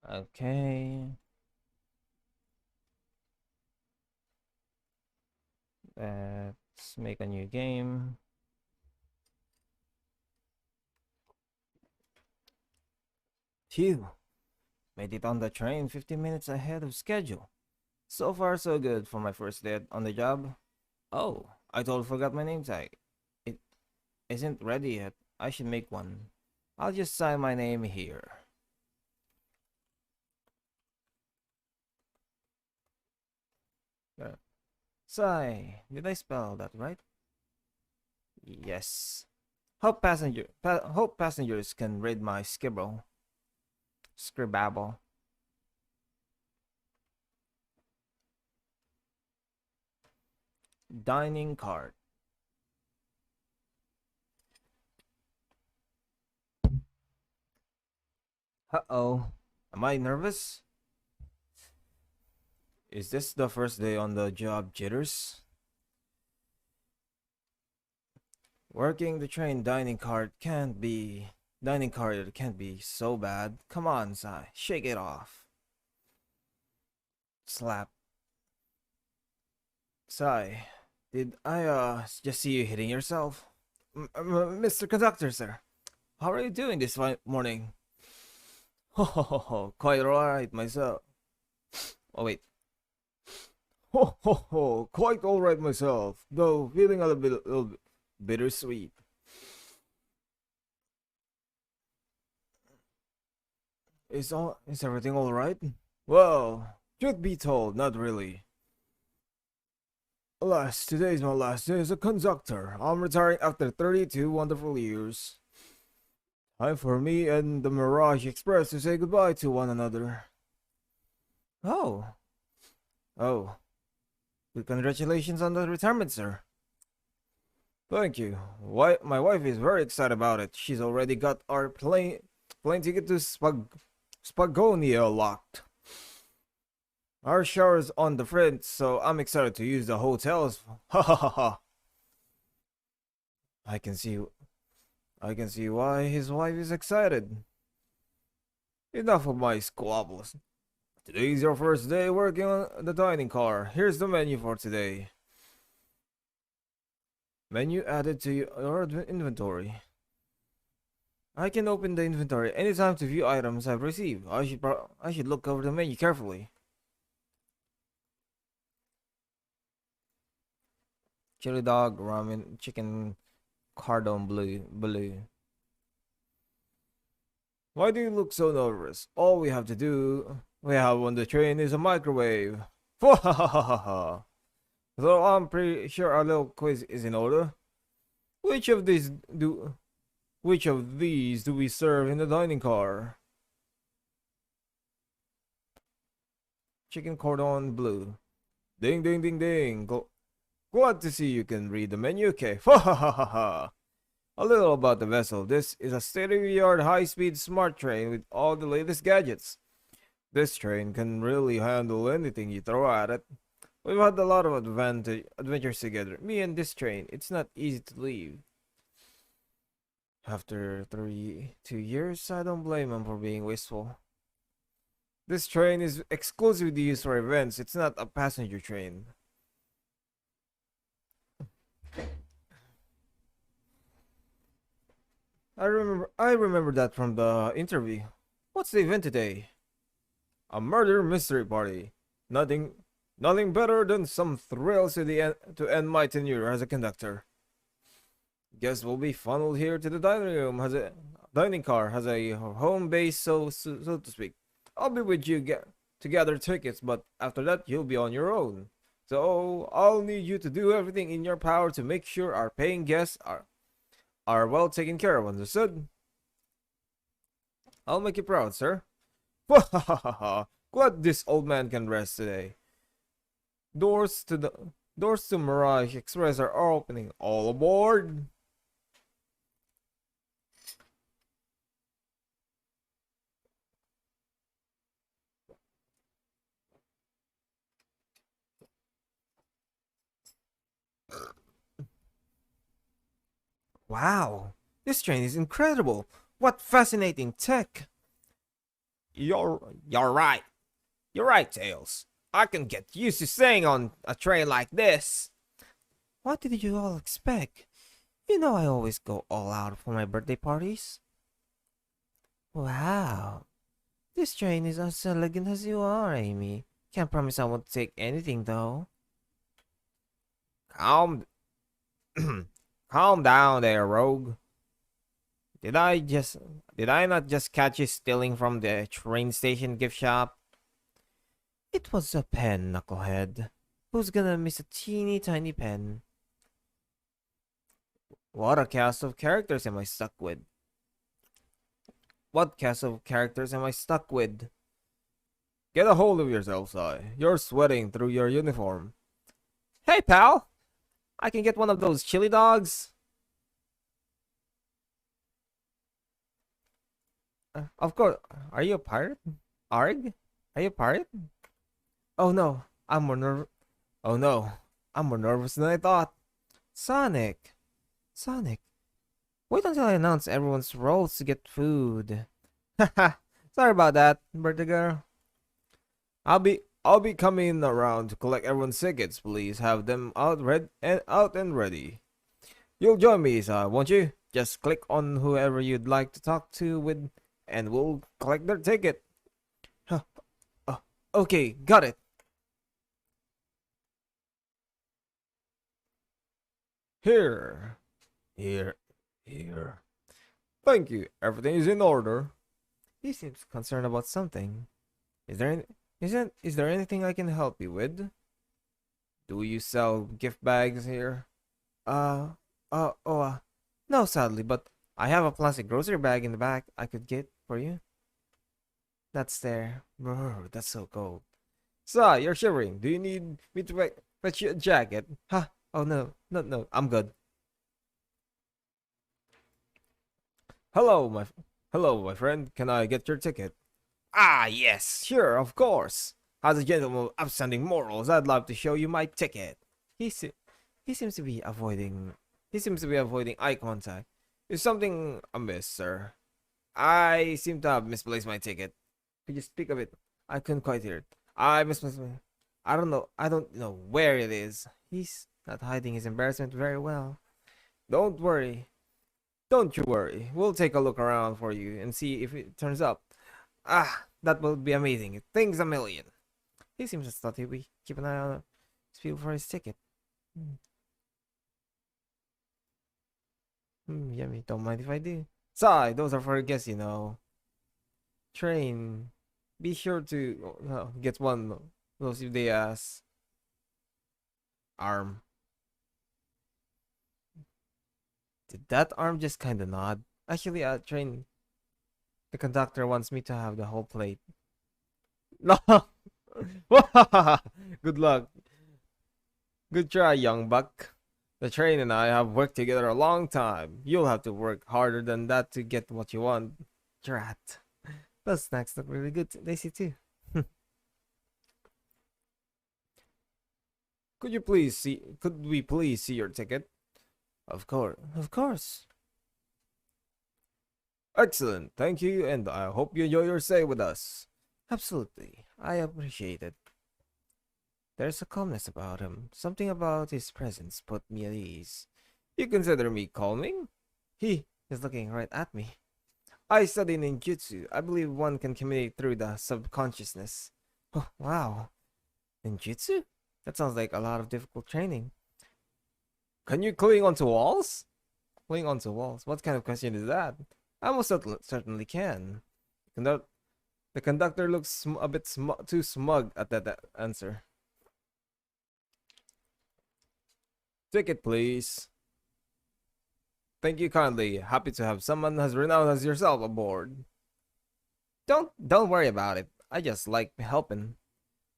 Okay. Let's make a new game. Phew. Made it on the train 15 minutes ahead of schedule. So far, so good for my first day on the job. Oh, I totally forgot my name tag. It isn't ready yet. I should make one. I'll just sign my name here. Uh, Sigh. Did I spell that right? Yes. Hope passengers can read my scribble. Dining card. Uh-oh. Am I nervous? Is this the first day on the job jitters? Working the train dining card can't be so bad. Come on, Sai, shake it off. Slap. Sai, did I just see you hitting yourself? Mr. Conductor, sir. How are you doing this morning? Ho ho ho ho, quite alright myself. Oh wait. Ho ho ho, quite alright myself, though feeling little bit bittersweet. Is everything alright? Well, truth be told, not really. Alas, today is my last day as a conductor. I'm retiring after 32 wonderful years. Time for me and the Mirage Express to say goodbye to one another. Oh. Oh. Good congratulations on the retirement, sir. Thank you. My wife is very excited about it. She's already got our plane ticket to Spagonia locked. Our shower's on the front, so I'm excited to use the hotels. Ha ha ha ha. I can see I can see why his wife is excited. Enough of my squabbles. Today's your first day working on the dining car. Here's the menu for today. Menu added to your inventory. I can open the inventory anytime to view items I've received. I should look over the menu carefully. Chili dog, ramen, chicken, cordon bleu. Why do you look so nervous? All we have on the train is a microwave. So I'm pretty sure our little quiz is in order. Which of these do which of these do we serve in the dining car? Chicken cordon bleu. Ding ding ding ding. Glad to see you can read the menu, okay? A little about the vessel. This is a state-of-the-art high-speed smart train with all the latest gadgets. This train can really handle anything you throw at it. We've had a lot of adventures together. Me and this train, it's not easy to leave. After 2 years, I don't blame him for being wasteful. This train is exclusively used for events. It's not a passenger train. I remember that from the interview. What's the event today? A murder mystery party. Nothing nothing better than some thrills to end my tenure as a conductor. Guests will be funneled here to the dining car has a home base, so to speak. I'll be with you to gather tickets, but after that you'll be on your own. So I'll need you to do everything in your power to make sure our paying guests are well taken care of. Understood? I'll make you proud, sir. Glad this old man can rest today. Doors to Mirage Express are opening. All aboard! Wow, this train is incredible. What fascinating tech! You're right. You're right, Tails. I can get used to staying on a train like this. What did you all expect? You know I always go all out for my birthday parties. Wow. This train is as elegant as you are, Amy. Can't promise I won't take anything though. Calm calm down there, Rogue. Did I just did I not just catch you stealing from the train station gift shop? It was a pen, knucklehead. Who's gonna miss a teeny tiny pen? What a cast of characters am I stuck with? What cast of characters am I stuck with? Get a hold of yourself, Si. You're sweating through your uniform. Hey, pal! I can get one of those chili dogs. Of course. Are you a pirate? Arg? Are you a pirate? Oh no, I'm more nervous. Oh no, I'm more nervous than I thought. Sonic. Sonic. Wait until I announce everyone's roles to get food. Haha. Sorry about that, birthday girl. I'll be coming around to collect everyone's tickets. Please have them out and ready. You'll join me, sir, won't you? Just click on whoever you'd like to talk to with, and we'll collect their ticket. Huh. Okay, got it. Here, here, here. Thank you. Everything is in order. He seems concerned about something. Is there any, is there anything I can help you with? Do you sell gift bags here? Uh, oh, no, sadly, but I have a plastic grocery bag in the back I could get for you. That's there. Brr, that's so cold. So, you're shivering. Do you need me to fetch you a jacket? Huh? Oh, no, I'm good. Hello, my friend. Can I get your ticket? Ah, yes, sure, of course. As a gentleman of upstanding morals, I'd love to show you my ticket. He se- he seems to be avoiding. He seems to be avoiding eye contact. Is something amiss, sir? I seem to have misplaced my ticket. Could you speak a bit? I couldn't quite hear it. I misplaced my. I don't know. I don't know where it is. He's not hiding his embarrassment very well. Don't worry. Don't you worry. We'll take a look around for you and see if it turns up. Ah, that would be amazing. Thanks a million. He seems to thought he'd be keep an eye on his people for his ticket. Yummy. Don't mind if I do. Sigh, those are for guests, you know. Train. Be sure to get one. Those if they ask. Arm. Did that arm just kinda nod? Actually, train. The conductor wants me to have the whole plate. No. Good luck. Good try, young buck. The train and I have worked together a long time. You'll have to work harder than that to get what you want. Drat. Those snacks look really good. They see too. Could we please see your ticket? Of course. Of course. Excellent. Thank you, and I hope you enjoy your stay with us. Absolutely. I appreciate it. There's a calmness about him. Something about his presence put me at ease. You consider me calming? He is looking right at me. I study ninjutsu. I believe one can communicate through the subconsciousness. Oh, wow. Ninjutsu? That sounds like a lot of difficult training. Can you cling onto walls? Cling onto walls? What kind of question is that? I most certainly can. The conductor looks a bit too smug at that answer. Ticket, please. Thank you kindly. Happy to have someone as renowned as yourself aboard. Don't worry about it. I just like helping.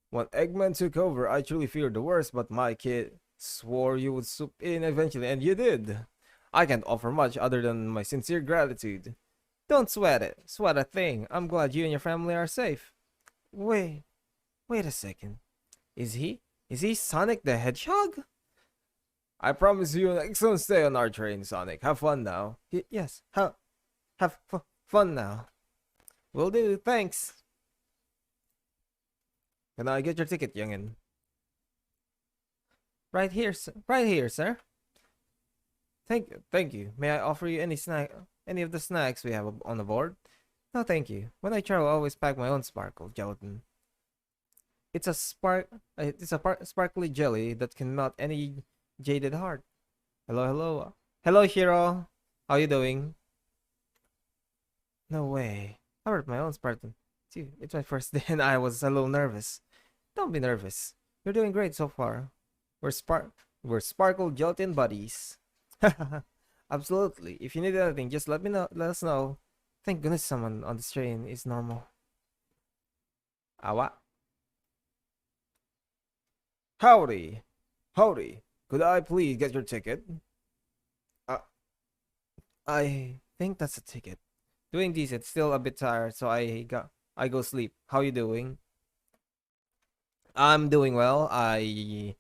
When Eggman took over, I truly feared the worst, but my kid swore you would swoop in eventually, and you did. I can't offer much other than my sincere gratitude. Don't sweat it. Sweat a thing. I'm glad you and your family are safe. Wait a second. Is he Sonic the Hedgehog? I promise you an excellent stay on our train, Sonic. Have fun now. Yes, have fun now. Will do, thanks. Can I get your ticket, youngin? Right here, sir. Thank you. May I offer you any of the snacks we have on the board? No, thank you. When I travel, I always pack my own sparkle gelatin. It's a sparkly jelly that can melt any jaded heart. Hello, Shiro. How you doing? No way. I brought my own Spartan. Dude, it's my first day and I was a little nervous. Don't be nervous. You're doing great so far. We're spark we're sparkle gelatin buddies. Absolutely. If you need anything, just let us know. Thank goodness someone on this train is normal. Awa. Howdy. Howdy. Could I please get your ticket? Uh, I think that's a ticket. Doing decent, still a bit tired, so I go sleep. How you doing? I'm doing well. I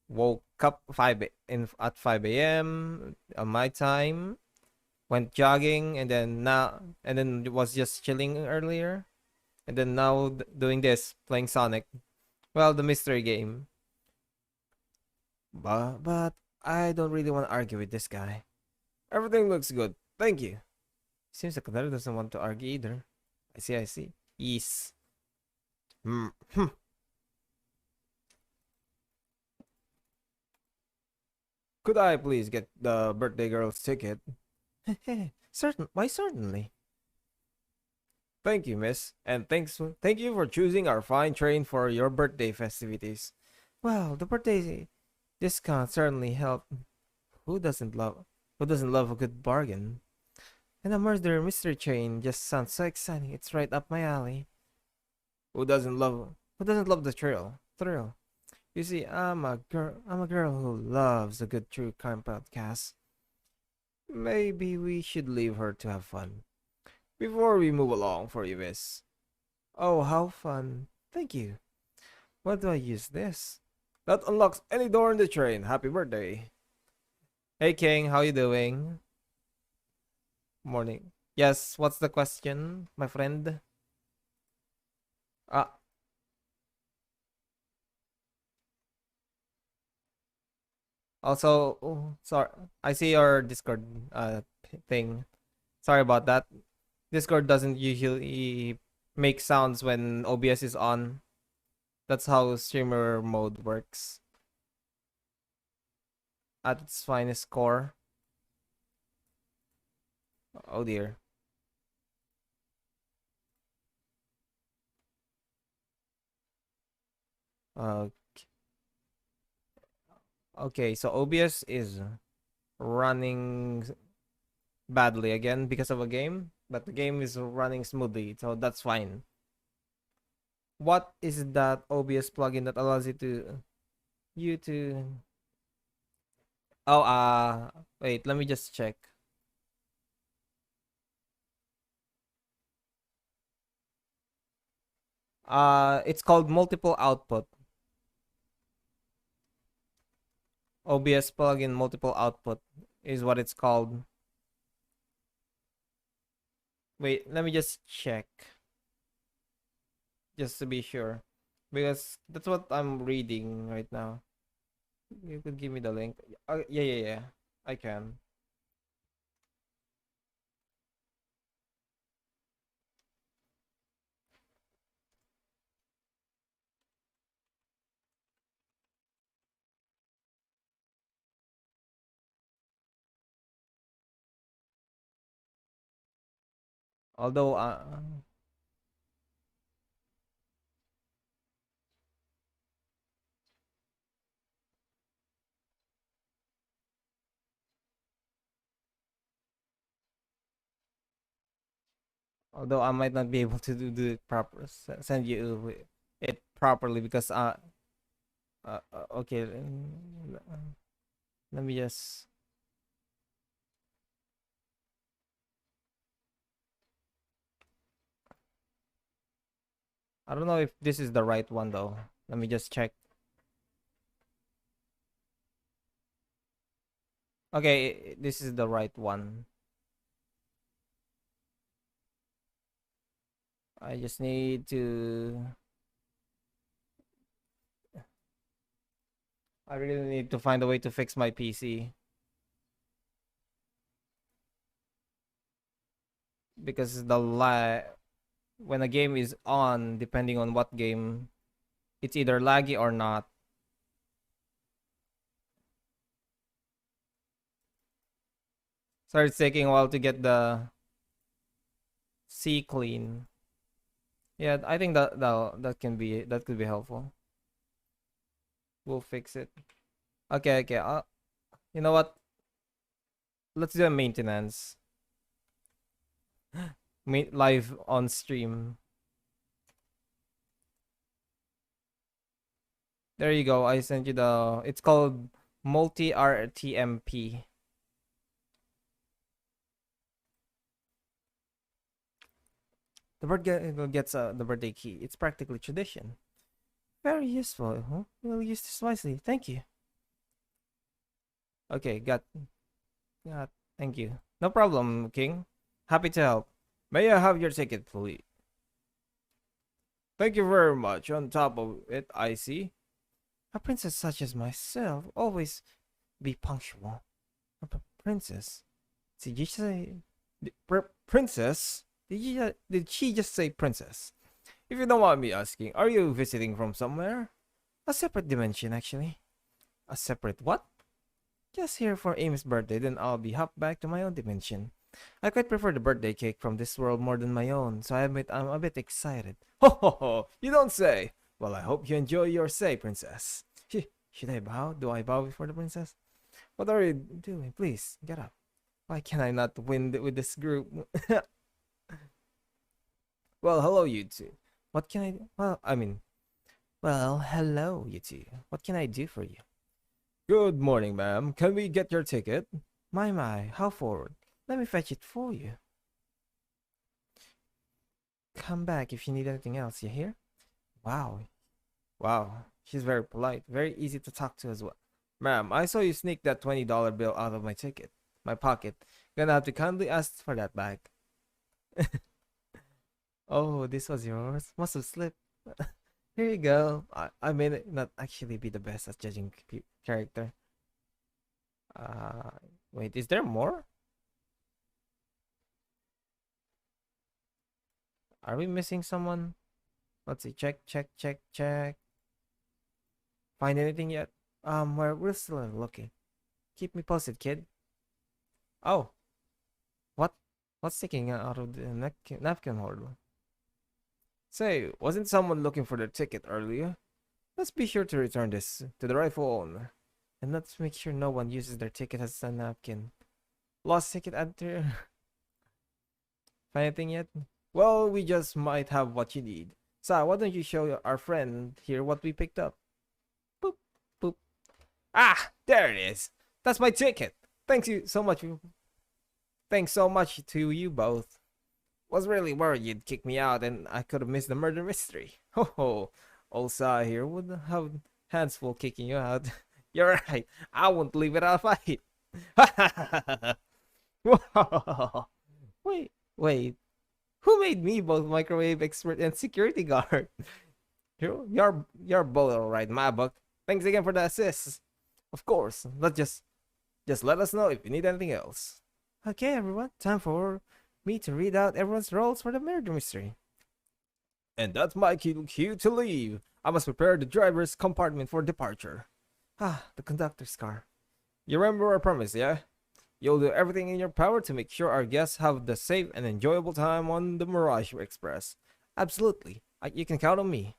woke up at 5 a.m. on my time. Went jogging and then was just chilling earlier. And then now doing this, playing Sonic. Well, the mystery game. But I don't really want to argue with this guy. Everything looks good. Thank you. Seems like Kadara doesn't want to argue either. I see. Yes. Hmm. Could I please get the birthday girl's ticket? Certainly. Thank you, miss. And thank you for choosing our fine train for your birthday festivities. Well, the birthday discount certainly helped. Who doesn't love who doesn't love a good bargain? And a murder mystery train just sounds so exciting. It's right up my alley. Who doesn't love the thrill? You see, I'm a girl who loves a good true crime podcast. Maybe we should leave her to have fun. Before we move along for you, miss. Oh, how fun. Thank you. What do I use this? That unlocks any door in the train. Happy birthday. Hey King, how you doing? Morning. Yes, what's the question, my friend? Ah, Also, sorry, I see your Discord thing. Sorry about that. Discord doesn't usually make sounds when OBS is on. That's how streamer mode works at its finest core. Oh dear. Uh, okay, so OBS is running badly again because of a game, but the game is running smoothly, so that's fine. What is that OBS plugin that allows you to Oh, wait, let me just check. It's called multiple output. OBS plugin multiple output is what it's called. Wait, let me just check just to be sure because that's what I'm reading right now. You could give me the link. Yeah. I can. Although although I might not be able to do it proper send you it properly because okay, let me just I don't know if this is the right one though. Let me just check. Okay, this is the right one. I just need to I really need to find a way to fix my PC because when a game is on, depending on what game, it's either laggy or not. So it's taking a while to get the C clean. Yeah, I think that could be helpful. We'll fix it. Okay, okay. You know what? Let's do a maintenance. Live on stream. There you go. I sent you the. It's called multi RTMP. Gets the birthday key. It's practically tradition. Very useful. Huh? We'll use this wisely. Thank you. Okay, got. Thank you. No problem, King. Happy to help. May I have your ticket, please? Thank you very much. On top of it, I see. A princess such as myself always be punctual. Princess? Did you say princess? Did she just say princess? If you don't mind me asking, are you visiting from somewhere? A separate dimension, actually. A separate what? Just here for Amy's birthday, then I'll be hopped back to my own dimension. I quite prefer the birthday cake from this world more than my own, so I admit I'm a bit excited. Ho ho ho! You don't say! Well, I hope you enjoy your stay, princess. Should I bow? Do I bow before the princess? What are you doing? Please, get up. Why can I not win with this group? Well, hello, you two. What can I do? Well, hello, you two. What can I do for you? Good morning, ma'am. Can we get your ticket? My, how forward. Let me fetch it for you. Come back if you need anything else, you hear? Wow. Wow. She's very polite. Very easy to talk to as well. Ma'am, I saw you sneak that $20 bill out of my pocket. Gonna have to kindly ask for that back. Oh, this was yours? Must have slipped. Here you go. I may not actually be the best at judging character. Uh, Wait, is there more? Are we missing someone? Let's see. Check, check, check, check. Find anything yet? We're still looking. Keep me posted, kid. Oh, what? What's sticking out of the napkin holder? Say, wasn't someone looking for their ticket earlier? Let's be sure to return this to the rightful owner. And let's make sure no one uses their ticket as a napkin. Lost ticket enter. Find anything yet? Well, we just might have what you need. So, why don't you show our friend here what we picked up? Boop, boop. Ah, there it is. That's my ticket. Thanks you so much. Thanks so much to you both. Was really worried you'd kick me out and I could have missed the murder mystery. Ho ho. Old Sai here would have hands full kicking you out. You're right. I won't leave without a fight. Wait. Who made me both microwave expert and security guard? You're both alright, my book. Thanks again for the assist. Of course. Just let us know if you need anything else. Okay, everyone. Time for me to read out everyone's roles for the murder mystery. And that's my cue to leave. I must prepare the driver's compartment for departure. Ah, the conductor's car. You remember our promise, yeah? You'll do everything in your power to make sure our guests have the safe and enjoyable time on the Mirage Express. Absolutely. You can count on me.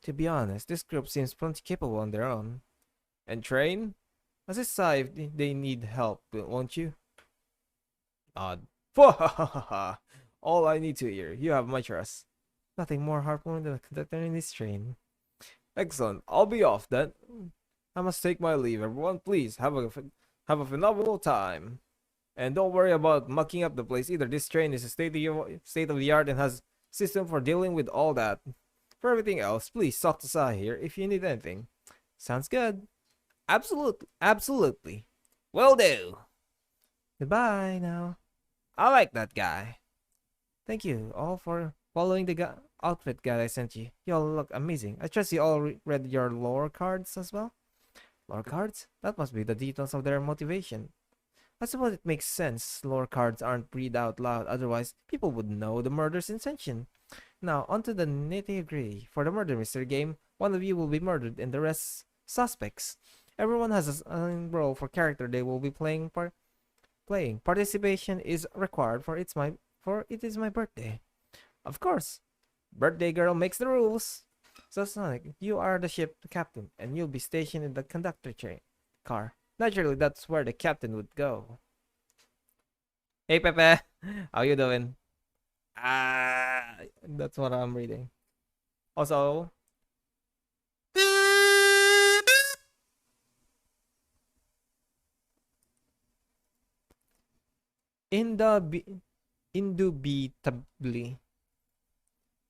To be honest, this group seems plenty capable on their own. And train? Assist Sai if they need help, won't you? Odd. All I need to hear. You have my trust. Nothing more heartwarming than a conductor in this train. Excellent. I'll be off then. I must take my leave, everyone. Please have a phenomenal time. And don't worry about mucking up the place either. This train is a state of the art and has system for dealing with all that. For everything else, please talk to Sai here if you need anything. Sounds good. Absolutely. Will do. Goodbye now. I like that guy. Thank you all for following the outfit guide I sent you. You all look amazing. I trust you all read your lore cards as well. Lore cards? That must be the details of their motivation. I suppose it makes sense lore cards aren't read out loud, otherwise people would know the murder's intention. Now, onto the nitty-gritty. For the murder mystery game, one of you will be murdered and the rest suspects. Everyone has a role for character they will be playing. Participation is required for it is my birthday. Of course, birthday girl makes the rules. So Sonic, you are the ship captain, and you'll be stationed in the conductor car. Naturally, that's where the captain would go. Hey Pepe, how you doing? That's what I'm reading. Also, in the indubitably,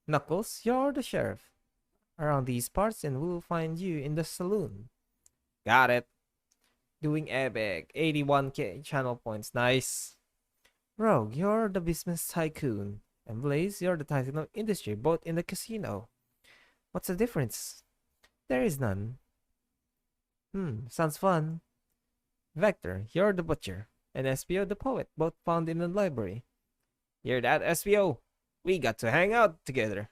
Knuckles, you're the sheriff around these parts, and we'll find you in the saloon. Got it. Doing epic. 81k channel points. Nice. Rogue, you're the business tycoon. And Blaze, you're the titan of industry, both in the casino. What's the difference? There is none. Sounds fun. Vector, you're the butcher. And SPO, the poet, both found in the library. Hear that, SPO? We got to hang out together.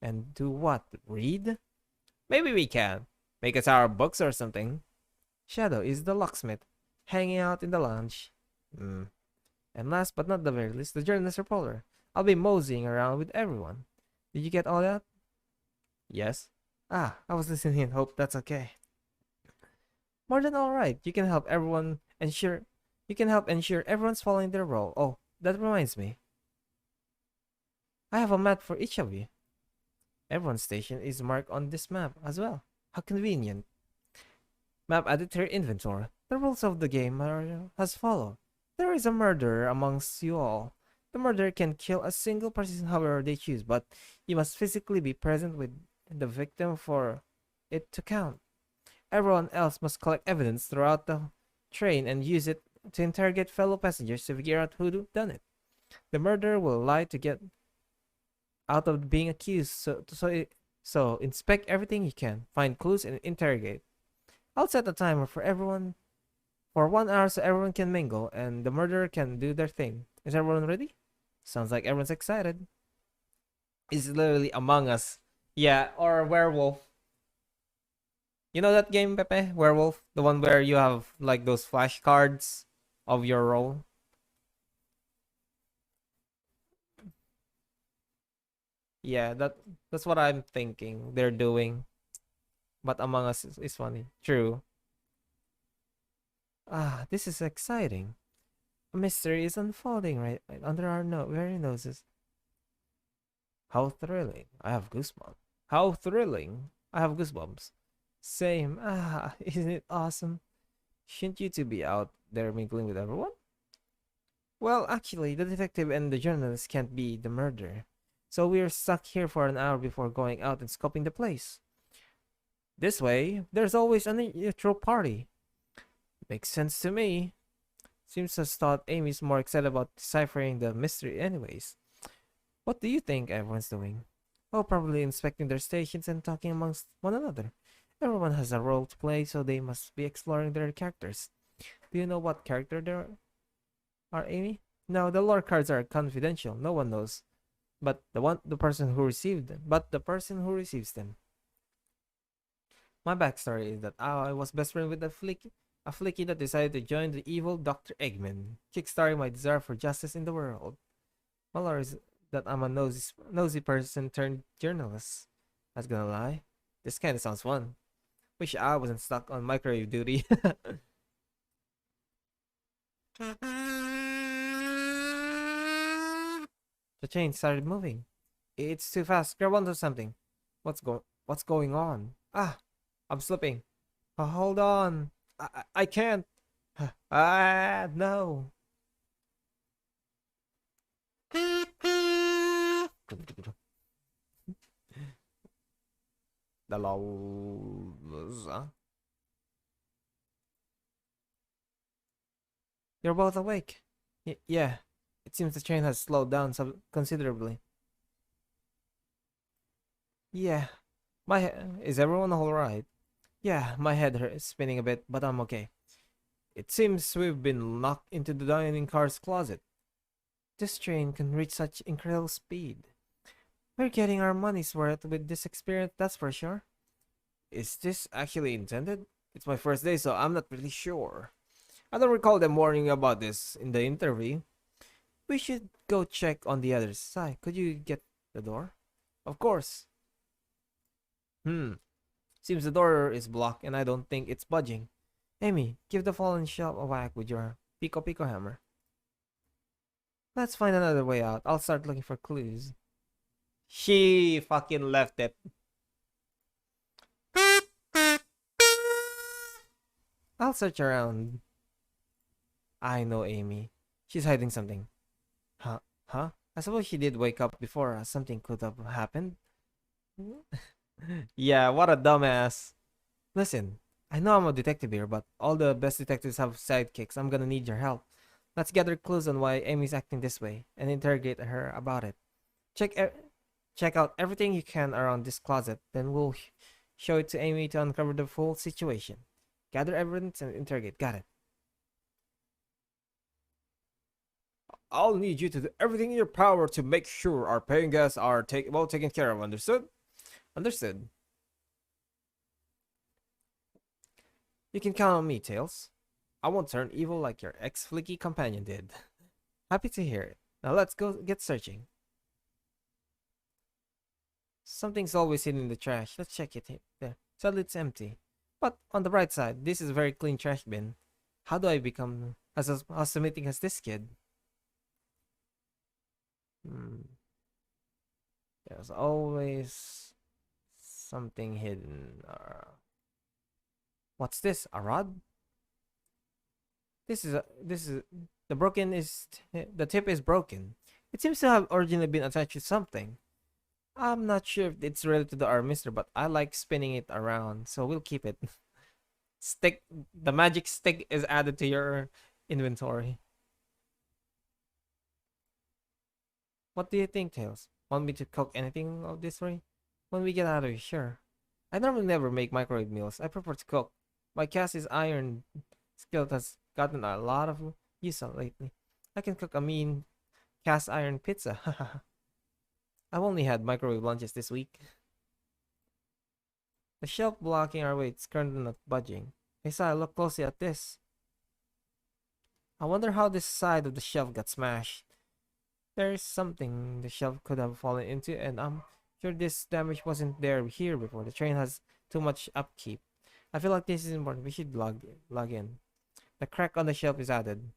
And do what? Read? Maybe we can. Make us our books or something. Shadow is the locksmith, hanging out in the lounge. And last but not the very least, the journalist reporter. I'll be moseying around with everyone. Did you get all that? Yes. I was listening and hope that's okay. More than all right. You can help ensure everyone's following their role. Oh, that reminds me. I have a map for each of you. Everyone's station is marked on this map as well. How convenient. Map added to your inventory. The rules of the game are as follow. There is a murderer amongst you all. The murderer can kill a single person however they choose, but you must physically be present with the victim for it to count. Everyone else must collect evidence throughout the train and use it to interrogate fellow passengers to figure out who done it. The murderer will lie to get out of being accused, so inspect everything you can, find clues, and interrogate. I'll set a timer for everyone for 1 hour so everyone can mingle and the murderer can do their thing. Is everyone ready? Sounds like everyone's excited. It's literally Among Us. Yeah, or Werewolf. You know that game, Pepe? Werewolf? The one where you have like those flashcards of your role? Yeah, that's what I'm thinking they're doing. But Among Us is funny. True. This is exciting. A mystery is unfolding right under our very noses. How thrilling. I have goosebumps. How thrilling. I have goosebumps. Same. Isn't it awesome? Shouldn't you two be out there mingling with everyone? Well, actually, the detective and the journalist can't be the murderer. So we're stuck here for an hour before going out and scoping the place. This way, there's always a neutral party. Makes sense to me. Seems as thought Amy's more excited about deciphering the mystery anyways. What do you think everyone's doing? Oh, probably inspecting their stations and talking amongst one another. Everyone has a role to play, so they must be exploring their characters. Do you know what character there are, Amy? No, the lore cards are confidential. No one knows. But the person who received them. But the person who receives them. My backstory is that I was best friend with a flicky that decided to join the evil Dr. Eggman, kickstarting my desire for justice in the world. My lore is that I'm a nosy person turned journalist. Not gonna lie, this kinda sounds fun. Wish I wasn't stuck on microwave duty. The train started moving. It's too fast. Grab onto something. What's going on? I'm slipping. Hold on. I can't. No. The laws. You're both awake. Yeah. It seems the train has slowed down considerably. Yeah. Is everyone alright? Yeah, my head is spinning a bit, but I'm okay. It seems we've been locked into the dining car's closet. This train can reach such incredible speed. We're getting our money's worth with this experience, that's for sure. Is this actually intended? It's my first day, so I'm not really sure. I don't recall them warning about this in the interview. We should go check on the other side. Could you get the door? Of course. Hmm. Seems the door is blocked and I don't think it's budging. Amy, give the fallen shelf a whack with your Pico Pico hammer. Let's find another way out. I'll start looking for clues. She fucking left it. I'll search around. I know Amy. She's hiding something. Huh? Huh? I suppose she did wake up before something could have happened. Yeah, what a dumbass. Listen, I know I'm a detective here, but all the best detectives have sidekicks. I'm gonna need your help. Let's gather clues on why Amy's acting this way and interrogate her about it. Check e- check out everything you can around this closet, then we'll show it to Amy to uncover the full situation. Gather evidence and interrogate. Got it. I'll need you to do everything in your power to make sure our paying guests are well taken care of. Understood? Understood. You can count on me, Tails. I won't turn evil like your ex-flicky companion did. Happy to hear it. Now let's go get searching. Something's always hidden in the trash. Let's check it there. Sadly, it's empty. But on the bright side, this is a very clean trash bin. How do I become as submitting as this kid? Hmm. There's always something hidden. What's this? A rod? This is the tip is broken. It seems to have originally been attached to something. I'm not sure if it's related to our mister, but I like spinning it around, so we'll keep it. Stick the magic stick is added to your inventory. What do you think, Tails? Want me to cook anything of this way? When we get out of here, sure. I normally never make microwave meals. I prefer to cook. My cast is iron skill has gotten a lot of use out lately. I can cook a mean cast iron pizza. I've only had microwave lunches this week. The shelf blocking our way is currently not budging. Hey, Si, look closely at this. I wonder how this side of the shelf got smashed. There is something the shelf could have fallen into, and I'm sure this damage wasn't there here before. The train has too much upkeep. I feel like this is important. We should log in. The crack on the shelf is added.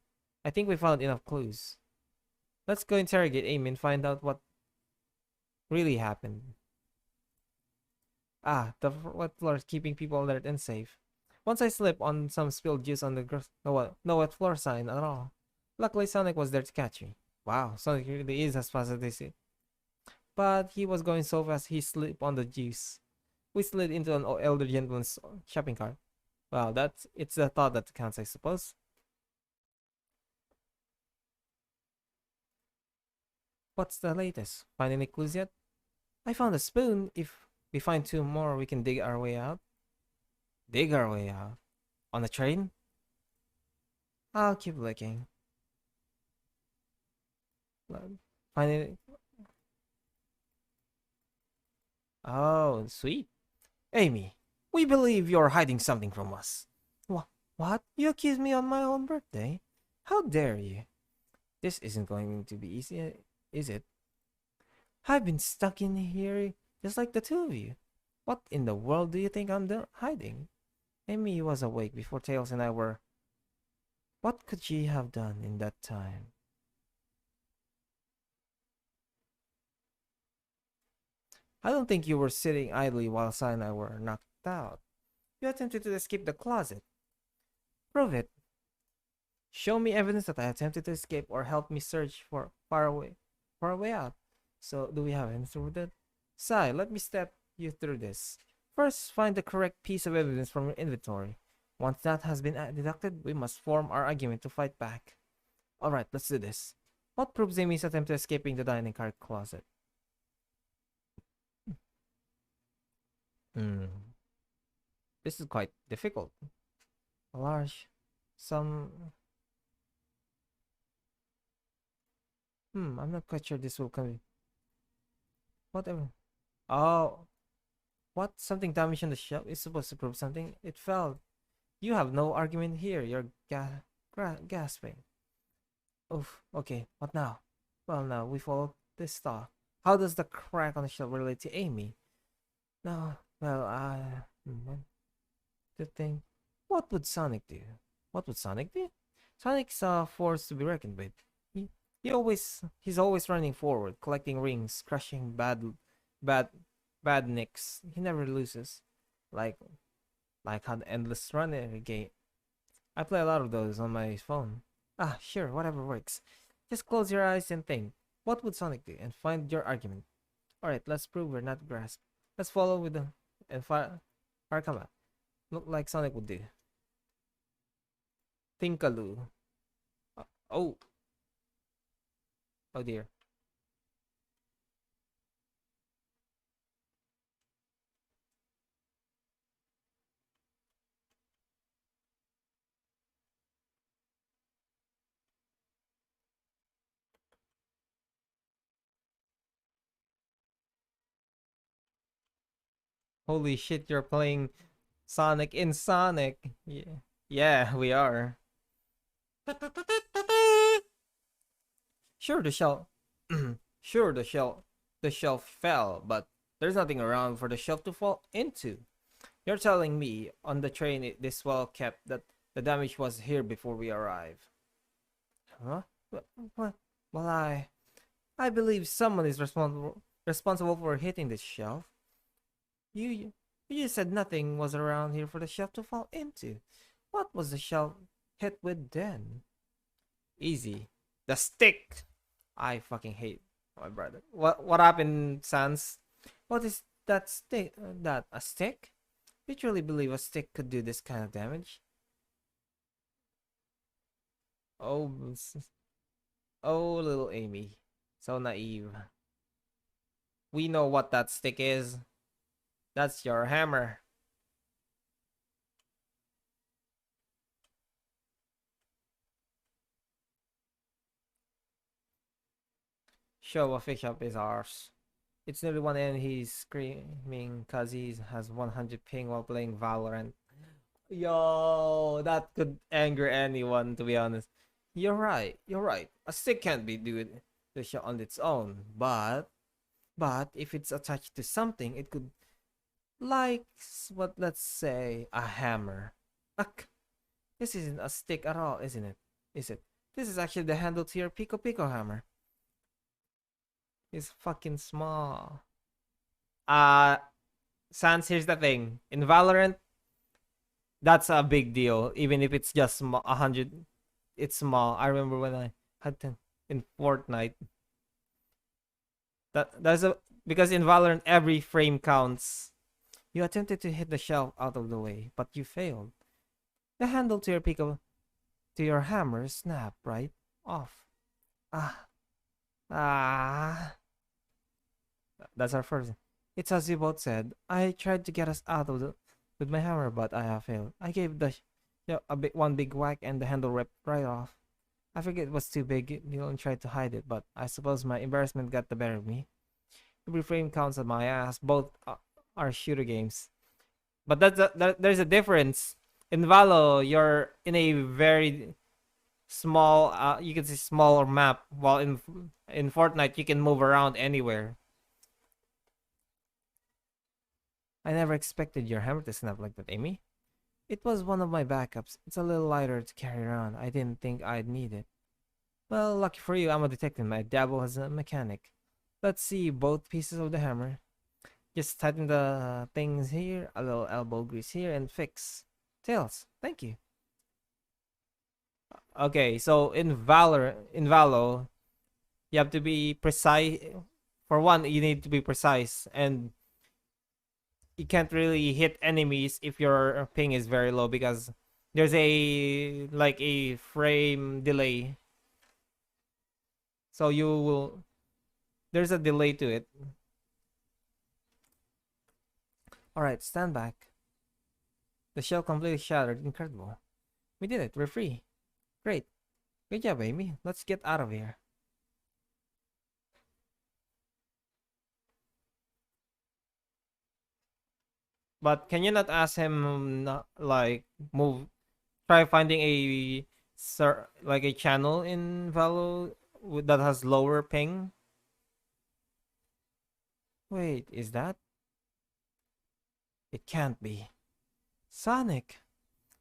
I think we found enough clues. Let's go interrogate Amy and find out what really happened. Ah, the wet floor is keeping people alert and safe. Once I slip on some spilled juice on the no wet floor sign at all. Luckily, Sonic was there to catch me. Wow, Sonic really is as fast as they say. But he was going so fast he slipped on the juice. We slid into an elder gentleman's shopping cart. Well, it's the thought that counts, I suppose. What's the latest? Find any clues yet? I found a spoon. If we find two more, we can dig our way out. Dig our way out? On the train? I'll keep looking. Find Oh, sweet. Amy, we believe you're hiding something from us. What? You accuse me on my own birthday? How dare you? This isn't going to be easy, is it? I've been stuck in here just like the two of you. What in the world do you think I'm hiding? Amy was awake before Tails and I were. What could she have done in that time? I don't think you were sitting idly while Si and I were knocked out. You attempted to escape the closet. Prove it. Show me evidence that I attempted to escape or help me search for far away out. So, do we have anything with that? Si, let me step you through this. First, find the correct piece of evidence from your inventory. Once that has been deducted, we must form our argument to fight back. Alright, let's do this. What proves Amy's attempt to escaping the dining car closet? Hmm. This is quite difficult. Large. Some. I'm not quite sure this will come. Whatever. Oh, what? Something damaged on the shelf is supposed to prove something. It fell. You have no argument here. You're gasping. Oof. Okay. What now? Well, now we follow this thought. How does the crack on the shelf relate to Amy? No. Well, the thing. What would Sonic do? What would Sonic do? Sonic's a force to be reckoned with. He's always running forward, collecting rings, crushing bad, bad nicks. He never loses, like an endless runner game. I play a lot of those on my phone. Ah, sure, whatever works. Just close your eyes and think. What would Sonic do? And find your argument. All right, let's prove we're not grasp. Let's follow with the and fire combat. Look like Sonic would do. Tinkaloo. Oh, oh dear. Holy shit, you're playing Sonic in Sonic. Yeah, yeah, we are. Sure, the shell. Sure, the shelf fell, but there's nothing around for the shelf to fall into. You're telling me on the train this well kept that the damage was here before we arrive. Huh? What? Well, I believe someone is responsible for hitting this shelf. You you just said nothing was around here for the shelf to fall into. What was the shelf hit with then? Easy. The stick. I fucking hate my brother. What happened, Sans? What is that stick? That a stick? You truly believe a stick could do this kind of damage? Oh, oh, little Amy, so naive. We know what that stick is. That's your hammer. Show a fish up his arse. It's nearly 1 a.m. He's screaming because he has 100 ping while playing Valorant. Yo, that could anger anyone, to be honest. You're right. You're right. A stick can't be doing the shot on its own, but if it's attached to something, it could, like, what, let's say a hammer. Ugh, this isn't a stick at all, isn't it? Is it? This is actually the handle to your Pico Pico hammer. It's fucking small. Uh Sans, here's the thing. In Valorant, that's a big deal. Even if it's just 100, it's small. I remember when I had to in Fortnite. That's a because in Valorant every frame counts. You attempted to hit the shelf out of the way, but you failed. The handle to your to your hammer snapped right off. Ah, ah. That's our first. It's as you both said. I tried to get us out of the with my hammer, but I have failed. I gave the one big whack, and the handle ripped right off. I figured it was too big. You and tried to hide it, but I suppose my embarrassment got the better of me. Every frame counts on my ass. Both are shooter games, but there's a difference. In Valo, you're in a very small. You can say smaller map, while in Fortnite you can move around anywhere. I never expected your hammer to snap like that, Amy. It was one of my backups. It's a little lighter to carry around. I didn't think I'd need it. Well, lucky for you, I'm a detective. My dabble as a mechanic. Let's see both pieces of the hammer. Just tighten the things here, a little elbow grease here, and fix. Tails, thank you. Okay, so in Valo, you have to be precise. For one, you need to be precise, and you can't really hit enemies if your ping is very low because there's a frame delay. So there's a delay to it. All right, stand back. The shell completely shattered. Incredible. We did it. We're free. Great. Good job, Amy. Let's get out of here. But can you not ask him not like move? Try finding a like a channel in Valo that has lower ping. Wait, is that? It can't be. Sonic.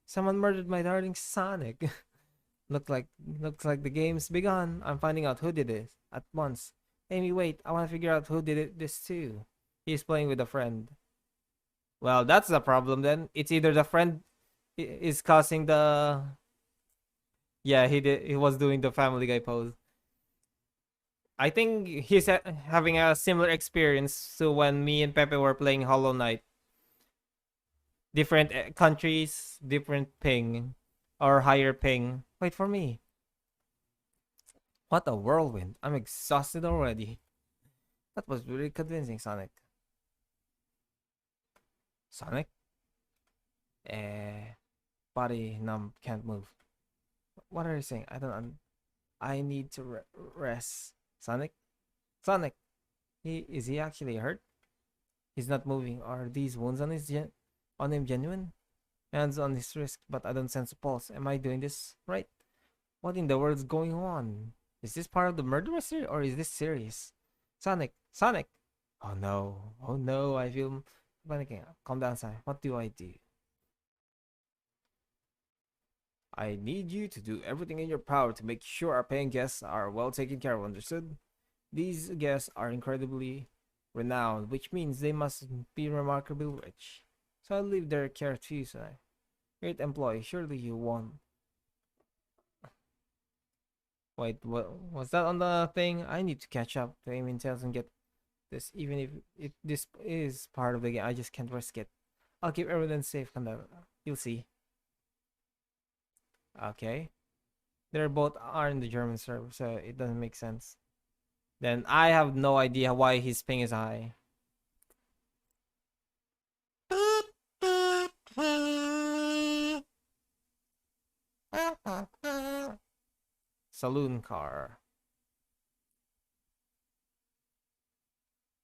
Someone murdered my darling Sonic. Looks like the game's begun. I'm finding out who did it at once. Amy, wait. I want to figure out who did this too. He's playing with a friend. Well, that's the problem then. It's either the friend is causing the. Yeah, he did. He was doing the Family Guy pose. I think he's having a similar experience to when me and Pepe were playing Hollow Knight. Different countries, different ping, or higher ping. Wait for me. What a whirlwind! I'm exhausted already. That was really convincing, Sonic. Sonic? Eh, body numb, can't move. What are you saying? I don't. I need to rest. Sonic? Sonic! Is he actually hurt? He's not moving. Are these wounds on on him genuine? Hands on his wrist, but I don't sense a pulse. Am I doing this right? What in the world is going on? Is this part of the murder mystery or is this serious? Sonic! Sonic! Oh no. Oh no, I feel panicking. Calm down, Sonic. What do I do? I need you to do everything in your power to make sure our paying guests are well taken care of, understood? These guests are incredibly renowned, which means they must be remarkably rich. So I'll leave their care to you, Sonic. Great employee, surely you won't. Wait, what was that on the thing? I need to catch up to Amy Tails and get this, even if this is part of the game. I just can't risk it. I'll keep everyone safe, you'll see. Okay. They're both are in the German server, so it doesn't make sense. Then I have no idea why his ping is high. Saloon car.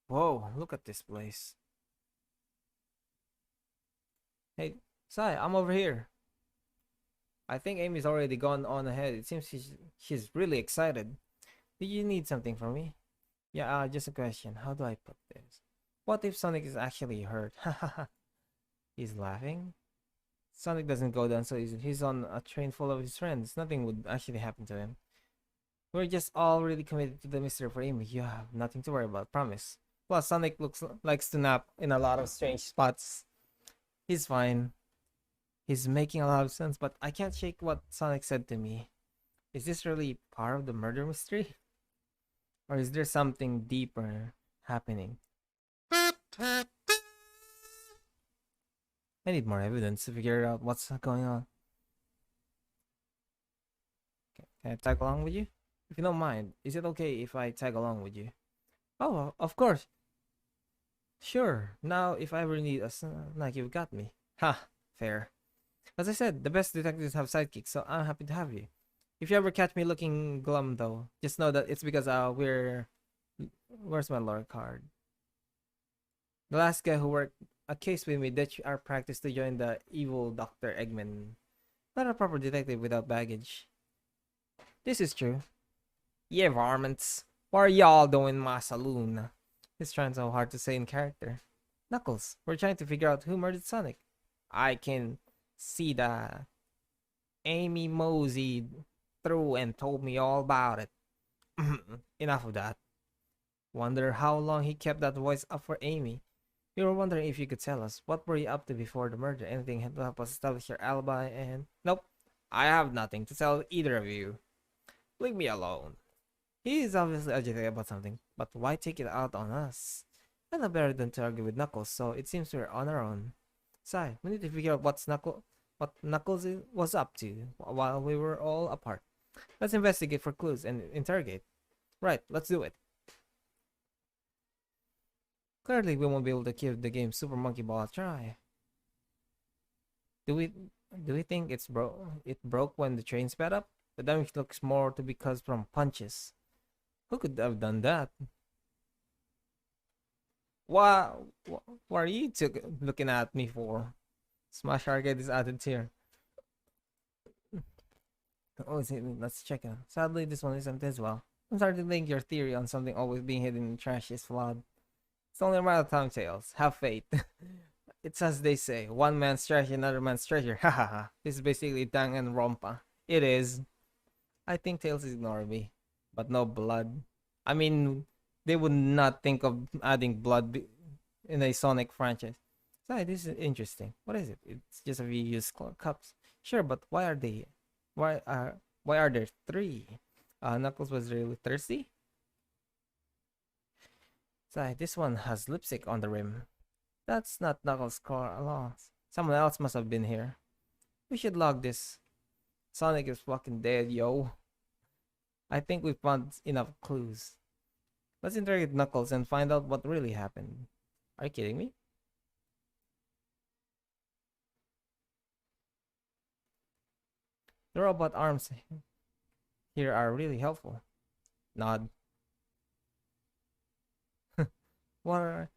Whoa, look at this place. Hey, Sai, I'm over here. I think Amy's already gone on ahead. It seems she's really excited. Do you need something from me? Yeah, just a question. How do I put this? What if Sonic is actually hurt? He's laughing. Sonic doesn't go down so easy. He's on a train full of his friends. Nothing would actually happen to him. We're just all really committed to the mystery for Amy. You have nothing to worry about, promise. Plus, Sonic likes to nap in a lot of strange spots. He's fine. He's making a lot of sense, but I can't shake what Sonic said to me. Is this really part of the murder mystery? Or is there something deeper happening? I need more evidence to figure out what's going on. Okay, can I tag along with you? If you don't mind, is it okay if I tag along with you? Oh, of course. Sure. Now, if I ever need a snack, you've got me. Ha, fair. As I said, the best detectives have sidekicks, so I'm happy to have you. If you ever catch me looking glum, though, just know that it's because where's my lore card? The last guy who worked a case with me ditched our practice to join the evil Dr. Eggman. Not a proper detective without baggage. This is true. Yeah, varmints. What are y'all doing in my saloon? He's trying so hard to say in character. Knuckles, we're trying to figure out who murdered Sonic. I can see that. Amy moseyed through and told me all about it. Enough of that. Wonder how long he kept that voice up for Amy. We were wondering if you could tell us what were you up to before the murder. Anything to help us establish your alibi and nope. I have nothing to tell either of you. Leave me alone. He is obviously agitated about something, but why take it out on us? I know better than to argue with Knuckles, so it seems we're on our own. Sai, we need to figure out what Knuckles was up to while we were all apart. Let's investigate for clues and interrogate. Right, let's do it. Clearly, we won't be able to give the game Super Monkey Ball a try. Do we do we think it broke when the train sped up? The damage looks more to be caused from punches. Who could have done that? Why, what are you looking at me for? Smash Arcade is added here. Oh, let's check it. Sadly, this one isn't as well. I'm starting to think your theory on something always being hidden in trash is flawed. It's only a matter of time, Tails. Have faith. It's as they say, one man's trash, another man's treasure. Ha ha ha. This is basically Danganronpa. It is. I think Tails is ignoring me. But no blood. I mean, they would not think of adding blood in a Sonic franchise. So this is interesting. What is it? It's just a few used cups. Sure, but why are there three? Knuckles was really thirsty. So this one has lipstick on the rim. That's not Knuckles' car along. Someone else must have been here. We should log this. Sonic is fucking dead, yo. I think we found enough clues. Let's interrogate Knuckles and find out what really happened. Are you kidding me? The robot arms here are really helpful. Nod. What are,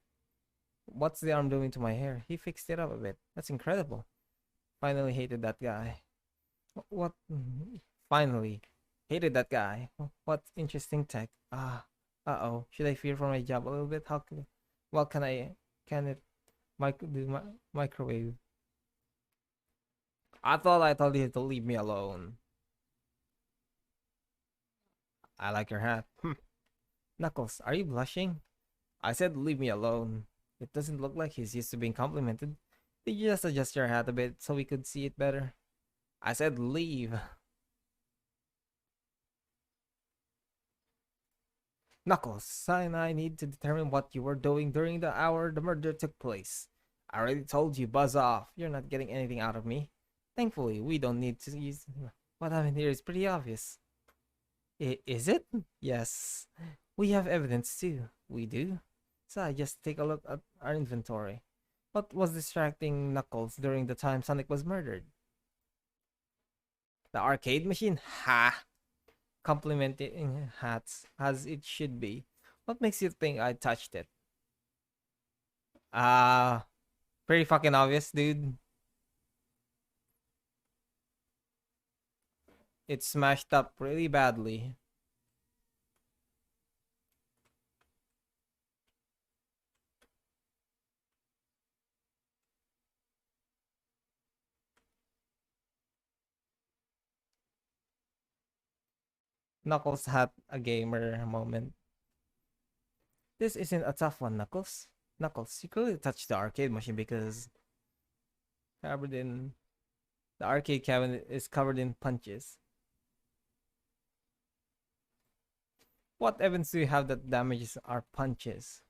what's the arm doing to my hair? He fixed it up a bit. That's incredible. Finally hated that guy. What? Finally. Hated that guy. What interesting tech. Uh-oh. Should I fear for my job a little bit? Well, can it microwave? I thought I told you to leave me alone. I like your hat. Knuckles, are you blushing? I said leave me alone. It doesn't look like he's used to being complimented. Did you just adjust your hat a bit so we could see it better? I said leave. Knuckles, Sai and I need to determine what you were doing during the hour the murder took place. I already told you, buzz off. You're not getting anything out of me. Thankfully, we don't need to use. What happened here is pretty obvious. Is it? Yes. We have evidence too. We do. So just take a look at our inventory. What was distracting Knuckles during the time Sonic was murdered? The arcade machine? Ha! Complimenting hats as it should be. What makes you think I touched it? Ah, pretty fucking obvious, dude. It smashed up really badly. Knuckles had a gamer moment. This isn't a tough one, Knuckles. Knuckles, you clearly touched the arcade machine because covered in the arcade cabinet is covered in punches. What evidence do you have that damages our punches?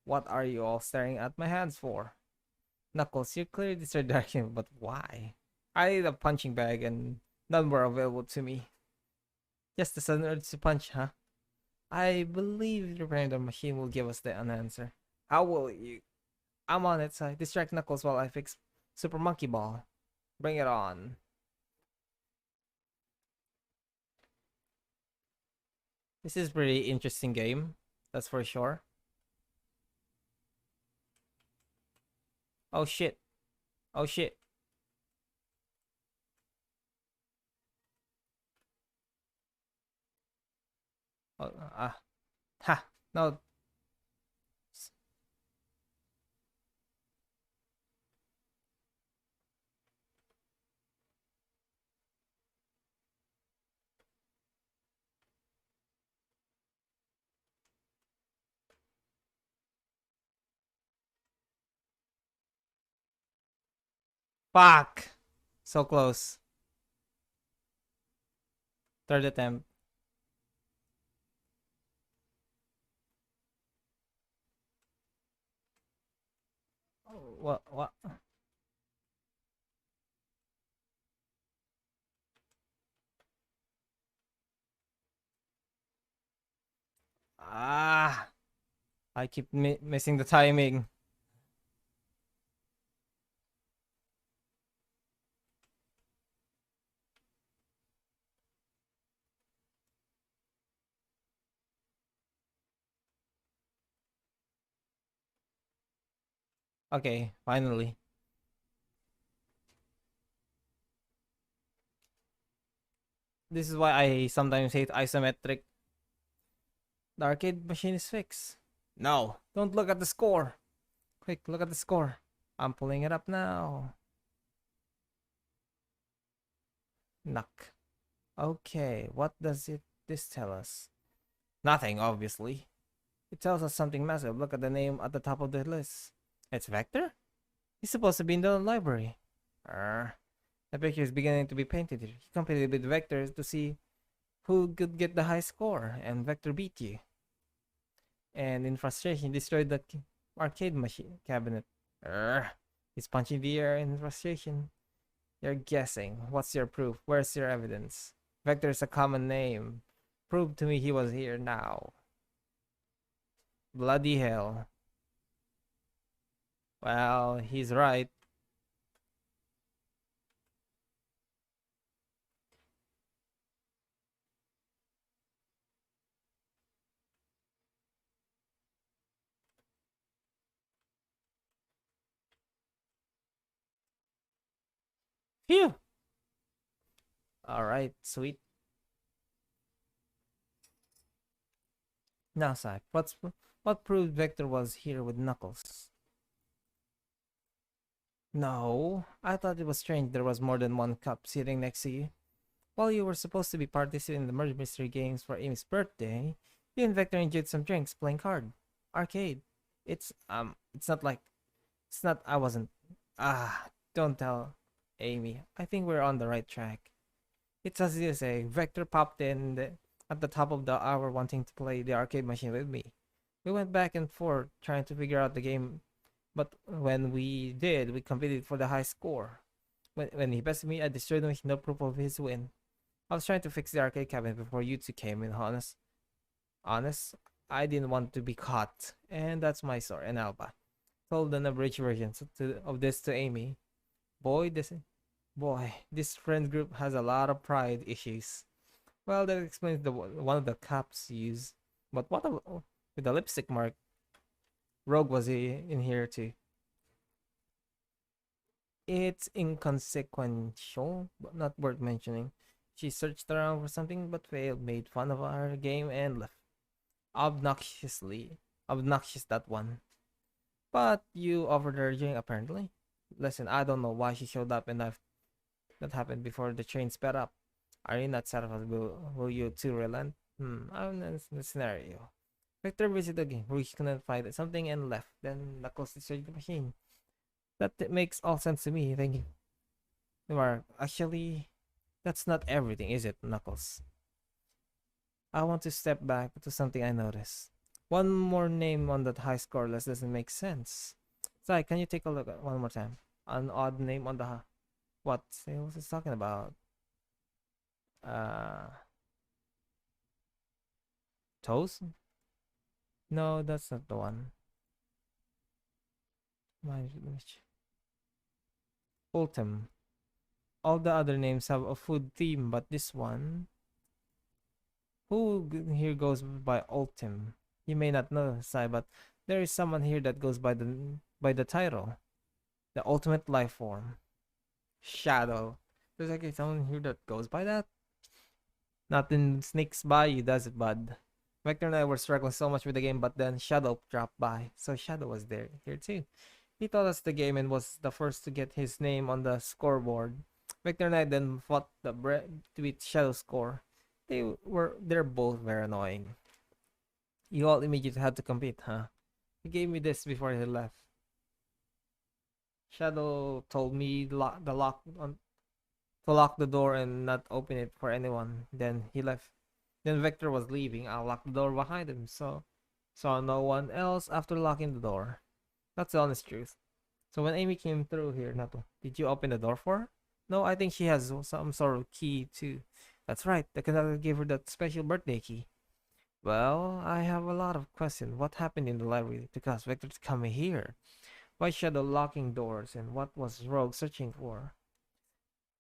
What are you all staring at my hands for? Knuckles, you clearly destroyed the arcade, but why? I need a punching bag and none were available to me. Just the sudden urge to punch, huh? I believe repairing the machine will give us an answer. How will you? I'm on it, so distract Knuckles while I fix Super Monkey Ball. Bring it on. This is a pretty interesting game, that's for sure. Oh shit. Oh shit. Oh, ha. No. Fuck. So close. Third attempt. What? Ah. I keep missing the timing. Okay, finally. This is why I sometimes hate isometric. The arcade machine is fixed. No, don't look at the score. Quick, look at the score. I'm pulling it up now. Knock. Okay, what does this tell us? Nothing, obviously. It tells us something massive. Look at the name at the top of the list. It's Vector? He's supposed to be in the library. The picture is beginning to be painted. He competed with Vector to see who could get the high score, and Vector beat you. And in frustration, destroyed the arcade machine cabinet. He's punching the air in frustration. You're guessing. What's your proof? Where's your evidence? Vector is a common name. Prove to me he was here now. Bloody hell. Well, he's right. Phew! Alright, sweet. Now, Sack, what proved Vector was here with Knuckles? No, I thought it was strange there was more than one cup sitting next to you. While you were supposed to be participating in the murder mystery games for Amy's birthday, you and Vector enjoyed some drinks playing card. Arcade. It's not like, it's not, I wasn't, don't tell Amy. I think we're on the right track. It's as you say, Vector popped in at the top of the hour wanting to play the arcade machine with me. We went back and forth trying to figure out the game, but when we did, we competed for the high score. When he bested me, I destroyed him with no proof of his win. I was trying to fix the arcade cabinet before you two came in, honest. I didn't want to be caught, and that's my story. And Alba told an abridged version of this to Amy. Boy, this friend group has a lot of pride issues. Well, that explains the one of the caps used. But with the lipstick mark? Rogue was in here too. It's inconsequential, but not worth mentioning. She searched around for something but failed, made fun of our game, and left. Obnoxiously. Obnoxious, that one. But you offered her a drink, apparently. Listen, I don't know why she showed up and that happened before the train sped up. Are you not satisfied? Will you two relent? I'm in the scenario. Victor visited again, where he couldn't find something and left. Then Knuckles destroyed the machine. That makes all sense to me, thinking. Mark, actually, that's not everything, is it, Knuckles? I want to step back to something I noticed. One more name on that high score list doesn't make sense. Sai, can you take a look at one more time? An odd name on the what? What was talking about? Uh, Toes? No, that's not the one. Ultim. All the other names have a food theme, but this one, who here goes by Ultim? You may not know, Sai, but there is someone here that goes by the title, the ultimate life form, Shadow. There's actually someone here that goes by that. Nothing sneaks by you, does it, bud? Vector and I were struggling so much with the game, but then Shadow dropped by, so Shadow was there here too. He taught us the game and was the first to get his name on the scoreboard. Victor and I then fought to beat Shadow's score. They're both very annoying. You all immediately had to compete, huh? He gave me this before he left. Shadow told me to lock the door and not open it for anyone. Then he left. Then Vector was leaving. I locked the door behind him, so saw no one else after locking the door. That's the honest truth. So when Amy came through here, Nato, did you open the door for her? No, I think she has some sort of key too. That's right. The conductor gave her that special birthday key. Well, I have a lot of questions. What happened in the library to cause Vector to come here? Why Shadow locking doors, and what was Rogue searching for?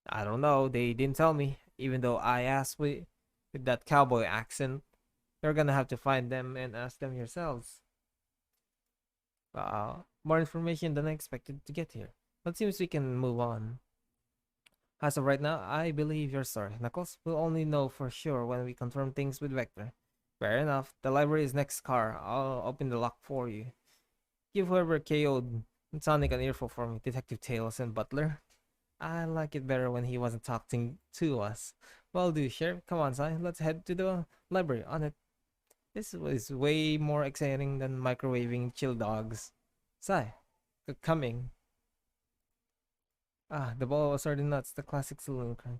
I don't know. They didn't tell me. Even though I asked with that cowboy accent, you're gonna have to find them and ask them yourselves. More information than I expected to get here. But seems we can move on. As of right now, I believe your story. Knuckles will only know for sure when we confirm things with Vector. Fair enough. The library is next car. I'll open the lock for you. Give whoever KO'd Sonic an earful for me, Detective Tails and Butler. I like it better when he wasn't talking to us. Well, do, Sheriff. Come on, Si. Let's head to the library. On it. This was way more exciting than microwaving chill dogs. Si, coming. The ball was already nuts. The classic saloon kind.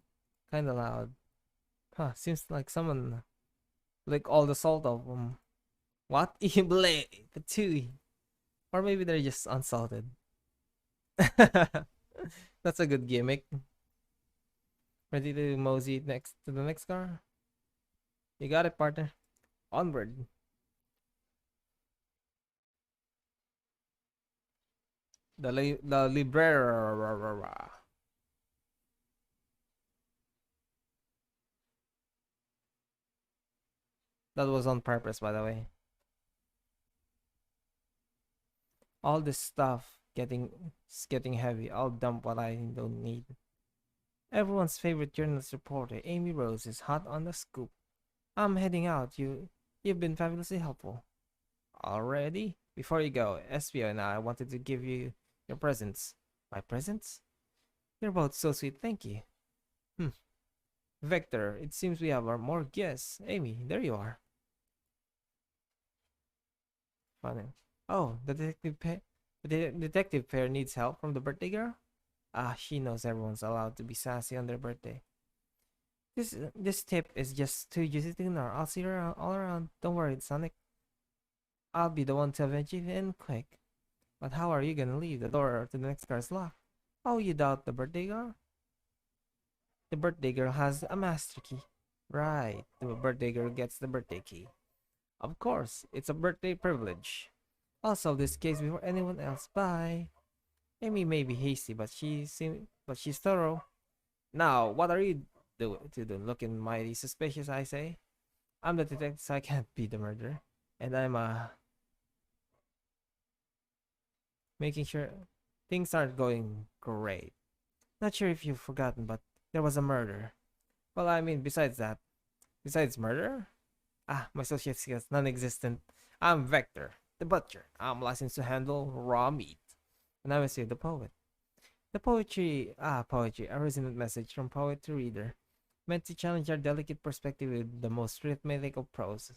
Kinda loud. Huh, seems like someone like all the salt of them. What? Bleh, patooey. Or maybe they're just unsalted. That's a good gimmick. Ready to mosey next to the next car? You got it, partner. Onward. The librera. That was on purpose, by the way. All this stuff getting heavy. I'll dump what I don't need. Everyone's favorite journalist reporter, Amy Rose, is hot on the scoop. I'm heading out. You've been fabulously helpful. Already? Before you go, SPO and I wanted to give you your presents. My presents? You're both so sweet, thank you. Hmm. Vector, it seems we have our more guests. Amy, there you are. Funny. Oh, the detective pair needs help from the birthday girl? She knows everyone's allowed to be sassy on their birthday. This tip is just too juicy to ignore. I'll see her all around. Don't worry, Sonic. I'll be the one to avenge you and quick. But how are you gonna leave? The door to the next car's locked. Oh, you doubt the birthday girl? The birthday girl has a master key. Right, the birthday girl gets the birthday key. Of course, it's a birthday privilege. I'll solve this case before anyone else. Bye. Amy may be hasty, but she's thorough. Now, what are you doing? Looking mighty suspicious, I say. I'm the detective, so I can't be the murderer. And I'm making sure things aren't going great. Not sure if you've forgotten, but there was a murder. Well, I mean, besides murder? My social skills non-existent. I'm Vector, the butcher. I'm licensed to handle raw meat. And I was here, the poet. Poetry, a resonant message from poet to reader, meant to challenge our delicate perspective with the most rhythmic of prose.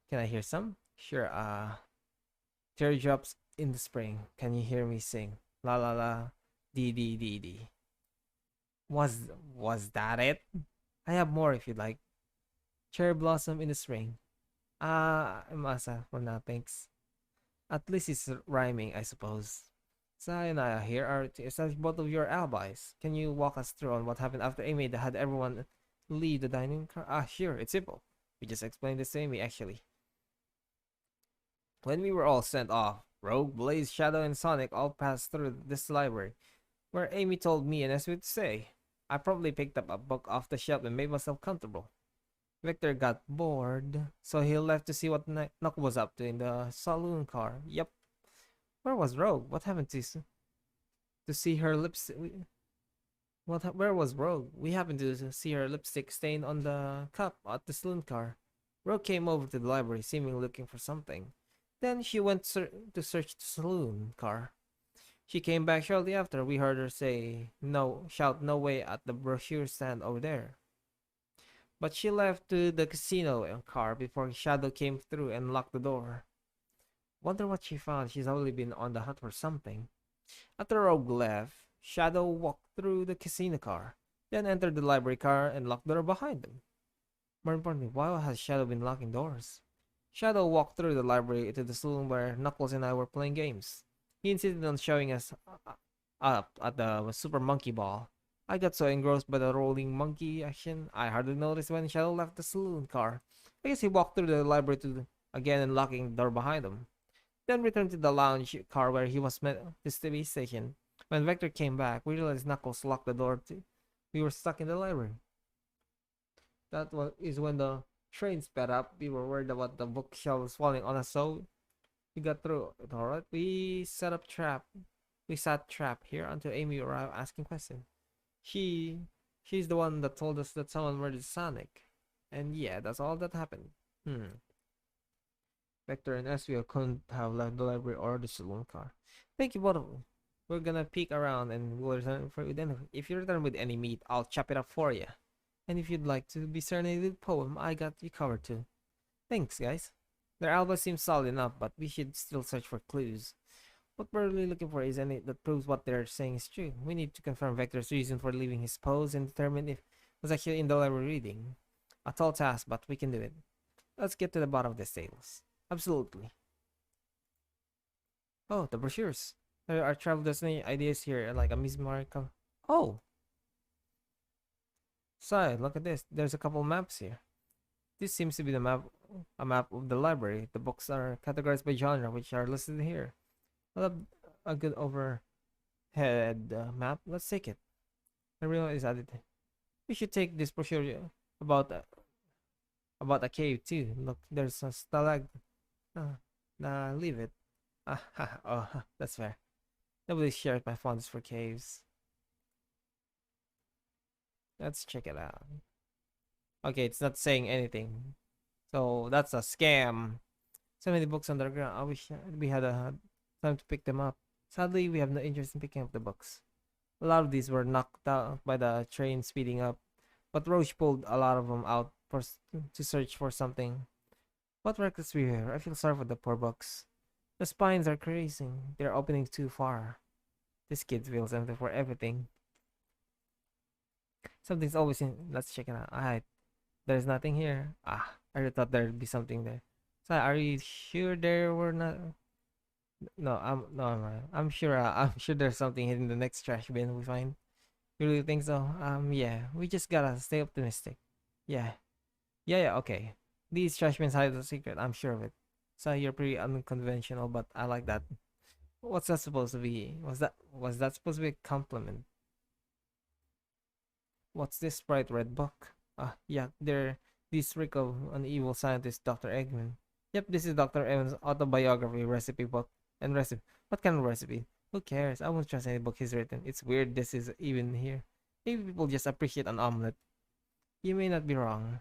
Can I hear some? Sure, teardrops in the spring. Can you hear me sing? La la la, dee dee dee dee. Was that it? I have more if you'd like. Cherry blossom in the spring. Masa, for now, thanks. At least it's rhyming, I suppose. Sayonara, here are to establish both of your alibis. Can you walk us through on what happened after Amy had everyone leave the dining car? Sure, it's simple. We just explained this to Amy, actually. When we were all sent off, Rogue, Blaze, Shadow, and Sonic all passed through this library, where Amy told me and Esme to stay. I probably picked up a book off the shelf and made myself comfortable. Victor got bored, so he left to see what Nook was up to in the saloon car. Yep. Where was Rogue? What happened to see her lipstick? Where was Rogue? We happened to see her lipstick stain on the cup at the saloon car. Rogue came over to the library, seemingly looking for something. Then she went to search the saloon car. She came back shortly after. We heard her shout no way at the brochure stand over there. But she left to the casino car before Shadow came through and locked the door. Wonder what she found. She's only been on the hunt for something. After Rogue left, Shadow walked through the casino car, then entered the library car and locked the door behind them. More importantly, why has Shadow been locking doors? Shadow walked through the library to the saloon where Knuckles and I were playing games. He insisted on showing us up at the Super Monkey Ball. I got so engrossed by the rolling monkey action, I hardly noticed when Shadow left the saloon car. I guess he walked through the library again and locking the door behind him. Then returned to the lounge car where he was meant to be stationed. When Vector came back, we realized Knuckles locked the door. We were stuck in the library. Is when the train sped up. We were worried about the bookshelves falling on us, so We got through it, alright. We sat trap here until Amy arrived asking questions. She she's the one that told us that someone murdered Sonic. And yeah, that's all that happened. Hmm. Vector and SVO couldn't have left the library or the saloon car. Thank you both of you. We're gonna peek around and we'll return for you then. If you return with any meat, I'll chop it up for you. And if you'd like to be serenaded with poem, I got you covered too. Thanks, guys. Their alibi seems solid enough, but we should still search for clues. What we're really looking for is any that proves what they're saying is true. We need to confirm Vector's reason for leaving his post and determine if it was actually in the library reading. A tall task, but we can do it. Let's get to the bottom of the tales. Absolutely. Oh, the brochures. There are travel destination ideas here, like a mesmeric. Oh, side, look at this. There's a couple maps here. This seems to be a map of the library. The books are categorized by genre, which are listed here. I love a good overhead map. Let's take it. I realize added. We should take this brochure about uh, about a cave too. Look, there's a stalag. Nah, leave it. Oh, that's fair. Nobody shared my fondness for caves. Let's check it out. Okay, it's not saying anything. So that's a scam. So many books underground. I wish we had a time to pick them up. Sadly, we have no interest in picking up the books. A lot of these were knocked out by the train speeding up, but Roche pulled a lot of them out to search for something. What reckless behavior! I feel sorry for the poor books. The spines are creasing. They're opening too far. This kid feels empty for everything. Something's always in. Let's check it out. Alright, there's nothing here. I thought there'd be something there. So, are you sure there were not? No, I'm sure. I'm sure there's something hidden in the next trash bin we find. You really think so? Yeah. We just gotta stay optimistic. Yeah. Yeah. Okay. These trash bins hide a secret. I'm sure of it. So you're pretty unconventional, but I like that. What's that supposed to be? Was that supposed to be a compliment? What's this bright red book? Yeah, they're this reek of an evil scientist, Dr. Eggman. Yep, this is Dr. Eggman's autobiography recipe book. And recipe. What kind of recipe? Who cares? I won't trust any book he's written. It's weird this is even here. Maybe people just appreciate an omelet. You may not be wrong.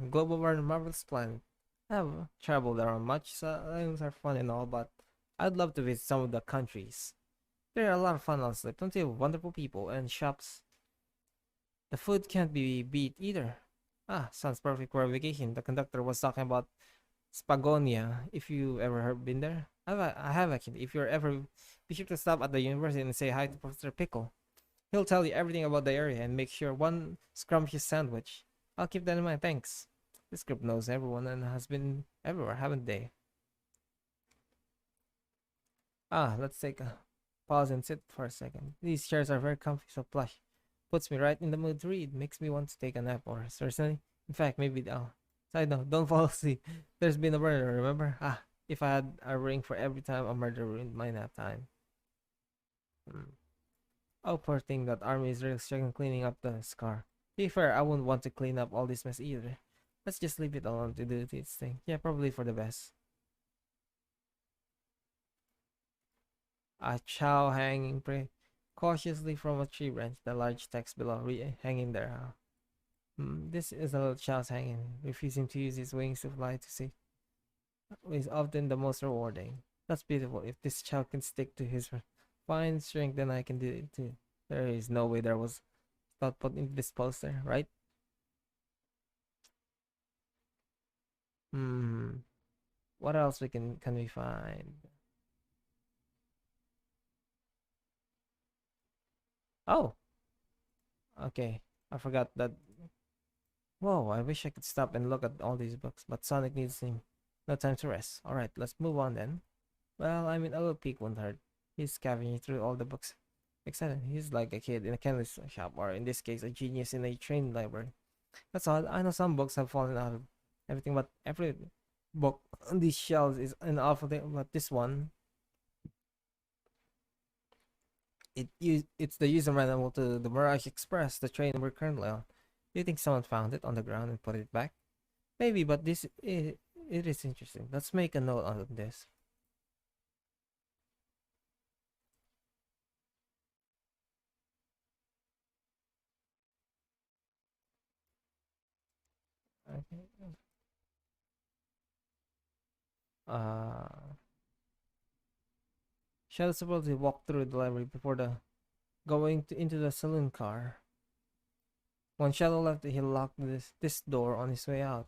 Global War Marvel's Planet. I've traveled around much, so things are fun and all, but I'd love to visit some of the countries. There are a lot of fun honestly, plenty of wonderful people and shops. The food can't be beat either. Sounds perfect for a vacation. The conductor was talking about Spagonia. If you ever have been there, I have actually. If you're ever, be sure to stop at the university and say hi to Professor Pickle. He'll tell you everything about the area and make sure one scrumptious sandwich. I'll keep that in mind. Thanks. This group knows everyone and has been everywhere, haven't they? Let's take a pause and sit for a second. These chairs are very comfy, so plush. Puts me right in the mood to read. Makes me want to take a nap or seriously. In fact, maybe side note, don't fall asleep. There's been a murder, remember? If I had a ring for every time a murder ruined my nap time. Hmm. Oh, poor thing, that army is really struggling cleaning up the scar. To be fair, I wouldn't want to clean up all this mess either. Let's just leave it alone to do its thing. Yeah, probably for the best. A chow hanging cautiously from a tree branch. The large text below hanging there. This is a little chow's hanging, refusing to use his wings to fly to sea. Is often the most rewarding. That's beautiful. If this chow can stick to his fine strength, then I can do it too. There is no way there was thought put into this poster, right? Hmm. What else can we find? Oh, okay. I forgot that. Whoa, I wish I could stop and look at all these books, but Sonic needs him. No time to rest. Alright, let's move on then. Well, I mean, a little peek won't hurt. He's scavenging through all the books. Excited. He's like a kid in a candy shop, or in this case, a genius in a trained library. That's odd. I know some books have fallen out of everything, but every book on these shelves is an alphabet, but this one, it's the user manual to the Mirage Express, the train we're currently on. Do you think someone found it on the ground and put it back? Maybe, but it is interesting. Let's make a note on this. Okay. Uh, Shadow supposedly walked through the library before the into the saloon car. When Shadow left, he locked this door on his way out.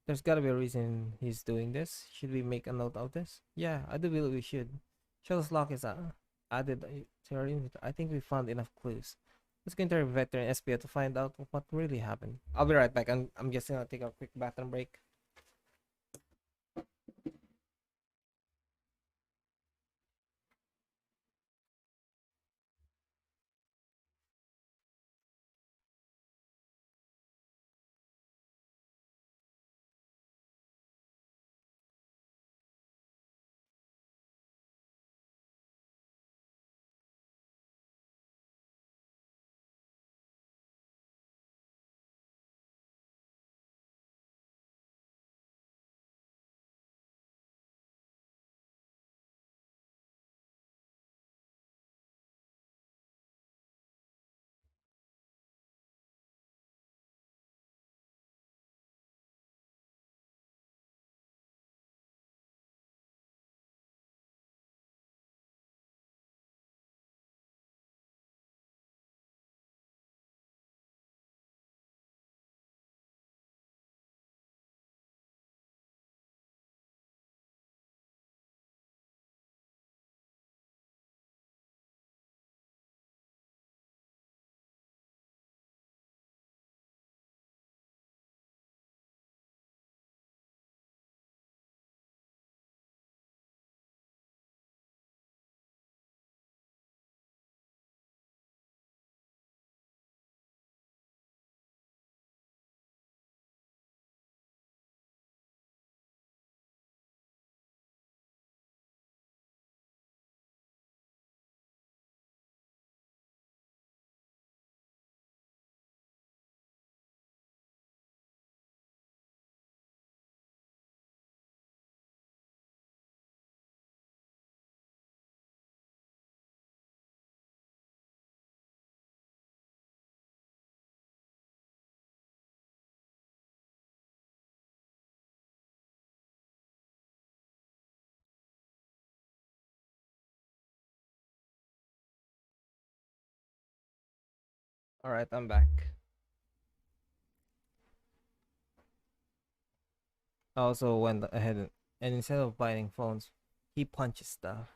There's gotta be a reason he's doing this. Should we make a note of this? Yeah, I do believe we should. Shadow's lock is added to our inventory. I think we found enough clues. Let's go into Vector and SPO to find out what really happened. I'll be right back. I'm just gonna take a quick bathroom break. All right, I'm back. I also went ahead and instead of biting phones, he punches stuff.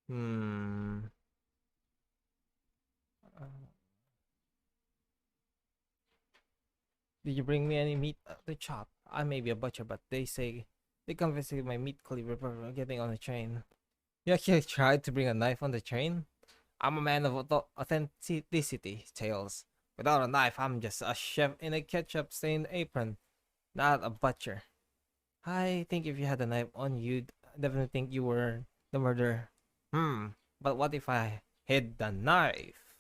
Hmm. Uh, did you bring me any meat to chop? I may be a butcher, but they say they confiscated my meat cleaver for getting on the train. You actually tried to bring a knife on the train? I'm a man of authenticity, Tails. Without a knife, I'm just a chef in a ketchup-stained apron, not a butcher. I think if you had a knife on you, would definitely think you were the murderer. But what if I hid the knife?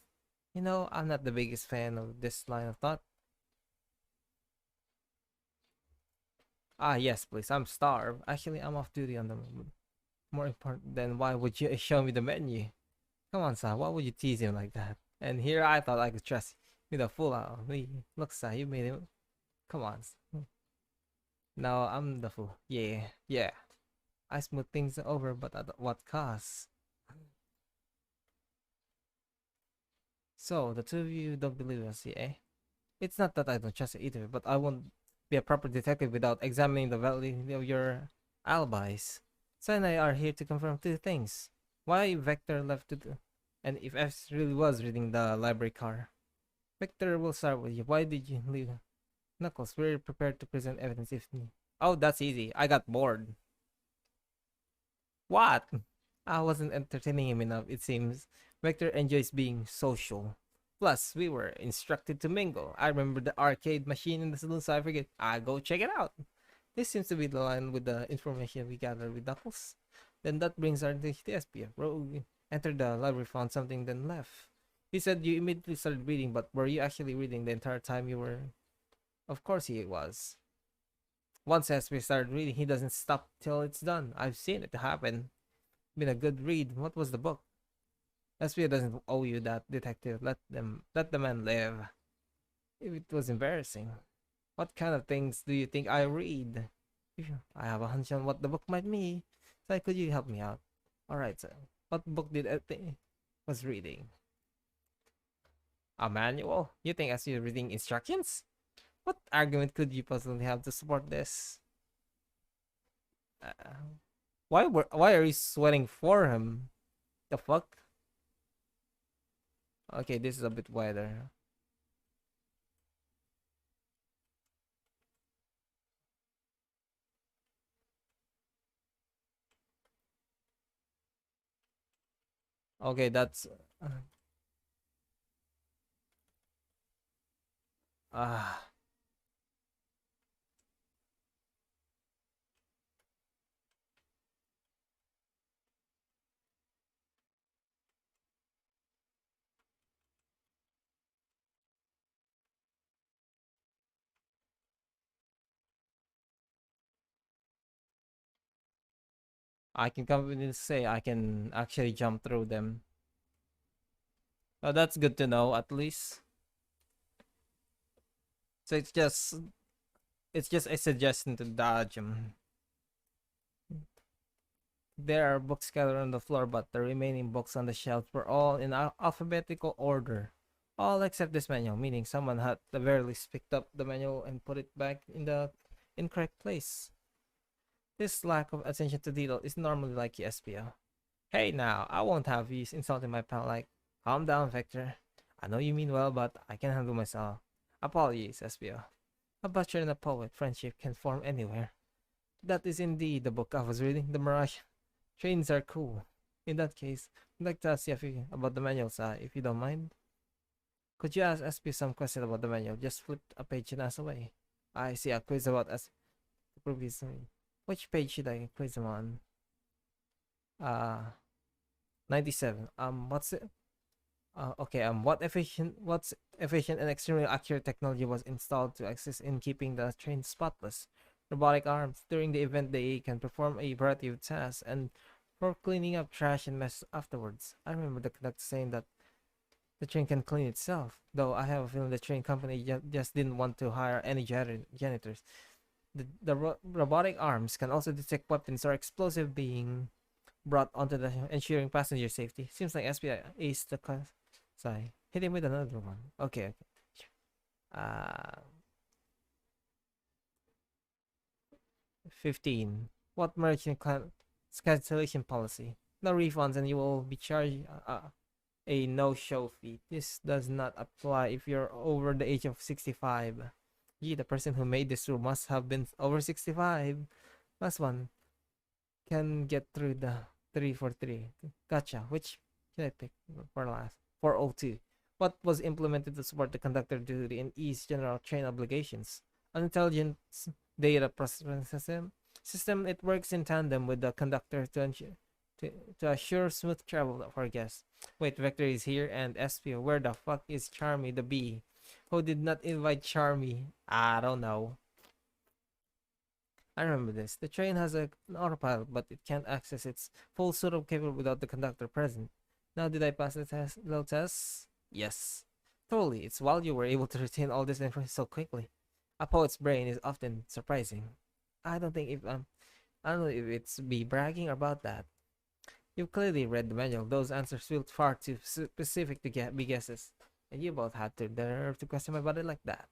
You know, I'm not the biggest fan of this line of thought. Ah, yes, please. I'm starved. Actually, I'm off duty on the moment. More important than why would you show me the menu? Come on, son. Why would you tease him like that? And here I thought I could trust you the fool out of me. Look, son, you made him. Come on. Now I'm the fool. Yeah, yeah. I smooth things over, but at what cost? So, the two of you don't believe us, eh? It's not that I don't trust you either, but I won't be a proper detective without examining the validity of your alibis. So and I are here to confirm two things. Why Vector left to do, and if F really was reading the library car. Vector will start with you. Why did you leave? Knuckles, we're prepared to present evidence if need. Oh, that's easy. I got bored. What? I wasn't entertaining him enough, it seems. Vector enjoys being social. Plus, we were instructed to mingle. I remember the arcade machine in the saloon, so I figured I'll go check it out. This seems to be the line with the information we gathered with Knuckles. Then that brings our to the SPF. Rogue entered the library, found something, then left. He said you immediately started reading, but were you actually reading the entire time you were? Of course he was. Once SB started reading, he doesn't stop till it's done. I've seen it happen. Been a good read. What was the book? SB doesn't owe you that, detective. Let the man live. If it was embarrassing. What kind of things do you think I read? I have a hunch on what the book might be. So could you help me out? Alright, so what book did I think was reading? A manual? You think as you're reading instructions? What argument could you possibly have to support this? Uh, why are you sweating for him? The fuck? Okay, this is a bit wider. Okay, that's ah. I can confidently say I can actually jump through them. Oh, that's good to know at least. So it's just a suggestion to dodge them. There are books scattered on the floor, but the remaining books on the shelves were all in alphabetical order. All except this manual, meaning someone had the very least picked up the manual and put it back in the incorrect place. This lack of attention to detail is normally like SPO. Hey now, I won't have you insulting my pal like, calm down, Victor. I know you mean well, but I can handle myself. Apologies, SPO. A butcher and a poet friendship can form anywhere. That is indeed the book I was reading, The Mirage. Trains are cool. In that case, I'd like to ask you about the manual, if you don't mind. Could you ask SP some question about the manual? Just flip a page and ask away. I see a quiz about us previously. Which page should I quiz them on? 97. What's it? Okay. What's efficient and extremely accurate technology was installed to assist in keeping the train spotless? Robotic arms. During the event, they can perform a variety of tasks and for cleaning up trash and mess afterwards. I remember the conductor saying that the train can clean itself, though I have a feeling the train company just didn't want to hire any janitors. The robotic arms can also detect weapons or explosive being brought onto the ensuring passenger safety. Seems like SPI aced the sorry. Hit him with another one. Okay, okay. Uh 15. What merchant cancellation policy? No refunds and you will be charged a no-show fee. This does not apply if you're over the age of 65. Gee, the person who made this rule must have been over 65. Last one can get through the 343. Gotcha. Which should I pick for last? 402. What was implemented to support the conductor duty and ease general train obligations? An intelligence data processing system. It works in tandem with the conductor to assure smooth travel for guests. Wait, Vector is here and SPO. Where the fuck is Charmy the bee? Who did not invite Charmy? I don't know. I remember this. The train has an autopilot, but it can't access its full suit of capable without the conductor present. Now, did I pass the little test? Yes. Totally. It's while you were able to retain all this information so quickly. A poet's brain is often surprising. I don't think if I don't know if it's be bragging about that. You've clearly read the manual. Those answers feel far too specific to be guesses. And you both had the nerve to question my body like that.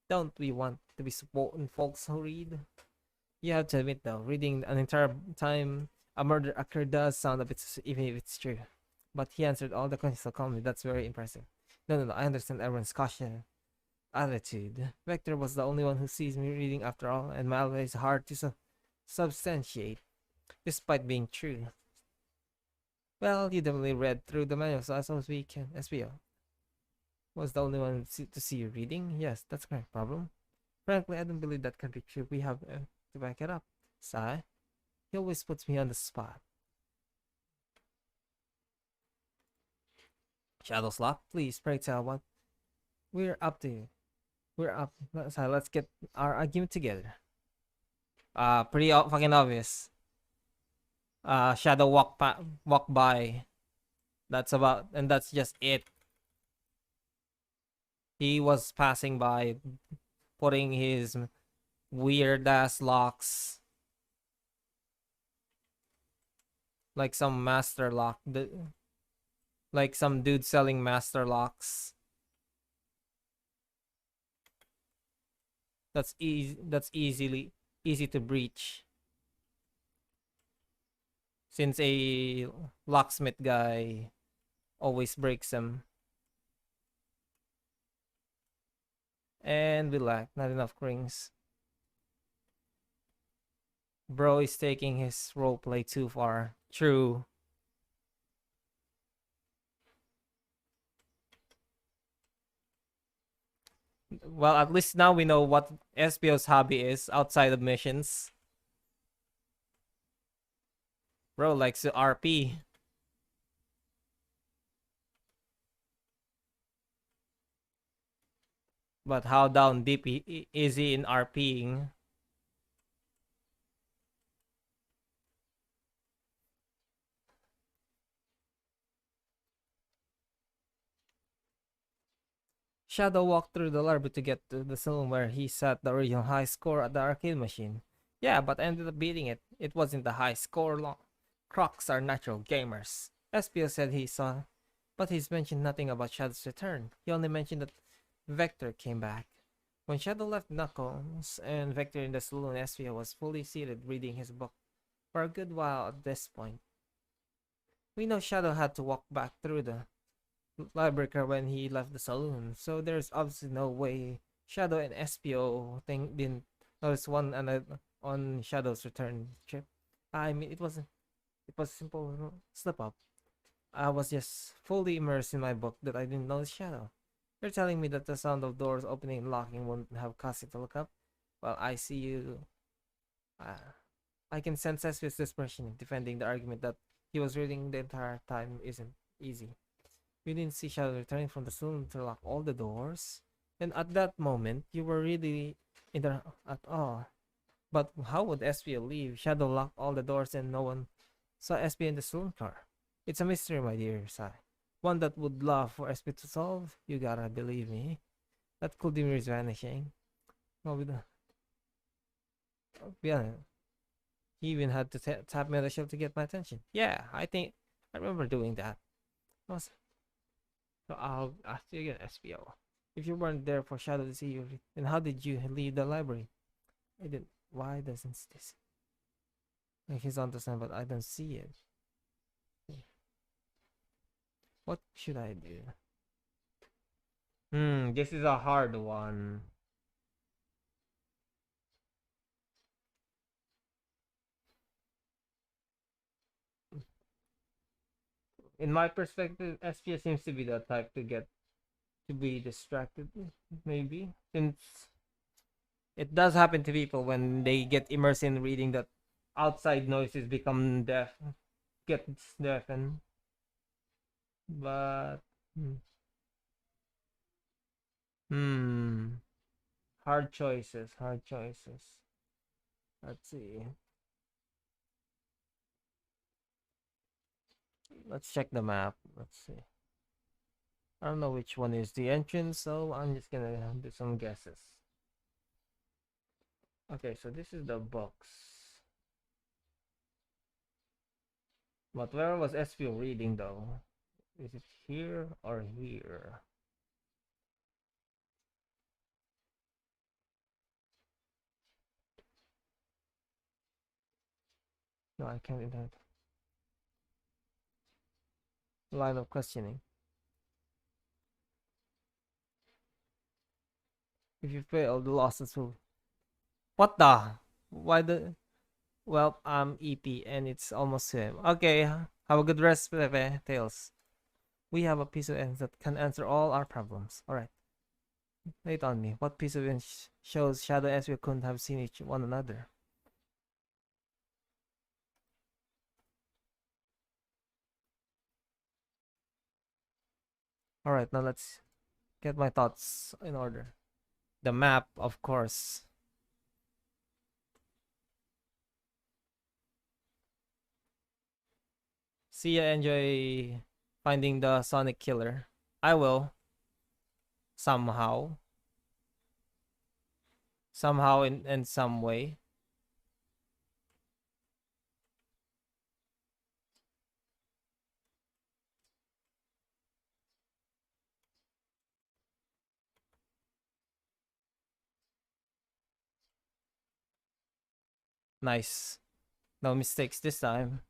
Don't we want to be supporting folks who read? You have to admit though, reading an entire time a murder occurred does sound a bit even if it's true. But he answered all the questions so calmly. That's very impressive. No. I understand everyone's caution attitude. Vector was the only one who sees me reading after all, and my alibi is hard to substantiate, despite being true. Well, you definitely read through the manual, so I suppose we can. SBO was the only one to see you reading. Yes, that's correct. Problem. Frankly, I don't believe that can be true. We have to back it up. Sigh. He always puts me on the spot. Shadow's lock, please pray tell what we're up to. We're up. Let's get our argument together. Pretty fucking obvious. Shadow walk by. That's about, and that's just it. He was passing by, putting his weird ass locks, like some master lock, like some dude selling master locks. That's easy. That's easy to breach, since a locksmith guy always breaks them. And we lack not enough rings. Bro is taking his roleplay too far. True. Well, at least now we know what SPO's hobby is outside of missions. Bro likes to RP. But how down deep is he in RPing? Shadow walked through the library to get to the saloon where he set the original high score at the arcade machine. Yeah, but ended up beating it. It wasn't the high score long. Crocs are natural gamers. SPO said he saw, but he's mentioned nothing about Shadow's return. He only mentioned that Vector came back. When Shadow left Knuckles and Vector in the saloon, SPO was fully seated reading his book for a good while at this point. We know Shadow had to walk back through the library when he left the saloon, so there's obviously no way Shadow and SPO didn't notice one another on Shadow's return trip. I mean, it was a simple slip up. I was just fully immersed in my book that I didn't notice Shadow. You're telling me that the sound of doors opening and locking wouldn't have caused you to look up? Well, I see you. I can sense SPO's desperation defending the argument that he was reading the entire time isn't easy. You didn't see Shadow returning from the saloon to lock all the doors, and at that moment, you were really in there at all. But how would SPO leave? Shadow locked all the doors and no one saw SPO in the saloon car. It's a mystery, my dear Sai. One that would love for SPO to solve. You gotta believe me. That Kuldimir is vanishing. Well, be honest. He even had to tap me on the shoulder to get my attention. Yeah, I think I remember doing that. Was So I'll ask you again, SPO. If you weren't there for Shadow to see you, then how did you leave the library? I didn't. Why doesn't this? Like he's on the sign, but I don't see it. What should I do? This is a hard one. In my perspective, SPO seems to be the type to be distracted, maybe, since it does happen to people when they get immersed in reading that outside noises become gets deafened. But hmm, hmm, hard choices, hard choices. Let's see. Let's check the map. Let's see. I don't know which one is the entrance, so I'm just gonna do some guesses. Okay, so this is the box. But where was SPO reading though? Is it here or here? No, I can't internet. Line of questioning. If you fail, the losses will. What the? Why the? Well, I'm EP and it's almost him. Okay, have a good rest, Pepe. Tails. We have a piece of evidence that can answer all our problems. Alright. Lay it on me. What piece of evidence shows Shadow and SPO couldn't have seen each one another? All right, now let's get my thoughts in order. The map, of course. See ya, enjoy finding the Sonic Killer. I will somehow, somehow in some way. Nice. No mistakes this time.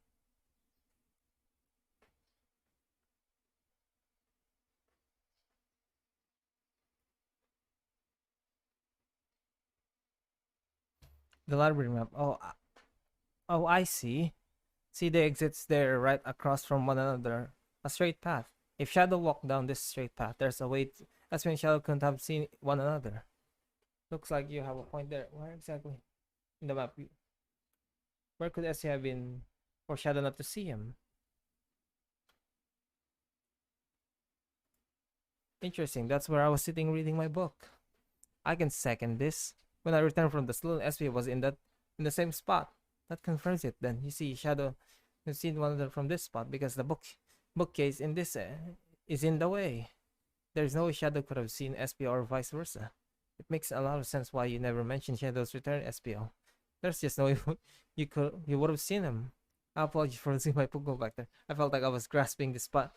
The library map. Oh, I see. See the exits there right across from one another. A straight path. If Shadow walked down this straight path, there's a way that's when Shadow couldn't have seen one another. Looks like you have a point there. Where exactly in the map? Where could Essie have been for Shadow not to see him? Interesting. That's where I was sitting reading my book. I can second this. When I returned from the saloon, SP was in the same spot. That confirms it. Then you see Shadow has seen one another from this spot because the bookcase in this is in the way. There's no way Shadow could have seen SPO or vice versa. It makes a lot of sense why you never mentioned Shadow's return, SPO. There's just no way you would have seen him. I apologize for losing my Pokemon back there. I felt like I was grasping despite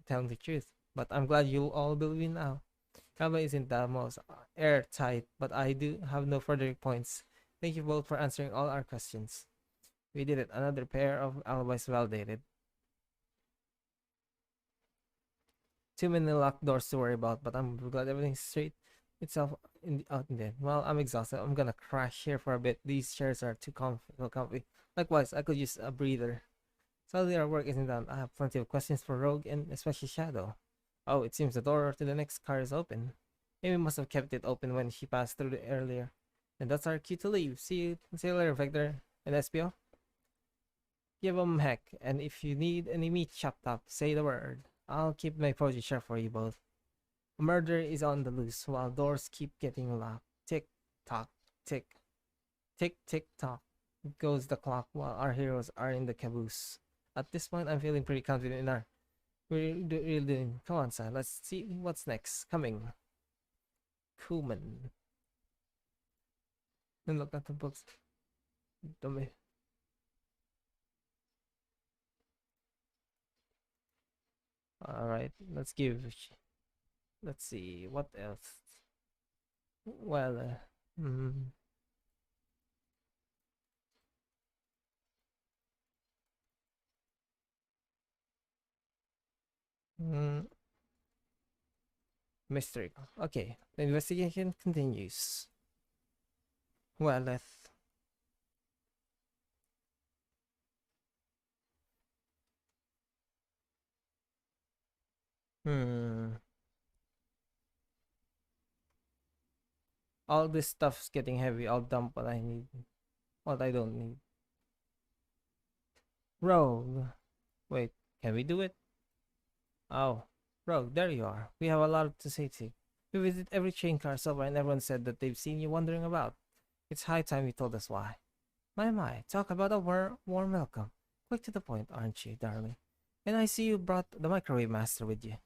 telling the truth. But I'm glad you'll all believe me now. Kaba isn't the most airtight, but I do have no further points. Thank you both for answering all our questions. We did it. Another pair of alibis validated. Too many locked doors to worry about, but I'm glad everything's straight itself out in there. Well, I'm exhausted. I'm gonna crash here for a bit. These chairs are too comfy. Likewise, I could use a breather. Sadly, our work isn't done. I have plenty of questions for Rogue and especially Shadow. Oh, it seems the door to the next car is open. Amy must have kept it open when she passed through it earlier. And that's our cue to leave. See you later, Vector and SPO. Give 'em heck, and if you need any meat chopped up, say the word. I'll keep my project sharp for you both. A murder is on the loose while doors keep getting locked. Tick tock, tick, tick tick tock goes the clock while our heroes are in the caboose. At this point, I'm feeling pretty confident in our really doing. Come on, son. Let's see what's next. Coming. Kuman. Then look at the books. Dummy. All right. Let's see what else. Well, mm, mystery. Okay. The investigation continues. Well, hmm. All this stuff's getting heavy. I'll dump what I need. What I don't need. Rogue. Wait, can we do it? Oh, Rogue, there you are. We have a lot to say to you. We visit every train car so far and everyone said that they've seen you wandering about. It's high time you told us why. My, talk about a warm welcome. Quick to the point, aren't you, darling? And I see you brought the microwave master with you.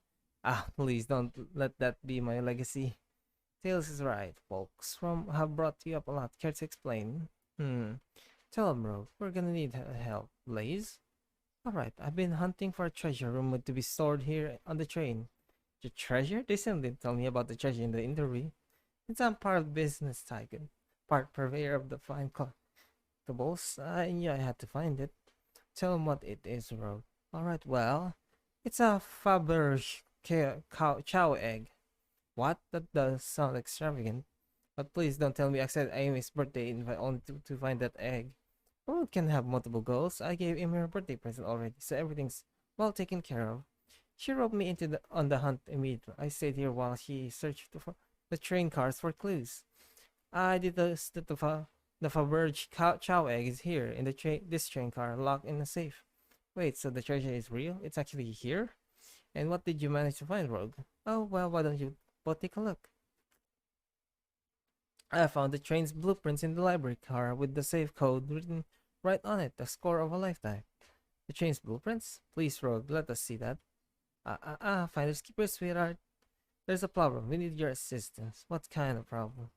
Ah, please don't let that be my legacy. Tails is right, folks. From have brought you up a lot. Care to explain? Tell him, Rogue. We're gonna need help. Blaze? Alright, I've been hunting for a treasure room to be stored here on the train. The treasure? They still didn't tell me about the treasure in the interview. It's some part of business tycoon, part purveyor of the fine collectibles. Yeah, I had to find it. Tell him what it is, Rogue. Alright, well, it's a Faberge chow egg. What? That does sound extravagant. But please don't tell me I said Amy's birthday invite only to find that egg. One can have multiple goals. I gave Amy her birthday present already, so everything's well taken care of. She roped me into on the hunt immediately. I stayed here while she searched for the train cars for clues. I deduced that the Faberge chow egg is here in this train car, locked in a safe. Wait, so the treasure is real? It's actually here? And what did you manage to find, Rogue? Oh, well, why don't you both take a look? I found the train's blueprints in the library car with the safe code written right on it, the score of a lifetime. The train's blueprints? Please, Rogue, let us see that. Finders keepers, sweetheart. There's a problem. We need your assistance. What kind of problem?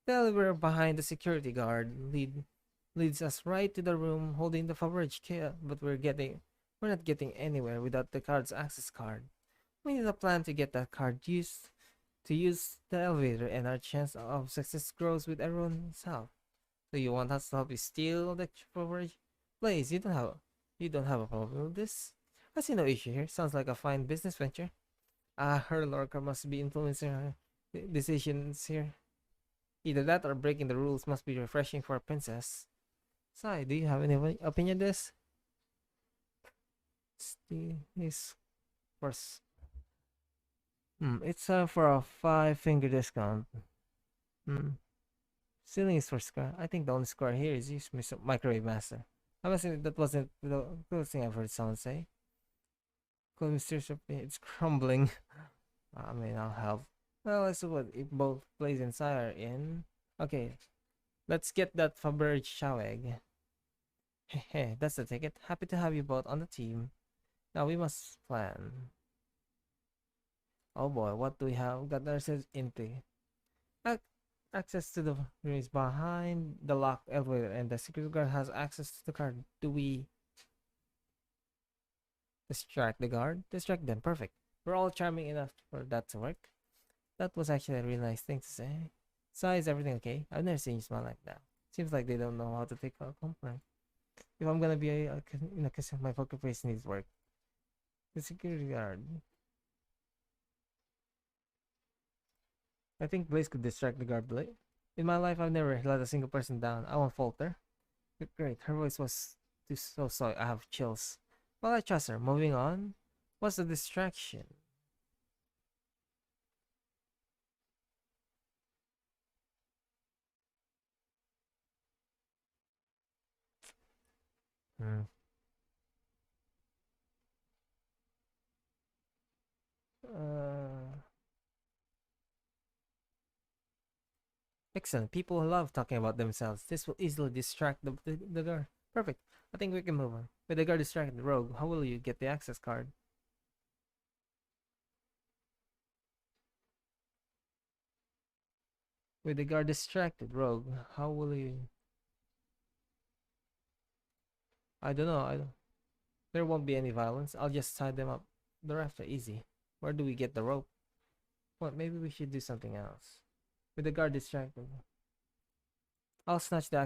The elevator behind the security guard leads us right to the room holding the Faberge key, but we're not getting anywhere without the card's access card. We need a plan to get that card used to use the elevator, and our chance of success grows with everyone's help. Do you want us to help you steal the Faberge? Blaze, you don't have a problem with this. I see no issue here. Sounds like a fine business venture. Her lurker must be influencing her decisions here. Either that or breaking the rules must be refreshing for a princess. Sai, do you have any opinion on this? Is first. It's for a 5-finger discount. Hmm. Ceiling is for square. I think the only square here is use microwave master. I'm assuming that wasn't the coolest thing I've heard someone say. Cool mysterious it's crumbling. I mean, I'll help. Well, I suppose if both Blaze and Sai are in. Okay, let's get that Faberge Shaweg. Hehe, that's the ticket. Happy to have you both on the team. Now we must plan. Oh boy, what do we have? Got ourselves into. Ac- Access to the room is behind the locked elevator, and the security guard has access to the card. Do we distract the guard? Distract them. Perfect. We're all charming enough for that to work. That was actually a really nice thing to say. Sai, is everything okay? I've never seen you smile like that. Seems like they don't know how to take a compliment. If I'm gonna be in a kiss, my poker face needs work. The security guard. I think Blaze could distract the guard. Blaze. In my life, I've never let a single person down. I won't falter. Great. Her voice was too so. I have chills. Well, I trust her. Moving on. What's the distraction? Hmm. Uh, Excellent. People love talking about themselves. This will easily distract the guard. Perfect. I think we can move on. With the guard distracted, Rogue, how will you get the access card? With the guard distracted, Rogue, how will you? I don't know. There won't be any violence. I'll just tie them up. The rest are easy. Where do we get the rope? What? Maybe we should do something else. With the guard distracted, I'll snatch the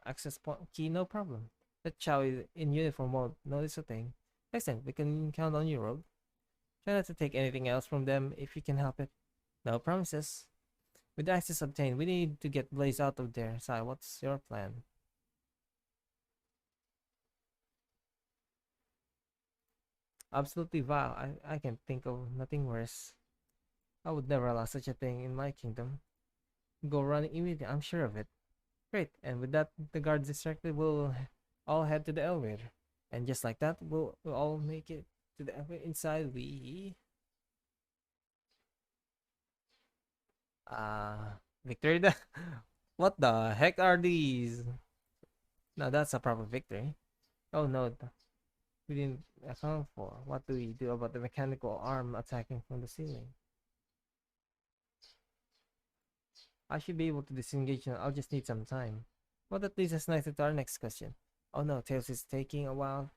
access point key. No problem. That Chow is in uniform mode. Notice a thing. Excellent. We can count on you, Rogue. Try not to take anything else from them if you can help it. No promises. With access obtained, we need to get Blaze out of there. Sai, what's your plan? Absolutely vile. I can think of nothing worse. I would never allow such a thing in my kingdom. Go running immediately, I'm sure of it. Great, and with that, the guards distracted, we'll all head to the elevator. And just like that, we'll all make it to the elevator. Inside, we. Victory? What the heck are these? Now that's a proper victory. Oh no, we didn't account for. What do we do about the mechanical arm attacking from the ceiling? I should be able to disengage now. I'll just need some time. Well, that leads us nicely to our next question. Oh no, Tails is taking a while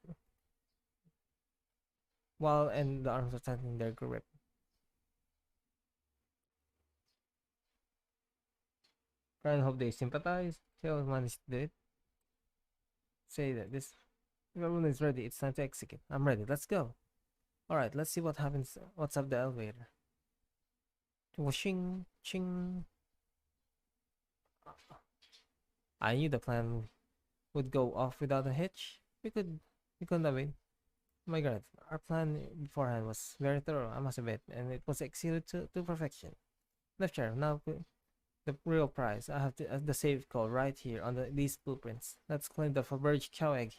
and the arms are tightening their grip. Try and hope they sympathize. Tails managed to do it. Say that this if everyone is ready, it's time to execute. I'm ready. Let's go. Alright, let's see what happens. What's up the elevator? Washing ching. I knew the plan would go off without a hitch. We couldn't have been. Oh my god, our plan beforehand was very thorough, I must admit, and it was executed to perfection. Left chair, now the real prize. I have the save code right here on these blueprints. Let's claim the Faberge cow egg.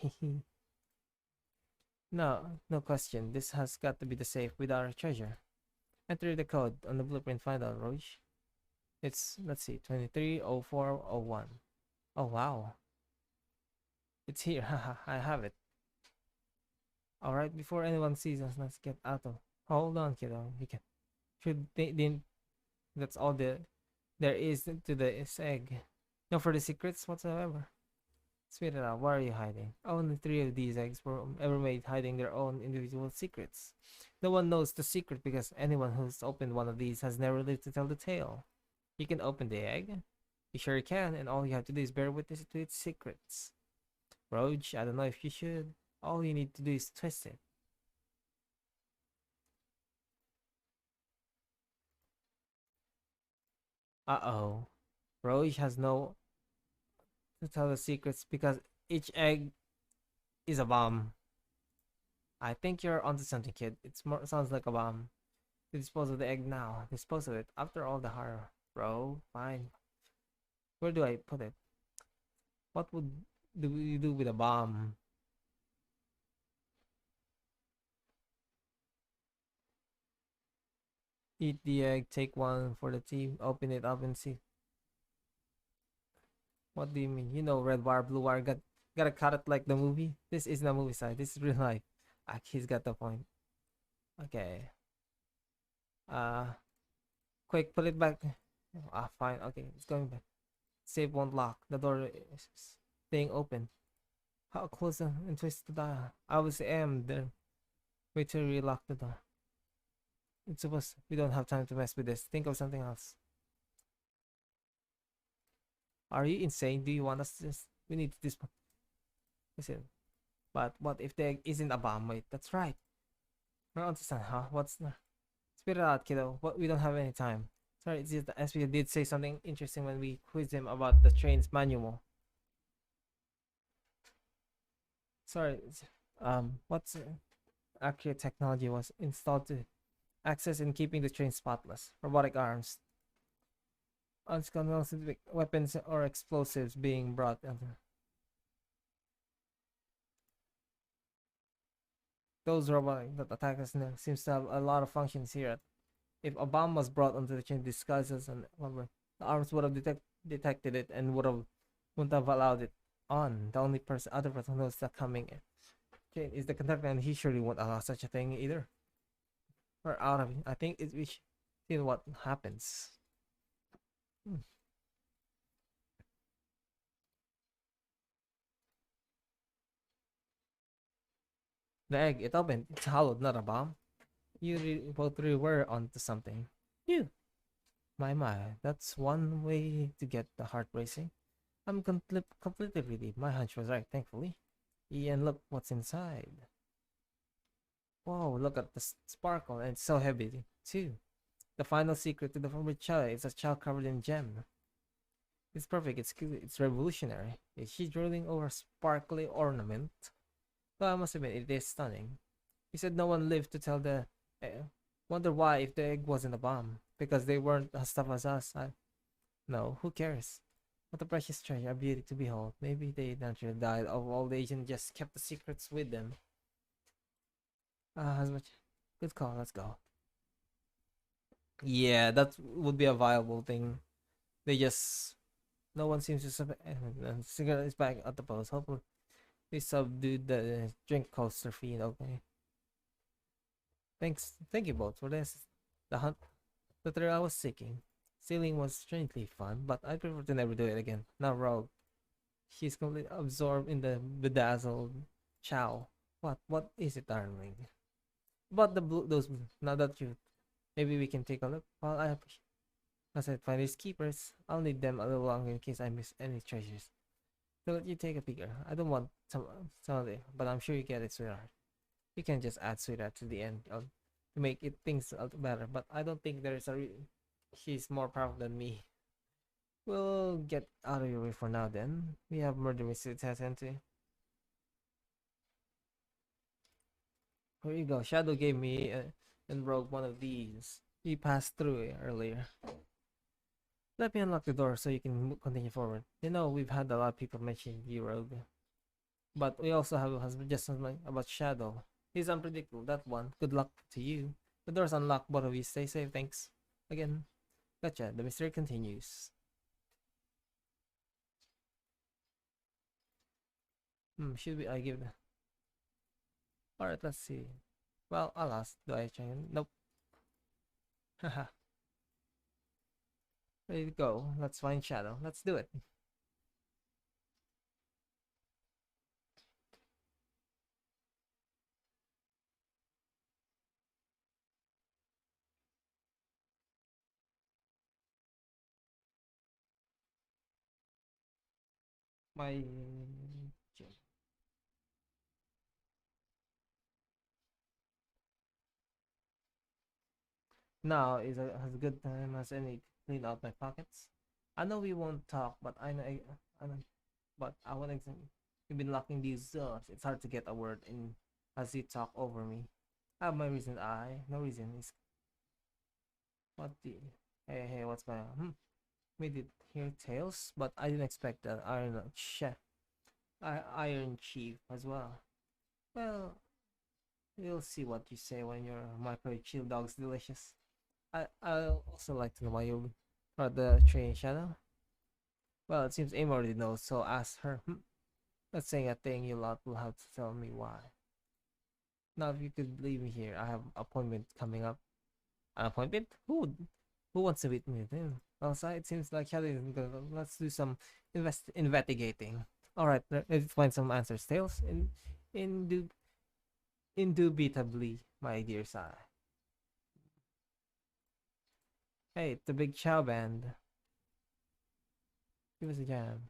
No, no question. This has got to be the safe with our treasure. Enter the code on the blueprint finder, Roche. It's, let's see, 230401. Oh, wow. It's here. Haha, I have it. Alright, before anyone sees us, let's get out of. Hold on, kiddo. You can. Should they didn't. That's all there is to this egg. No further secrets whatsoever. Spit it out. What are you hiding? Only three of these eggs were ever made, hiding their own individual secrets. No one knows the secret because anyone who's opened one of these has never lived to tell the tale. You can open the egg. You sure can, and all you have to do is bear witness to its secrets. Roach, I don't know if you should. All you need to do is twist it. Uh-oh. Roach has no to tell the secrets because each egg is a bomb. I think you're onto something, kid. Sounds like a bomb. To dispose of the egg now. Dispose of it after all the horror. Bro, fine. Where do I put it? What would do you do with a bomb? Eat the egg, take one for the team, open it up and see. What do you mean? You know, red wire, blue wire, gotta cut it like the movie. This isn't a movie side, this is real life. Ah, he's got the point. Okay. Uh, quick, put it back. Ah, fine. Okay, it's going back. Save won't lock. The door is staying open. How close and twist the dial? I was am there. Wait till we lock the door. It's supposed we don't have time to mess with this. Think of something else. Are you insane? Do you want us to just we need to dispose? Listen. But what if the egg isn't a bomb? Wait, that's right. I don't understand, huh? What's the spit it out, kiddo. What we don't have any time. Sorry, it's just the SP did say something interesting when we quizzed him about the train's manual. Sorry, what's accurate technology was installed to access and keeping the train spotless. Robotic arms, unconventional weapons or explosives being brought into those robotic that attack us now seems to have a lot of functions here. If a bomb was brought onto the train disguised as an the arms would have detected it and wouldn't have allowed it on. The only other person who knows that coming train is the conductor, and he surely won't allow such a thing either. We're out of it. I think we should see what happens. Hmm. The egg, it opened. It's hollowed, not a bomb. You both really were onto something. You. My, that's one way to get the heart racing. I'm completely relieved. My hunch was right, thankfully. Ian, look what's inside. Whoa, look at the sparkle, and it's so heavy, too. The final secret to the forbidden child is a child covered in gem. It's perfect, it's revolutionary. Is she drooling over sparkly ornament? Though I must admit, it is stunning. He said no one lived to tell the. Wonder why if the egg wasn't a bomb. Because they weren't as tough as us. No, who cares? What a precious treasure, a beauty to behold. Maybe they naturally died of old age and just kept the secrets with them. As much. Good call, let's go. Yeah, that would be a viable thing. They just. No one seems to cigarette is back at the post. Hopefully, they subdued the drink coaster fiend. Okay. Thank you both for this. The hunt, the thrill I was seeking. Sailing was strangely fun, but I prefer to never do it again. Now Rogue, she's completely absorbed in the bedazzled chow. What is it, darling? But those, now that you, maybe we can take a look. While I appreciate, as I find these keepers, I'll need them a little longer in case I miss any treasures. So let you take a peek. I don't want some of it, but I'm sure you get it, sweetheart. You can just add sweetheart to the end to make it things a little better. But I don't think there's she's more powerful than me. We'll get out of your way for now. Then we have murder mystery to attend to. Here you go. Shadow gave me and Rogue one of these. He passed through it earlier. Let me unlock the door so you can continue forward. You know, we've had a lot of people mention you, Rogue. But we also have just something about Shadow. He's unpredictable, that one. Good luck to you. The door's unlocked, both of you stay safe, thanks. Again. Gotcha, the mystery continues. Should we I give the Alright, let's see. Well, I'll ask. Do I try? Nope. Haha. Ready to go. Let's find Shadow. Let's do it. My now is as good time as any to clean out my pockets. I know we won't talk, but I know, but I want to. You've been locking these doors. It's hard to get a word in as you talk over me. I have my reason. No reason is what the hey, what's going on? We did hear tales, but I didn't expect that Iron Chief as well. Well, we'll see what you say when your microwave chill dog's delicious. I also like to know why you brought the train Shadow. Well, it seems Amy already knows, so ask her. Not saying a thing you lot will have to tell me why. Now, if you could leave me here, I have an appointment coming up. An appointment? Who wants to meet me with him? Outside, it seems like Shadow isn't gonna. Let's do some investigating. All right, let's find some answers. Tales in indubitably, my dear sire. Hey, it's the Big Chow Band. Give us a jam.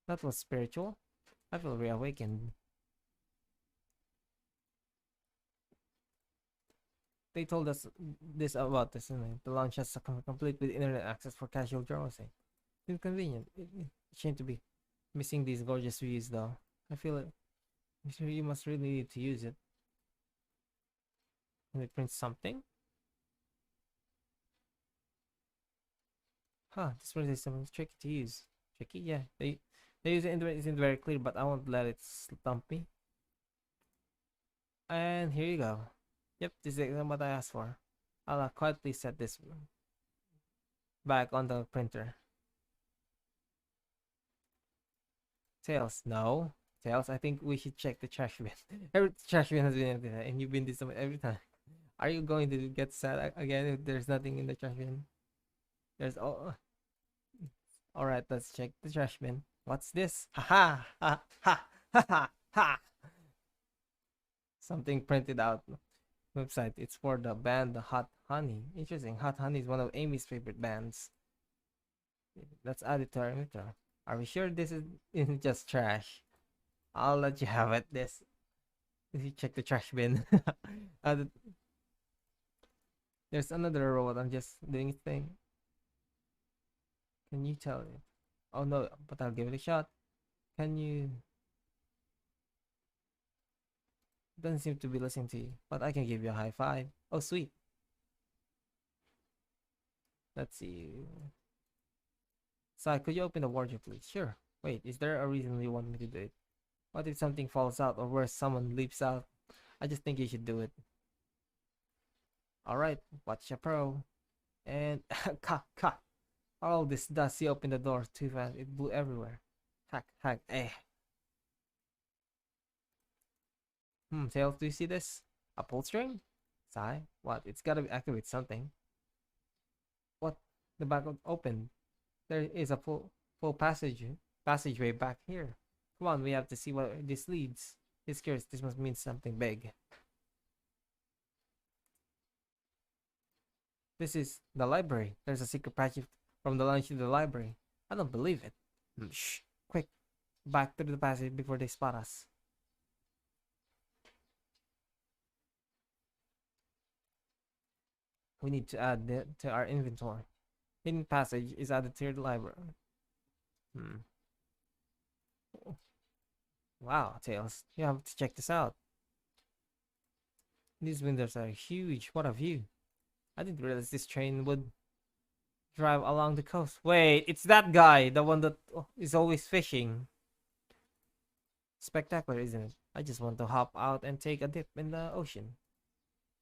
That was spiritual. I feel reawakened. They told us this about this, and the launch has complete with internet access for casual browsing. Inconvenient. It's shame to be missing these gorgeous views, though. I feel it. I'm sure you must really need to use it. Can it print something? Huh, this printer system is tricky to use. Tricky? Yeah. The user interface isn't very clear, but I won't let it stump me. And here you go. Yep, this is exactly what I asked for. I'll quietly set this back on the printer. Tails, no. Tails, I think we should check the trash bin. Every trash bin has been empty, and you've been disappointed every time. Are you going to get sad again if there's nothing in the trash bin? There's all. Alright, let's check the trash bin. What's this? Ha ha ha ha ha ha. Something printed out. Website. It's for the band The Hot Honey. Interesting. Hot Honey is one of Amy's favorite bands. Let's add it to our intro. Are we sure this isn't just trash? I'll let you have it. If you check the trash bin. There's another robot. I'm just doing its thing. Can you tell it? Oh no, but I'll give it a shot. Can you? Doesn't seem to be listening to you, but I can give you a high five. Oh, sweet. Let's see. Sai, could you open the wardrobe, please? Sure. Wait, is there a reason you want me to do it? What if something falls out or worse, someone leaps out? I just think you should do it. Alright, watch your pro. And cut. All this dust, he opened the door too fast. It blew everywhere. Hack, eh. Tails, do you see this? A pull string? Sai, what? It's gotta be activate something. What? The back open. There is a full passageway back here. Come on, we have to see where this leads. It's curious. This must mean something big. This is the library. There's a secret passage from the lunch to the library. I don't believe it. Shh. Quick. Back to the passage before they spot us. We need to add it to our inventory. Hidden passage is added to the library. Wow, Tails. You have to check this out. These windows are huge. What a view. I didn't realize this train would drive along the coast. Wait, it's that guy, the one that is always fishing. Spectacular, isn't it? I just want to hop out and take a dip in the ocean.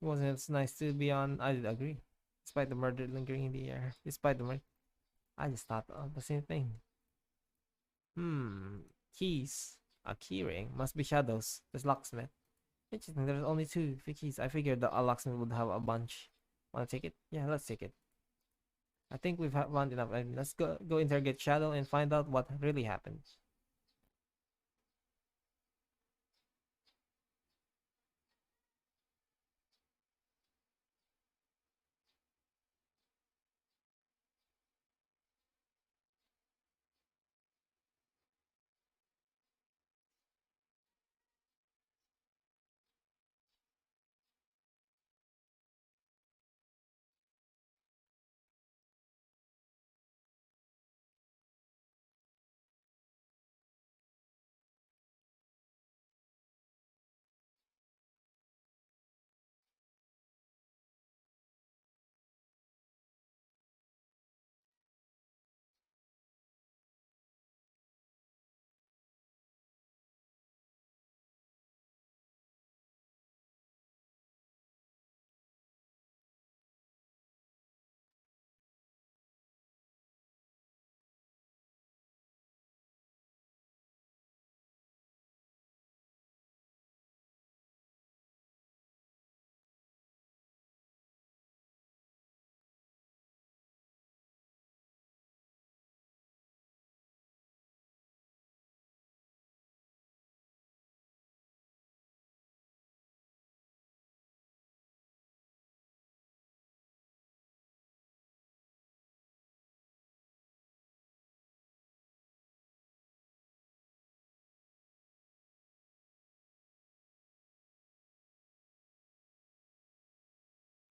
Wasn't it nice to be on? I agree. Despite the murder lingering in the air, despite the murder, I just thought of the same thing. Hmm. Keys. A keyring. Must be shadows. There's locksmith. Interesting. There's only two keys. I figured the locksmith would have a bunch. Wanna take it? Yeah, let's take it. I think we've found enough. And let's go interrogate Shadow and find out what really happened.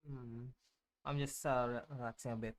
Hmm. I'm just relaxing a bit.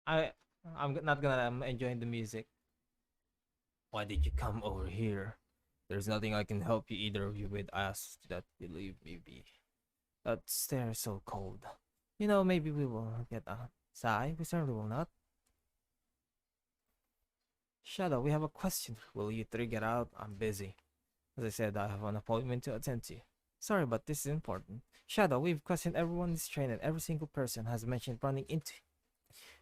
I I'm not gonna enjoying the music. Why did you come over here? There's nothing I can help you either of you with. Ask that you leave me be. That stare is so cold. You know, maybe we will get a sigh. We certainly will not. Shadow, we have a question. Will you three get out? I'm busy. As I said, I have an appointment to attend to. Sorry, but this is important. Shadow, we've questioned everyone in this train and every single person has mentioned running into,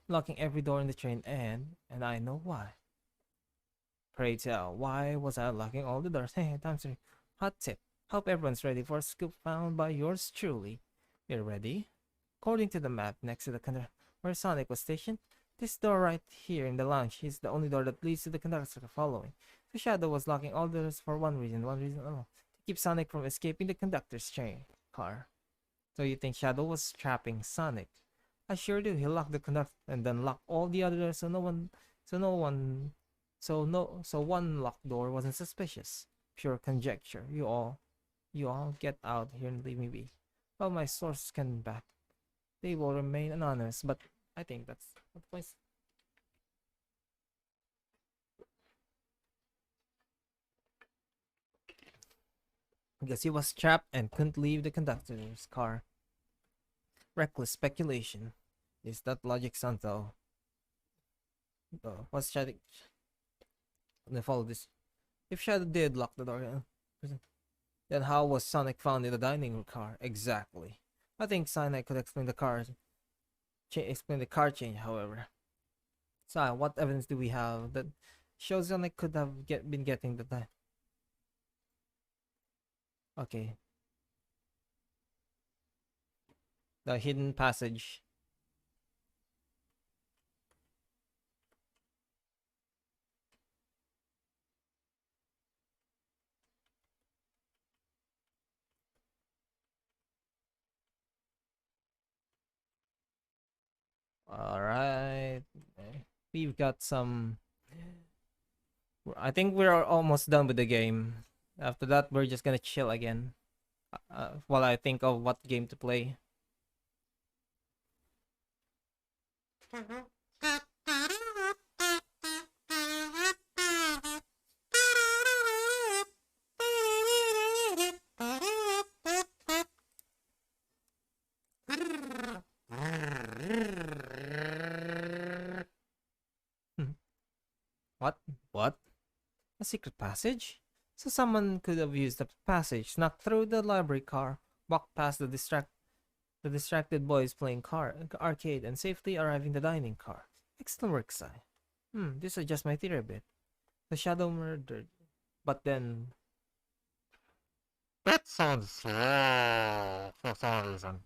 locking every door in the train and I know why. Pray tell, why was I locking all the doors? Hey, time to hot tip. Hope everyone's ready for a scoop found by yours truly. You're ready? According to the map next to the conductor where Sonic was stationed, this door right here in the lounge is the only door that leads to the conductor following. The Shadow was locking all doors for one reason alone, to keep Sonic from escaping the conductor's train car. So you think Shadow was trapping Sonic? I sure do. He locked the conductor and then locked all the other doors so no one so one locked door wasn't suspicious. Pure conjecture. You all get out here and leave me be. Well, my sources can back. They will remain anonymous, but I think that's what the point. I guess he was trapped and couldn't leave the conductor's car. Reckless speculation. Is that logic sound though? What's Shadow? Then follow this. If Shadow did lock the door, then how was Sonic found in the dining room car? Exactly. I think Sonic could explain the car change. However, so what evidence do we have that shows Sonic could have been getting the time? Okay, the hidden passage. All right, we've got some. I think we're almost done with the game. After that, we're just gonna chill again. While I think of what game to play. Hmm. What? What? A secret passage? So someone could have used the passage, snuck through the library car, walked past the distracted boys playing arcade, and safely arriving the dining car. Excellent work, Sai. This adjusts my theory a bit. The shadow murdered, but then that sounds for some reason.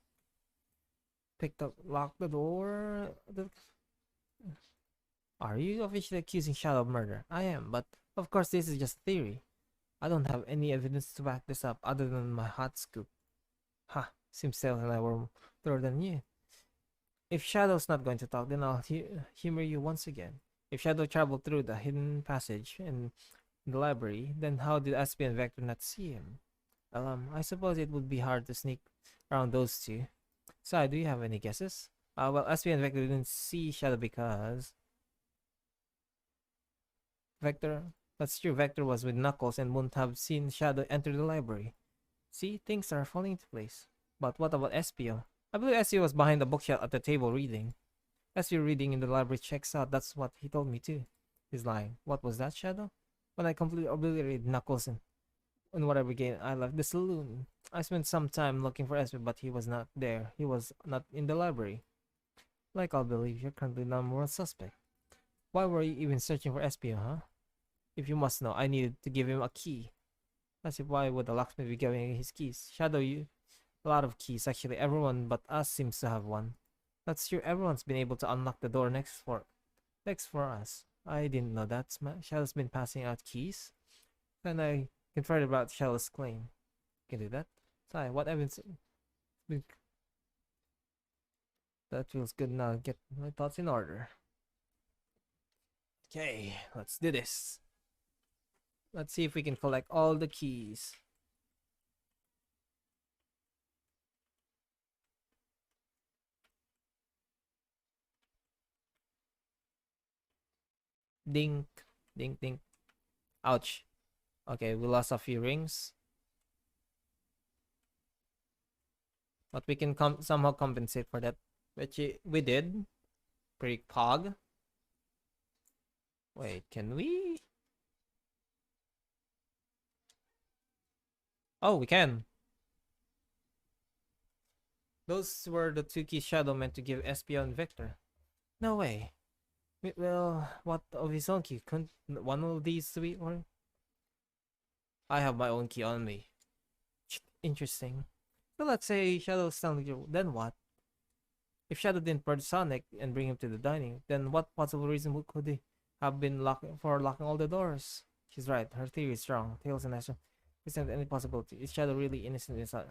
Picked up, locked the door. Are you officially accusing Shadow of murder? I am, but of course this is just theory. I don't have any evidence to back this up other than my hot scoop. Ha, seems Tails and I were thorough than you. If Shadow's not going to talk, then I'll humor you once again. If Shadow traveled through the hidden passage in the library, then how did Aspie and Vector not see him? I suppose it would be hard to sneak around those two. Sai, do you have any guesses? Well, Aspie and Vector didn't see Shadow because Vector. That's true. Vector was with Knuckles and wouldn't have seen Shadow enter the library. See, things are falling into place. But what about Espio? I believe Espio was behind the bookshelf at the table reading. Espio reading in the library checks out. That's what he told me too. He's lying. What was that, Shadow? When I completely obliterated Knuckles and whatever game I left the saloon. I spent some time looking for Espio, but he was not there. He was not in the library. Like I'll believe you're currently the number one suspect. Why were you even searching for Espio, huh? If you must know, I needed to give him a key. As if why would the locksmith be giving his keys? Shadow, you a lot of keys. Actually, everyone but us seems to have one. That's true. Everyone's been able to unlock the door next for us. I didn't know that. Shadow's been passing out keys. And I confirmed about Shadow's claim. Can do that. Sorry, what evidence? That feels good now. Get my thoughts in order. Okay, let's do this. Let's see if we can collect all the keys. Dink, dink, dink. Ouch. Okay, we lost a few rings, but we can somehow compensate for that, which we did. Pretty pog. Wait, can we? Oh, we can. Those were the two keys Shadow meant to give SPO and Victor. No way. Well, what of his own key? Couldn't one of these three or? I have my own key on me. Interesting. So let's say Shadow's telling you, then what? If Shadow didn't murder Sonic and bring him to the dining, then what possible reason could he have been locking all the doors? She's right. Her theory is strong. Tails and Astro present any possibility. Is Shadow really innocent inside?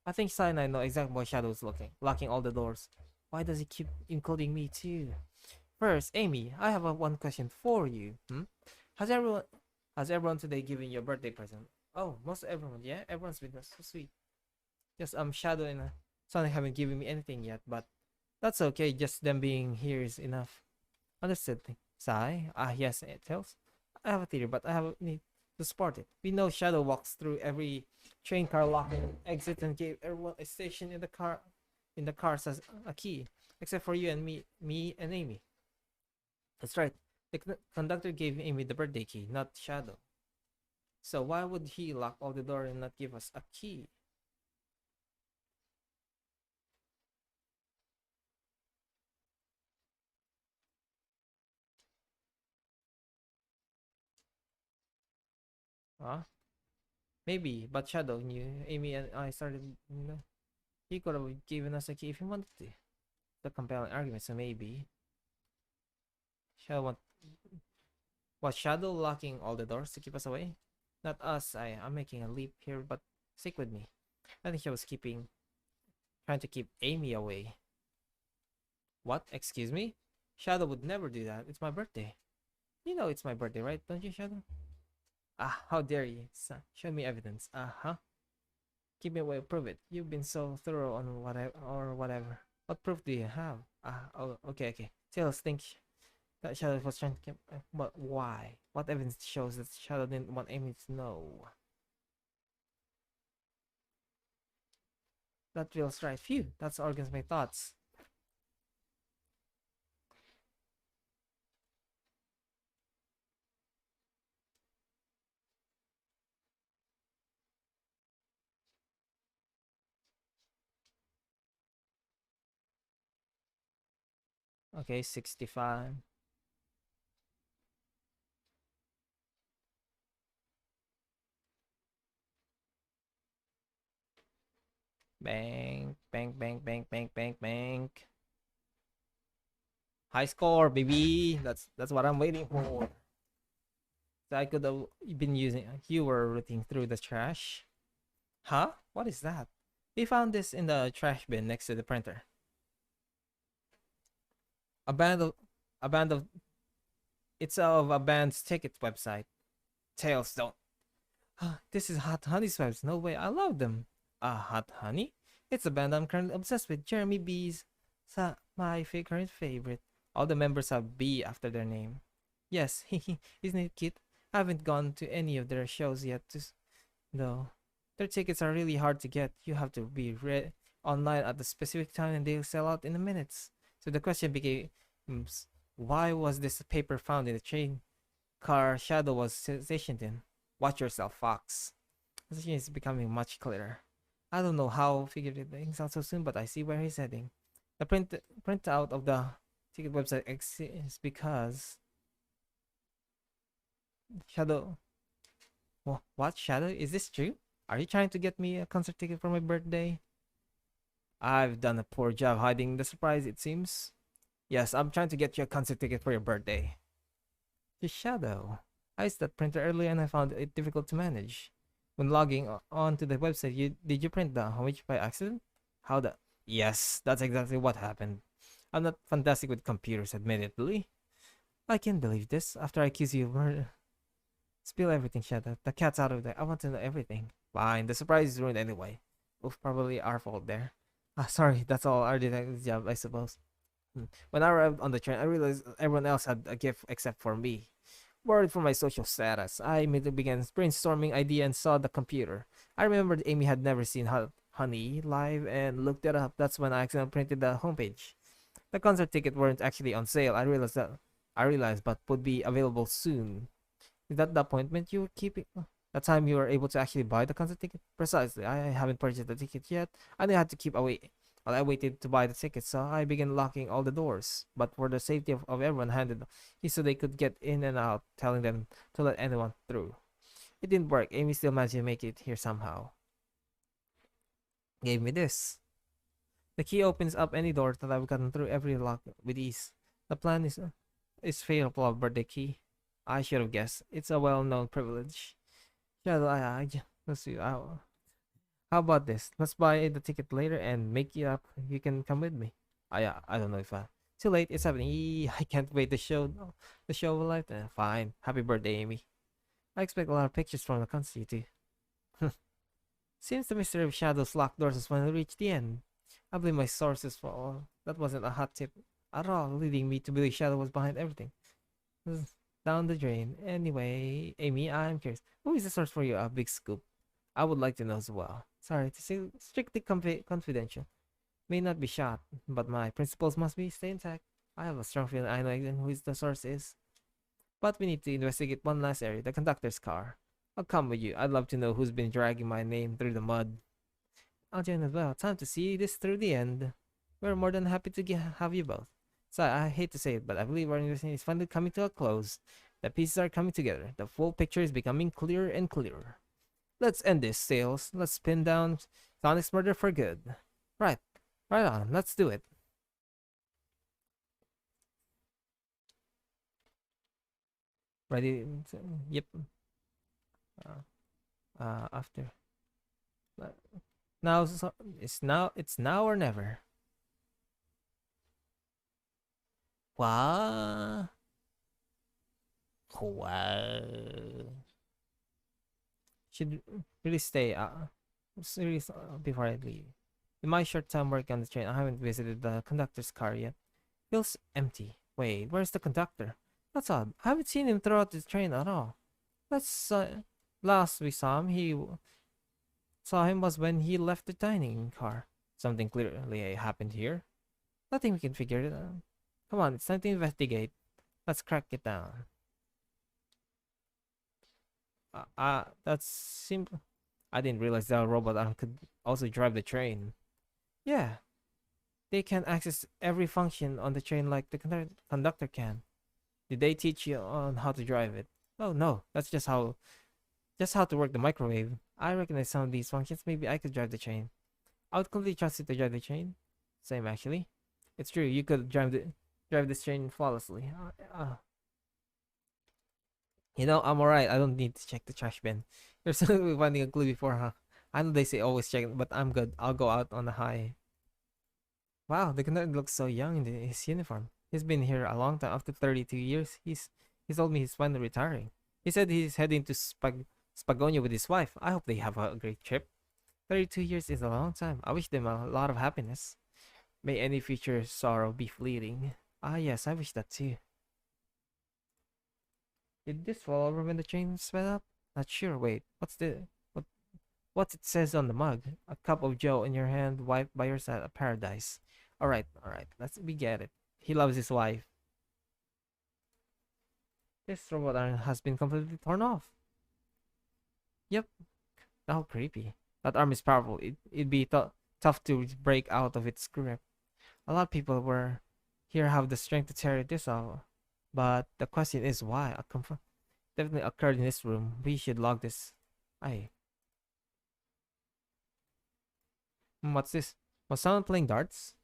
I think Sai and I know exactly why Shadow is locking all the doors. Why does he keep including me too? First, Amy, I have one question for you. Has everyone has everyone today given you a birthday present? Oh, most everyone. Yeah, everyone's been so sweet. Yes, Shadow and Sonic haven't given me anything yet, but that's okay. Just them being here is enough. Understood. Sai? Yes, it tells. I have a theory, but I have need to support it. We know Shadow walks through every train car locking exit and gave everyone a station in the car as a key, except for you and me and Amy. That's right. The conductor gave Amy the birthday key, not Shadow. So why would he lock all the door and not give us a key? Huh? Maybe, but Shadow knew Amy and I started. He could have given us a key if he wanted to. The compelling argument, so maybe Shadow was Shadow locking all the doors to keep us away? Not us. I'm making a leap here, but stick with me. I think she was trying to keep Amy away. What? Excuse me? Shadow would never do that. It's my birthday. You know it's my birthday, right? Don't you, Shadow? How dare you? Show me evidence. Huh? Give me a way to prove it. You've been so thorough on whatever. What proof do you have? Oh, okay. Tails think that Shadow was trying to keep, but why? What evidence shows that Shadow didn't want Amy to know? That feels right. Phew, that's organized my thoughts. Okay, 65. Bank, bank, bank, bank, bank, bank, bank. High score, baby. That's what I'm waiting for. So I could have been using. You were rooting through the trash. Huh? What is that? We found this in the trash bin next to the printer. A band of, a band of. It's of a band's ticket website. Tails don't. This is Hot Honey's vibes. No way. I love them. Hot Honey? It's a band I'm currently obsessed with. Jeremy B's my current favorite. All the members have B after their name. Yes, isn't it cute? I haven't gone to any of their shows yet, though. Their tickets are really hard to get. You have to be online at the specific time and they'll sell out in a minutes. So the question became, why was this paper found in the train car Shadow was stationed in? Watch yourself, Fox. The situation is becoming much clearer. I don't know how figured things out so soon, but I see where he's heading. The printout of the ticket website exists because Shadow. What, Shadow? Is this true? Are you trying to get me a concert ticket for my birthday? I've done a poor job hiding the surprise, it seems. Yes, I'm trying to get you a concert ticket for your birthday. The Shadow. I used that printer earlier and I found it difficult to manage. When logging on to the website, did you print the homage by accident? How the? Yes, that's exactly what happened. I'm not fantastic with computers, admittedly. I can't believe this. After I accuse you of murder. Spill everything, Shadow. The cat's out of there. I want to know everything. Fine, the surprise is ruined anyway. Oof, probably our fault there. Sorry, that's all our detective's job, I suppose. When I arrived on the train, I realized everyone else had a gift except for me. Worried for my social status, I immediately began brainstorming idea and saw the computer. I remembered Amy had never seen Honey live and looked it up. That's when I accidentally printed the homepage. The concert tickets weren't actually on sale. I realized, but would be available soon. Is that the appointment you were keeping? The time you were able to actually buy the concert ticket? Precisely. I haven't purchased the ticket yet, and I had to keep away. While I waited to buy the ticket, so I began locking all the doors. But for the safety of everyone, handed he so they could get in and out, telling them to let anyone through. It didn't work. Amy still managed to make it here somehow. Gave me this. The key opens up any door that I've gotten through every lock with ease. The plan is favorable, but the key. I should have guessed. It's a well-known privilege. Yeah, let's see. How about this? Let's buy the ticket later and make it up. You can come with me. I don't know if too late. It's happening. I can't wait to show the show of a lifetime. Fine. Happy birthday, Amy. I expect a lot of pictures from the concert too. Seems the mystery of Shadow's locked doors has finally reached the end. I believe my sources for all. That wasn't a hot tip at all, leading me to believe Shadow was behind everything. Down the drain. Anyway, Amy, I'm curious. Who is the source for your big scoop? I would like to know as well. Sorry to say, strictly confidential. May not be shot, but my principles must be stay intact. I have a strong feeling I know who is the source is. But we need to investigate one last area, the conductor's car. I'll come with you. I'd love to know who's been dragging my name through the mud. I'll join as well. Time to see this through the end. We're more than happy to have you both. So I hate to say it, but I believe our investigation is finally coming to a close. The pieces are coming together. The full picture is becoming clearer and clearer. Let's end this, Sales. Let's pin down Sonic's murder for good. Right. Right on. Let's do it. Ready? Yep. After. Now it's now or never. What? Wow. Should really stay serious before I leave. In my short time working on the train, I haven't visited the conductor's car yet. Feels empty. Wait, where's the conductor? That's odd. I haven't seen him throughout the train at all. Last we saw him was when he left the dining car. Something clearly happened here. Nothing we can figure it out. Come on, it's time to investigate. Let's crack it down. That's simple. I didn't realize that a robot arm could also drive the train. Yeah, they can access every function on the train like the conductor can. Did they teach you on how to drive it? Oh no, that's just how to work the microwave. I recognize some of these functions. Maybe I could drive the train. I would completely trust it to drive the train. Same actually. It's true. You could drive this train flawlessly. I'm alright. I don't need to check the trash bin. You're still finding a clue before, huh? I know they say always check, but I'm good. I'll go out on a high. Wow, the conductor looks so young in his uniform. He's been here a long time. After 32 years, he told me he's finally retiring. He said he's heading to Spagonia with his wife. I hope they have a great trip. 32 years is a long time. I wish them a lot of happiness. May any future sorrow be fleeting. Ah, yes, I wish that too. Did this fall over when the train sped up? Not sure. Wait, what it says on the mug? A cup of Joe in your hand, wife by your side, a paradise. All right. We get it. He loves his wife. This robot arm has been completely torn off. Yep. How creepy. That arm is powerful. It'd be tough to break out of its grip. A lot of people were here have the strength to tear this off. But the question is why? A definitely occurred in this room. We should log this. Aye. What's this? Was someone playing darts?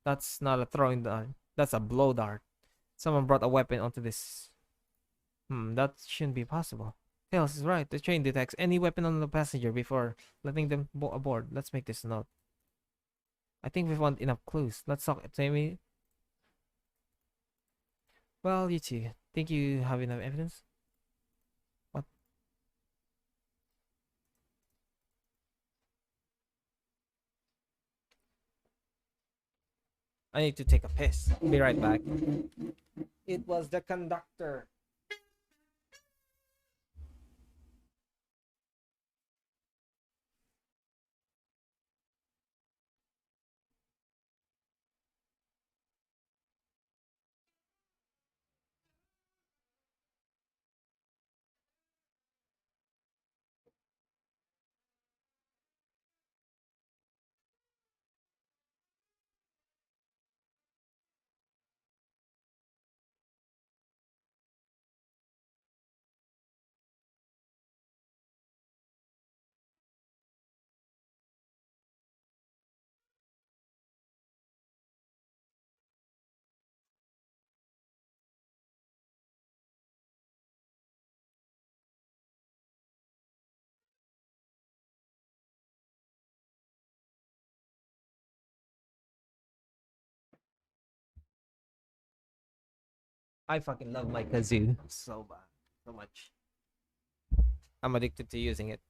That's not a throwing dart. That's a blow dart. Someone brought a weapon onto this. That shouldn't be possible. Tails is right. The train detects any weapon on the passenger before letting them aboard. Let's make this note. I think we found enough clues. Let's talk to Amy. Well, you two. Think you have enough evidence? What? I need to take a piss. Be right back. It was the conductor. I fucking love my kazoo so bad, so much. I'm addicted to using it.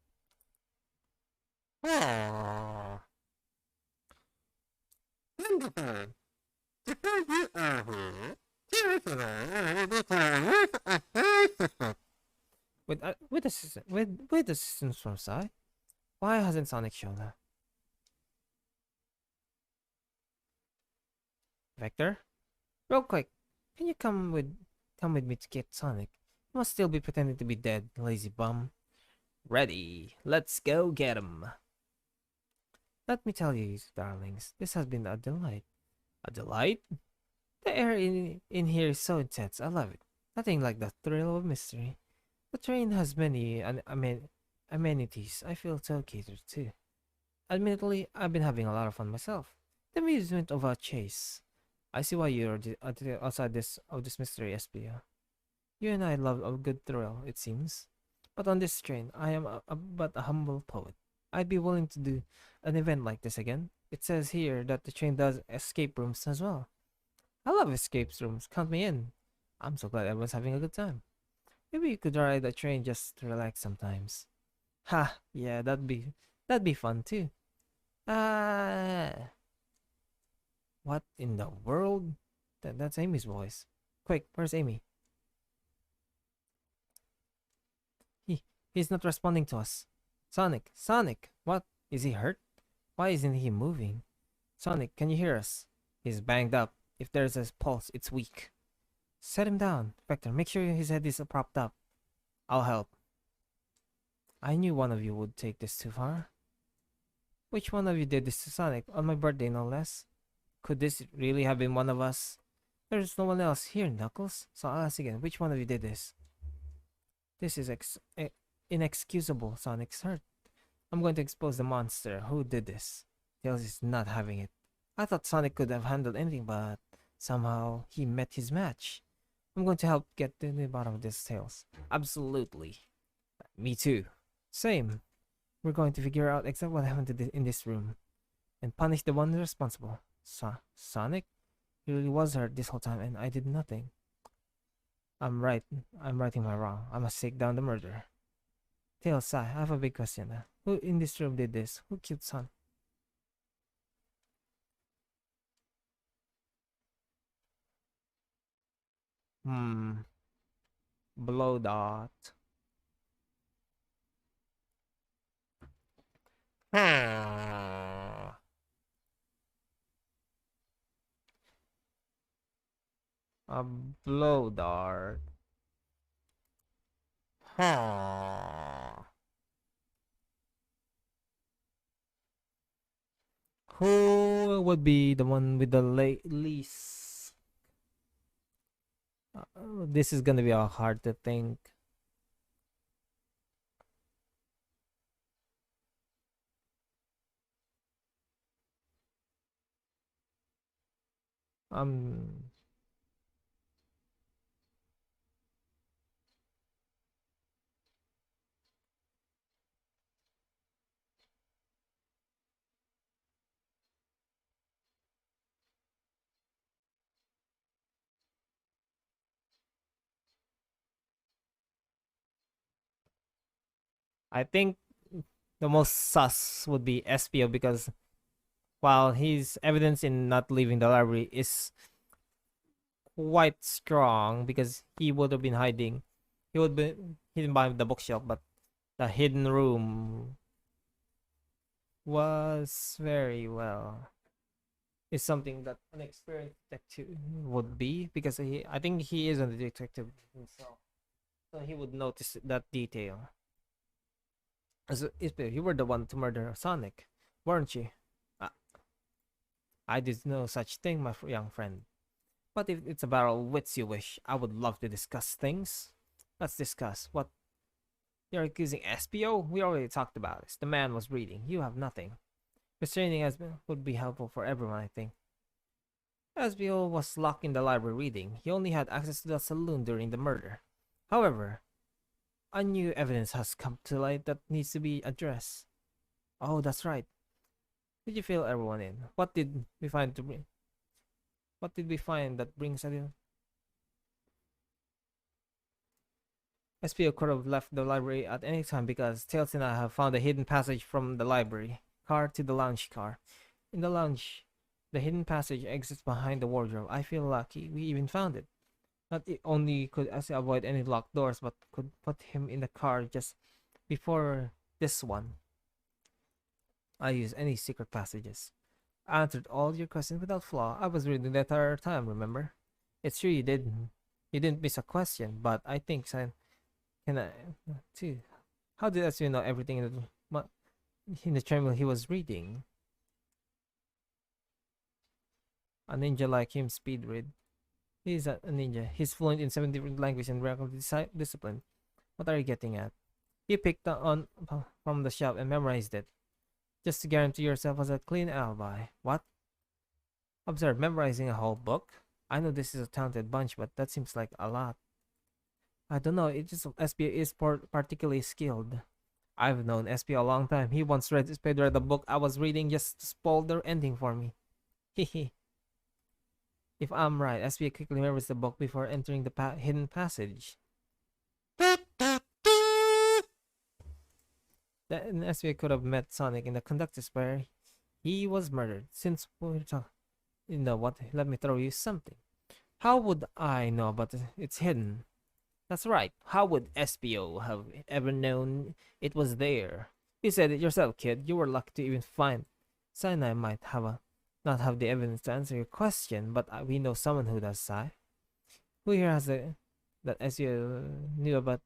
With assistance from Sai, why hasn't Sonic shown up? Vector, real quick, can you come with me to get Sonic? You must still be pretending to be dead, lazy bum. Ready, let's go get him. Let me tell you, darlings, this has been a delight. A delight? The air in here is so intense. I love it. Nothing like the thrill of mystery. The train has many amenities. I feel so catered to. Admittedly, I've been having a lot of fun myself. The amusement of a chase. I see why you're outside this mystery, SPO. You and I love a good thrill, it seems. But on this train, I am but a humble poet. I'd be willing to do an event like this again. It says here that the train does escape rooms as well. I love escape rooms. Count me in. I'm so glad everyone's having a good time. Maybe you could ride a train just to relax sometimes. Ha, yeah, that'd be fun too. Ah, what in the world? That's Amy's voice. Quick, where's Amy? He's not responding to us. Sonic, what? Is he hurt? Why isn't he moving? Sonic, can you hear us? He's banged up. If there's a pulse, it's weak. Set him down. Vector, make sure his head is propped up. I'll help. I knew one of you would take this too far. Which one of you did this to Sonic? On my birthday, no less. Could this really have been one of us? There's no one else here, Knuckles. So I'll ask again, which one of you did this? This is inexcusable. Sonic's hurt. I'm going to expose the monster. Who did this? Tails is not having it. I thought Sonic could have handled anything, but somehow he met his match. I'm going to help get to the bottom of this, Tails. Absolutely. Me too. Same. We're going to figure out exactly what happened in this room and punish the one responsible. Sonic? He really was hurt this whole time and I did nothing. I'm right. I'm righting my wrong. I must take down the murderer. Tails, I have a big question. Who in this room did this? Who killed Son? Hmm. Blow dot. A blow dart. Who would be the one with the least? This is gonna be hard to think. Um, I think the most sus would be SPO because while his evidence in not leaving the library is quite strong because he would have been hiding. He would be hidden behind the bookshelf, but the hidden room was very well. Is something that an experienced detective would be because I think he is a detective himself, so he would notice that detail. As if you were the one to murder Sonic, weren't you? I, I did no such thing, my young friend. But if it's a battle of wits you wish, I would love to discuss things. Let's discuss. What you're accusing SPO? We already talked about this. The man was reading. You have nothing. Restraining us would be helpful for everyone, I think. SPO was locked in the library reading. He only had access to the saloon during the murder. However, a new evidence has come to light that needs to be addressed. Oh, that's right. Did you fill everyone in? What did we find to bring? What did we find that brings a SPO could have left the library at any time because Tails and I have found a hidden passage from the library car to the lounge car. In the lounge, the hidden passage exits behind the wardrobe. I feel lucky we even found it. Not only could SPO avoid any locked doors, but could put him in the car just before this one. I use any secret passages. I answered all your questions without flaw. I was reading the entire time, remember? It's true you didn't. You didn't miss a question, but I think can I too. How did SU know everything in the terminal he was reading? A ninja like him speed read. He's a ninja. He's fluent in 7 different languages and regularly disciplined. What are you getting at? He picked on from the shelf and memorized it, just to guarantee yourself as a clean alibi. What? Observe, memorizing a whole book? I know this is a talented bunch, but that seems like a lot. I don't know, it just SBA is particularly skilled. I've known SB a long time. He once read the book I was reading just to spoil the ending for me. Hehe. If I'm right, SB quickly remembers the book before entering the hidden passage. Then SB could have met Sonic in the conductor's where he was murdered. Since we're talking, you know what? Let me throw you something. How would I know about it's hidden? That's right. How would SPO have ever known it was there? You said it yourself, kid. You were lucky to even find. Sinai might not have the evidence to answer your question, but we know someone who does, Sai. Who here has that SPO knew about?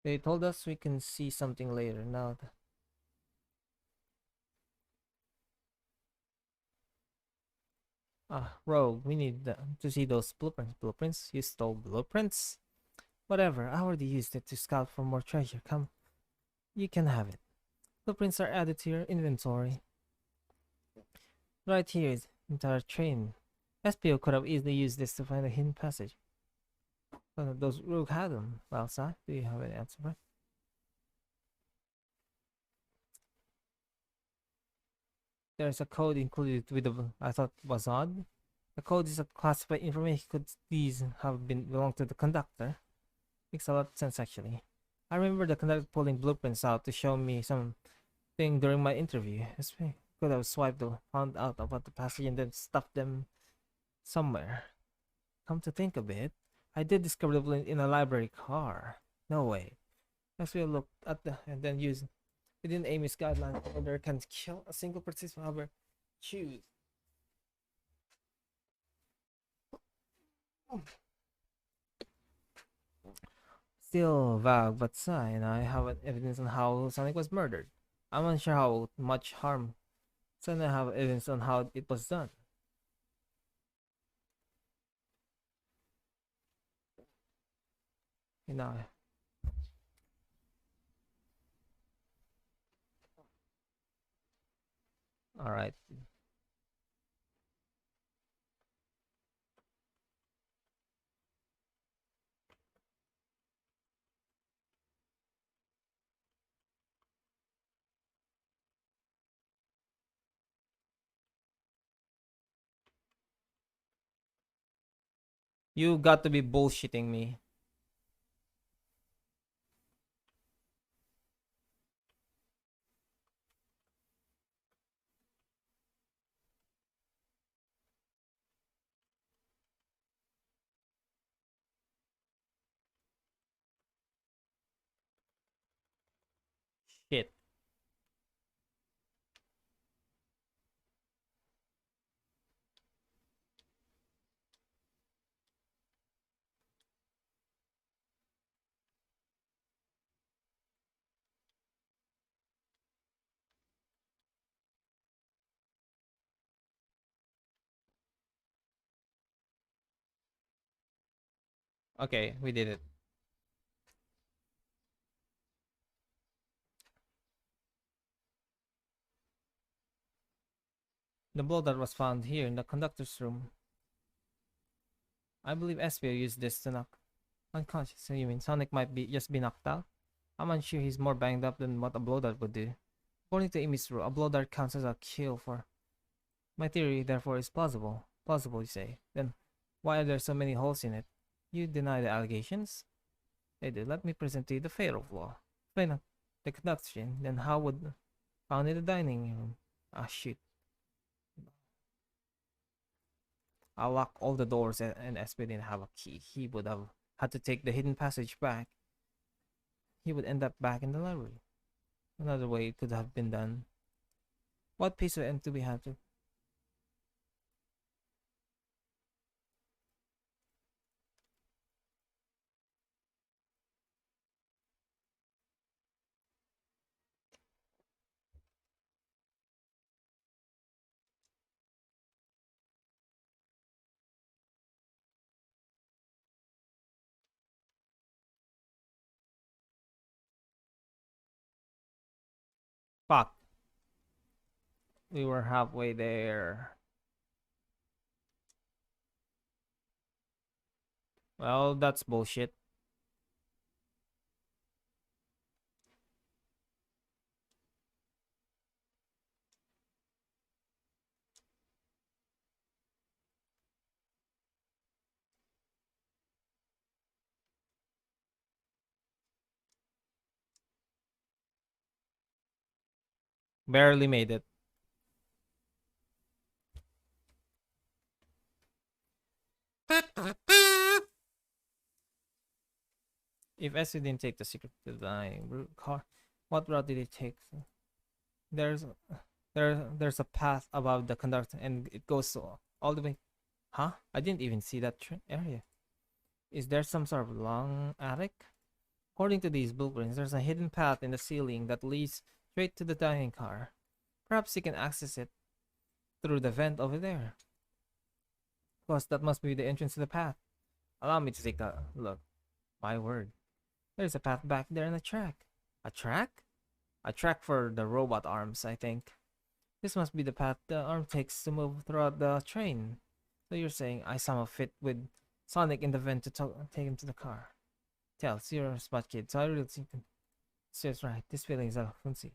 They told us we can see something later. Now, Rogue, we need to see those blueprints. Blueprints? You stole blueprints? Whatever. I already used it to scout for more treasure. Come, you can have it. Blueprints are added to your inventory. Right here is entire train. SPO could have easily used this to find a hidden passage. But those Rogue had them. Well, sir, do you have any answer for it? There's a code included with the. I thought was odd. The code is a classified information. Could these have been belong to the conductor? Makes a lot of sense actually. I remember the conductor pulling blueprints out to show me something during my interview. SP could have swiped or found out about the passage and then stuffed them somewhere. Come to think of it, I did discover the blueprint in a library car. No way. As we looked at the and then used within Amy's guidelines, order can kill a single participant. However, choose. Still vague, but Sai and I have evidence on how Sonic was murdered. I'm unsure how much harm. Sai and I have evidence on how it was done. You know, All right. You got to be bullshitting me. Shit. Okay, we did it. The blow that was found here in the conductor's room. I believe SPO used this to knock unconscious. So you mean Sonic might be just be knocked out? I'm unsure he's more banged up than what a blow dart would do. According to Amy's rule, a blow dart counts as a kill for my theory, therefore, is plausible. Plausible, you say. Then why are there so many holes in it? You deny the allegations? They do. Let me present to you the fatal flaw. Explain the conduction, then how would found in the dining room? Ah, shit. I'll lock all the doors and SB didn't have a key. He would have had to take the hidden passage back. He would end up back in the library. Another way it could have been done. What piece of end do we have to? Fuck. We were halfway there. Well, that's bullshit. Barely made it. If SU didn't take the secret to the dining car, what route did it take? There's there's a path above the conductor and it goes all the way. Huh? I didn't even see that area. Is there some sort of long attic? According to these blueprints, there's a hidden path in the ceiling that leads straight to the dining car. Perhaps you can access it through the vent over there. Plus, that must be the entrance to the path. Allow me to take a look. My word. There's a path back there and a track. A track? A track for the robot arms, I think. This must be the path the arm takes to move throughout the train. So you're saying I somehow fit with Sonic in the vent to take him to the car. Tells you're a smart kid, so I really think it's right. This feeling is a fancy.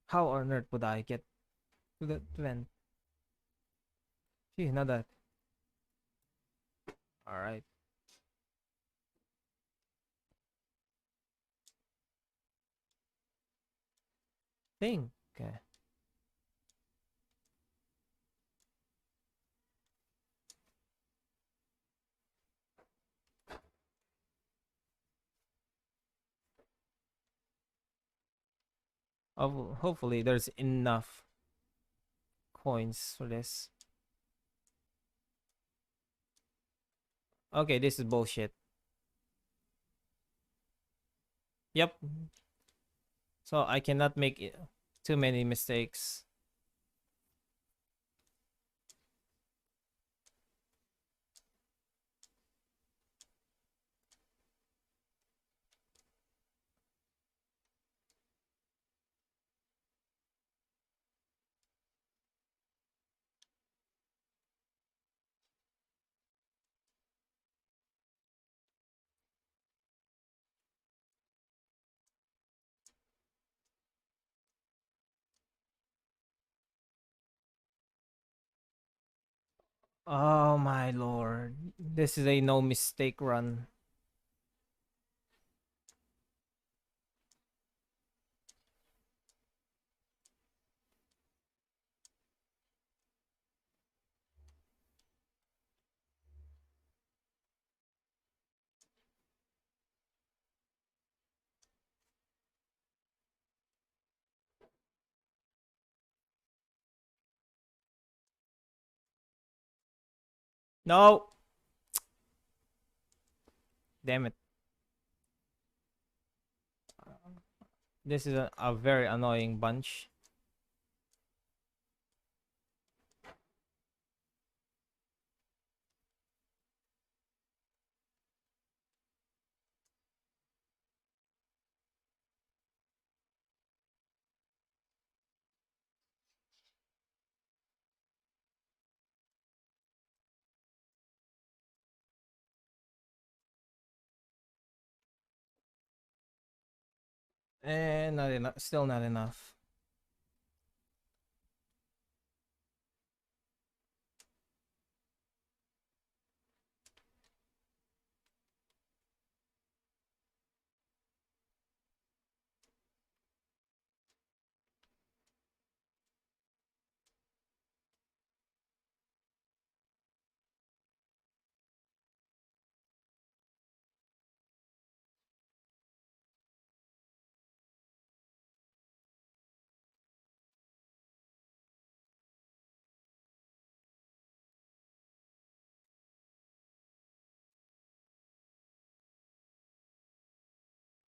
How on earth would I get to the vent? Gee, not that. Alright. Thing. Okay. Oh, hopefully there's enough coins for this. Okay, this is bullshit. Yep. So I cannot make too many mistakes. Oh my lord. This is a no mistake run. No! Damn it. This is a very annoying bunch. And not enough. Still not enough.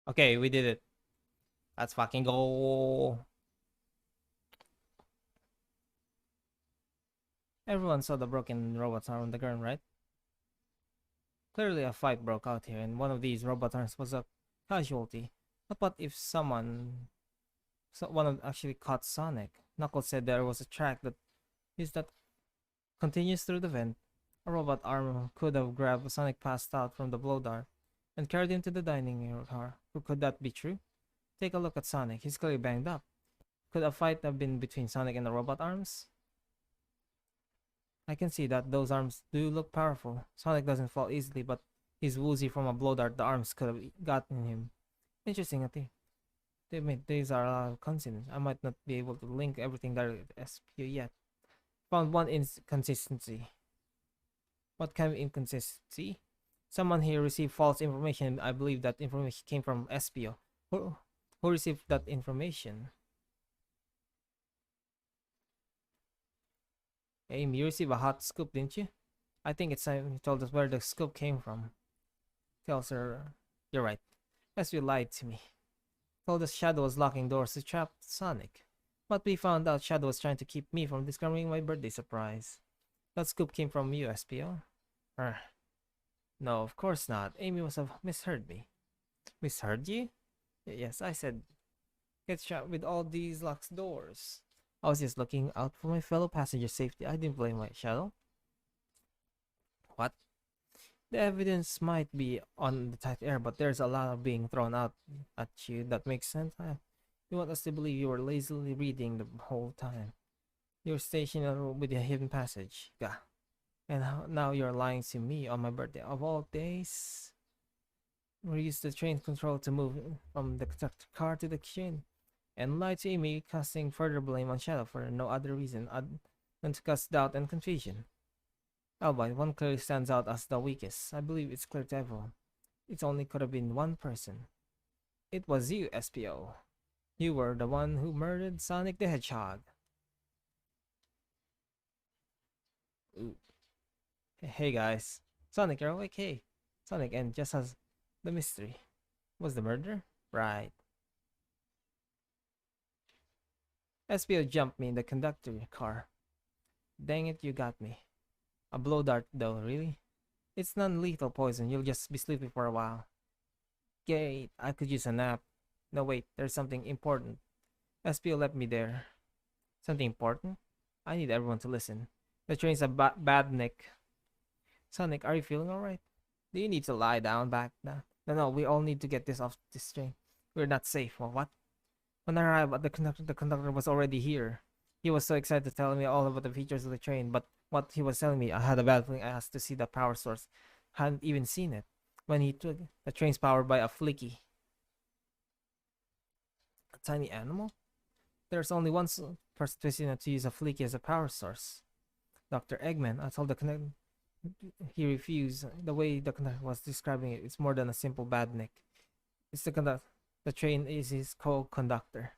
Okay, we did it. Let's fucking go. Everyone saw the broken robots on the ground, right? Clearly a fight broke out here, and one of these robot arms was a casualty. But what if one of actually caught Sonic? Knuckles said there was a track that continues through the vent. A robot arm could have grabbed Sonic passed out from the blow dart and carried him to the dining car. Could that be true? Take a look at Sonic. He's clearly banged up. Could a fight have been between Sonic and the robot arms? I can see that those arms do look powerful. Sonic doesn't fall easily, but he's woozy from a blow dart the arms could have gotten him. Interesting, I think. These are a lot of coincidence. I might not be able to link everything directly to SPU yet. Found one inconsistency. What kind of inconsistency? Someone here received false information. I believe that information came from SPO. Who received that information? Amy, you received a hot scoop, didn't you? I think it's time you told us where the scoop came from. Tells her, you're right. SPO lied to me. Told us Shadow was locking doors to trap Sonic. But we found out Shadow was trying to keep me from discovering my birthday surprise. That scoop came from you, SPO. No, of course not. Amy must have misheard me. Misheard you? Yes, I said get shot with all these locked doors. I was just looking out for my fellow passengers' safety. I didn't blame my Shadow. What? The evidence might be on the tight air, but there's a lot of being thrown out at you that makes sense. You want us to believe you were lazily reading the whole time. You're stationed with a hidden passage. Gah. And now you're lying to me on my birthday. Of all days, we used the train control to move from the conductor car to the train, and lie to me, casting further blame on Shadow for no other reason than to cause doubt and confusion. Albeit one clearly stands out as the weakest. I believe it's clear to everyone. It only could have been one person. It was you, SPO. You were the one who murdered Sonic the Hedgehog. Ooh. Hey guys. Sonic, you're awake? Hey. Sonic, and just as the mystery. Was the murder? Right. SPO jumped me in the conductor car. Dang it, you got me. A blow dart though, really? It's non-lethal poison, you'll just be sleeping for a while. Great, I could use a nap. No wait, there's something important. SPO left me there. Something important? I need everyone to listen. The train's a bad nick. Sonic, are you feeling alright? Do you need to lie down back now? No, we all need to get this off this train. We're not safe. Well, what? When I arrived, the conductor was already here. He was so excited to tell me all about the features of the train, but what he was telling me. I had a bad feeling I asked to see the power source. Hadn't even seen it. When he took the train's powered by a flicky. A tiny animal? There's only one person twisting it to use a flicky as a power source. Dr. Eggman, I told the connect. He refused. The way the conductor was describing it, it's more than a simple badnik. It's the conduct. The train is his co-conductor.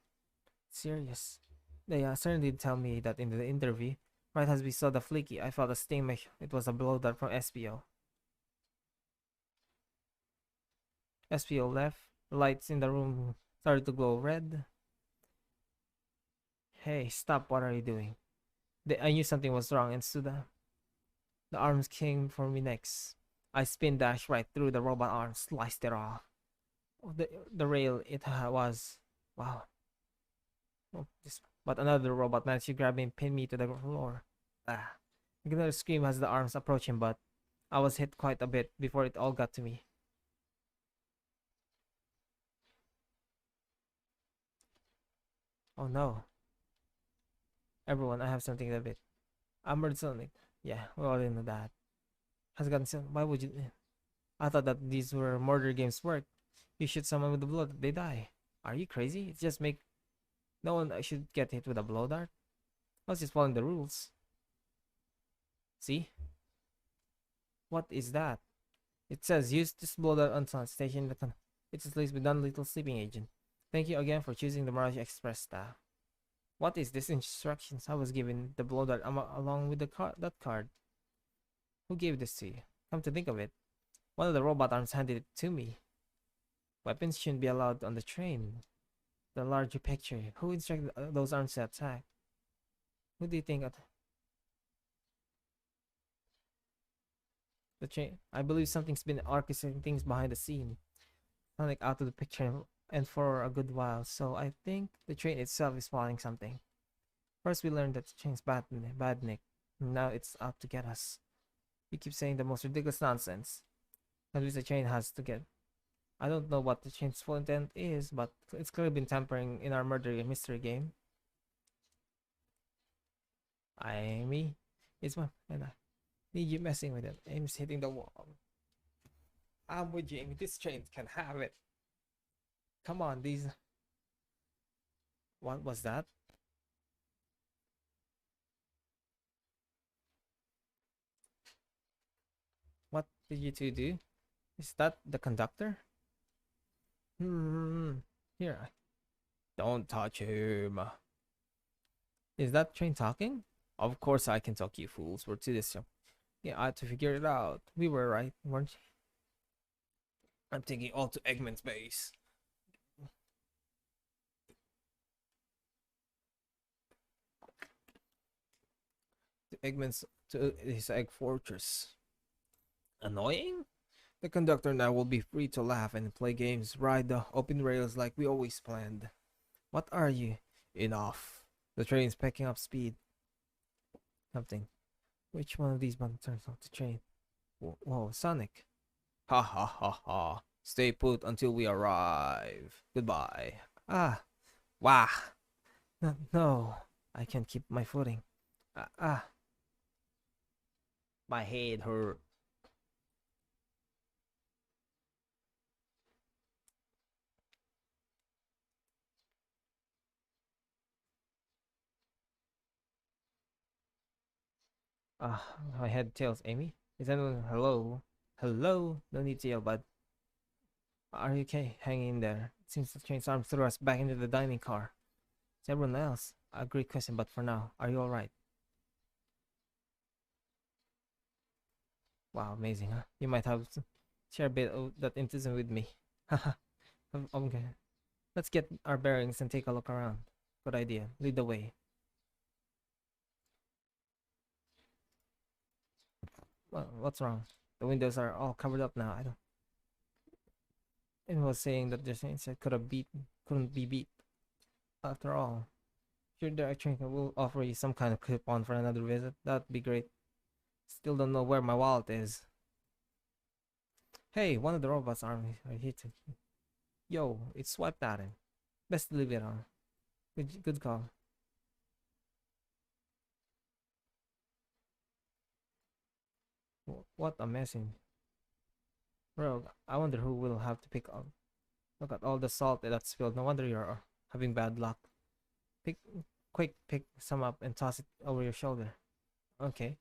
Serious. They certainly did tell me that in the interview. Right as we saw the flicky, I felt a sting. It was a blow dart from SPO. SPO left. The lights in the room started to glow red. Hey, stop! What are you doing? I knew something was wrong and stood up. The arms came for me next. I spin dashed right through the robot arm, sliced it off. The rail it was. Wow. Oh, but another robot managed to grab me and pin me to the floor. Ah. Another scream as the arms approached him, but I was hit quite a bit before it all got to me. Oh no. Everyone, I have something a bit. Armored Sonic. Yeah, we all know that. Has gotten so. Why would you? I thought that these were murder games work. You shoot someone with the blood, they die. Are you crazy? It's just make. No one should get hit with a blow dart. I was just following the rules. See? What is that? It says use this blow dart on some station. It's laced with non-lethal sleeping agent. Thank you again for choosing the Mirage Express staff. What is this instructions? I was given the blow dart along with that card. Who gave this to you? Come to think of it, one of the robot arms handed it to me. Weapons shouldn't be allowed on the train. The larger picture. Who instructed those arms to attack? Who do you think the train? I believe something's been orchestrating things behind the scene. Sonic out of the picture and for a good while, so I think the train itself is plotting something. First we learned that the train's badnik. Now it's out to get us. You keep saying the most ridiculous nonsense. At least the train has to get. I don't know what the train's full intent is, but it's clearly been tampering in our murder mystery game. Amy, it's my and I need you messing with it. Amy's hitting the wall. I'm with you, Amy. This train can have it. Come on, these. What was that? What did you two do? Is that the conductor? Here. Don't touch him. Is that train talking? Of course I can talk, you fools. We're too this young. Yeah, I had to figure it out. We were right, weren't you? I'm taking all to Eggman's base. To his egg fortress. Annoying? The conductor and I will be free to laugh and play games, ride the open rails like we always planned. What are you? Enough. The train's picking up speed. Something. Which one of these buttons turns off the train? Whoa, Sonic. Ha ha ha ha. Stay put until we arrive. Goodbye. Ah. Wah. No. I can't keep my footing. My head hurt. My head tails. Amy? Is anyone? Hello? Hello? No need to yell, bud. Are you okay? Hang in there. It seems the train's arm threw us back into the dining car. Is everyone else? A great question, but for now, are you alright? Wow, amazing, huh? You might have to share a bit of that enthusiasm with me. Haha. Okay. Let's get our bearings and take a look around. Good idea. Lead the way. What's wrong? The windows are all covered up now. I don't. It was saying that the insect couldn't be beat. After all, if your director will offer you some kind of coupon for another visit, that'd be great. Still don't know where my wallet is. Hey, one of the robots are here too. Yo, it's swiped at him. Best leave it on. Good call. What a messing rogue. I wonder who will have to pick up. Look at all the salt that's spilled. No wonder you're having bad luck. Pick, quick, pick some up and toss it over your shoulder. Okay,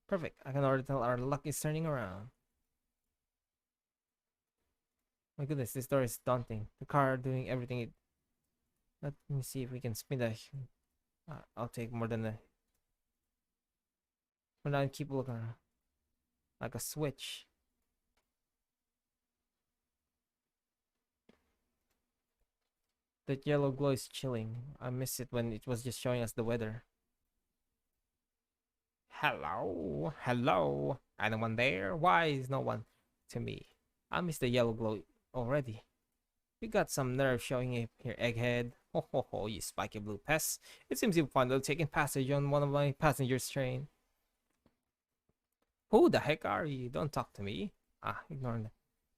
perfect. I can already tell our luck is turning around. My goodness, this door is daunting. The car doing everything it. Let me see if we can spin that. I'll take more than a. For now, keep looking like a switch. That yellow glow is chilling. I miss it when it was just showing us the weather. Hello? Hello? Anyone there? Why is no one to me? I miss the yellow glow already. You got some nerve showing it here, egghead. Ho ho ho, you spiky blue pest. It seems you've finally taken passage on one of my passengers' train. Who the heck are you? Don't talk to me. Ah, ignore that.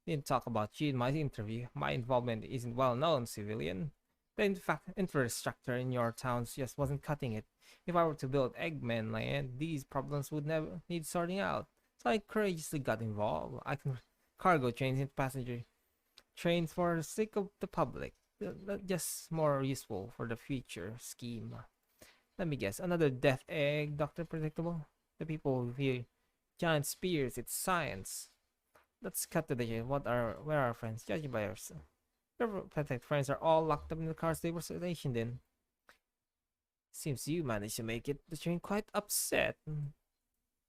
Didn't talk about you in my interview. My involvement isn't well known, civilian. The infrastructure in your towns just wasn't cutting it. If I were to build Eggman Land, these problems would never need sorting out. So I courageously got involved. I can cargo trains and passenger trains for the sake of the public. Just more useful for the future scheme. Let me guess, another death egg, Doctor Predictable? The people who view giant spears, it's science. Let's cut to the chase. Where are our friends? Judging by your protect friends are all locked up in the cars they were stationed in. Seems you managed to make it the train quite upset.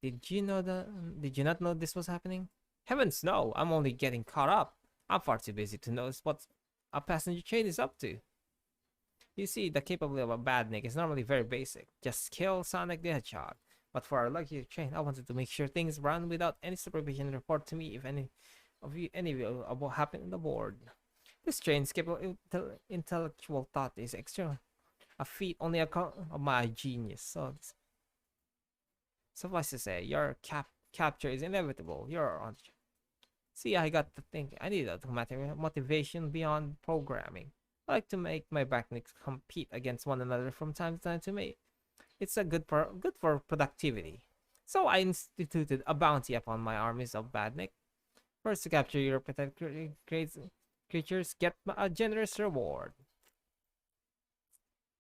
Did you know that? Did you not know this was happening? Heavens no! I'm only getting caught up. I'm far too busy to notice what a passenger train is up to. You see, the capability of a badnik is normally very basic. Just kill Sonic the Hedgehog. But for our luxury train, I wanted to make sure things run without any supervision and report to me if any of you about happened aboard. This train's capable intellectual thought is extra. A feat only of my genius. So suffice to say, your capture is inevitable. You're on. See, I got to think. I need automatic motivation beyond programming. I like to make my backnicks compete against one another from time to time to me. It's a good for productivity. So I instituted a bounty upon my armies of badnik. First to capture your protected creatures, get a generous reward.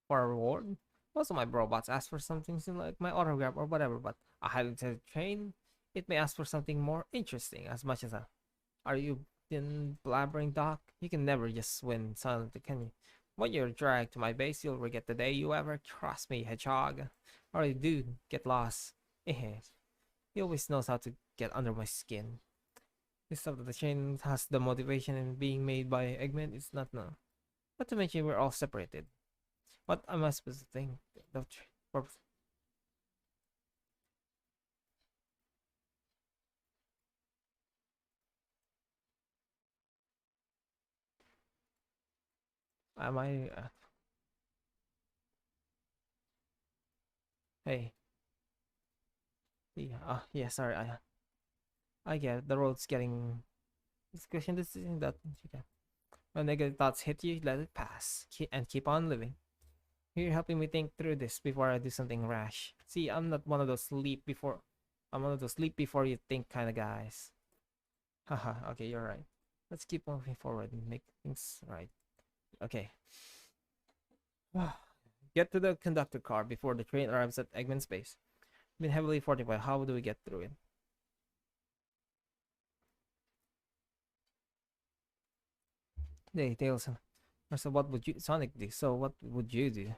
For a reward, most of my robots ask for something similar like my autograph or whatever, but a highly intelligent train, it may ask for something more interesting. As much as a, are you been blabbering, Doc? You can never just win silently, can you? When you're dragged to my base, you'll regret the day you ever crossed me, Hedgehog. Or you do get lost. He always knows how to get under my skin. This stuff that the chain has the motivation in being made by Eggman is not no. Not to mention we're all separated. What am I supposed to think? The purpose. Am I? Hey. Yeah. Yeah. Sorry. I get it. The road's getting. This question. This thing that. When negative thoughts hit you, let it pass and keep on living. You're helping me think through this before I do something rash. See, I'm not one of those sleep before. I'm one of those sleep before you think kind of guys. Haha. Okay, you're right. Let's keep moving forward and make things right. Okay. Get to the conductor car before the train arrives at Eggman's base. Been heavily fortified. How do we get through it? Hey, Tails. So what would you Sonic do? So what would you do?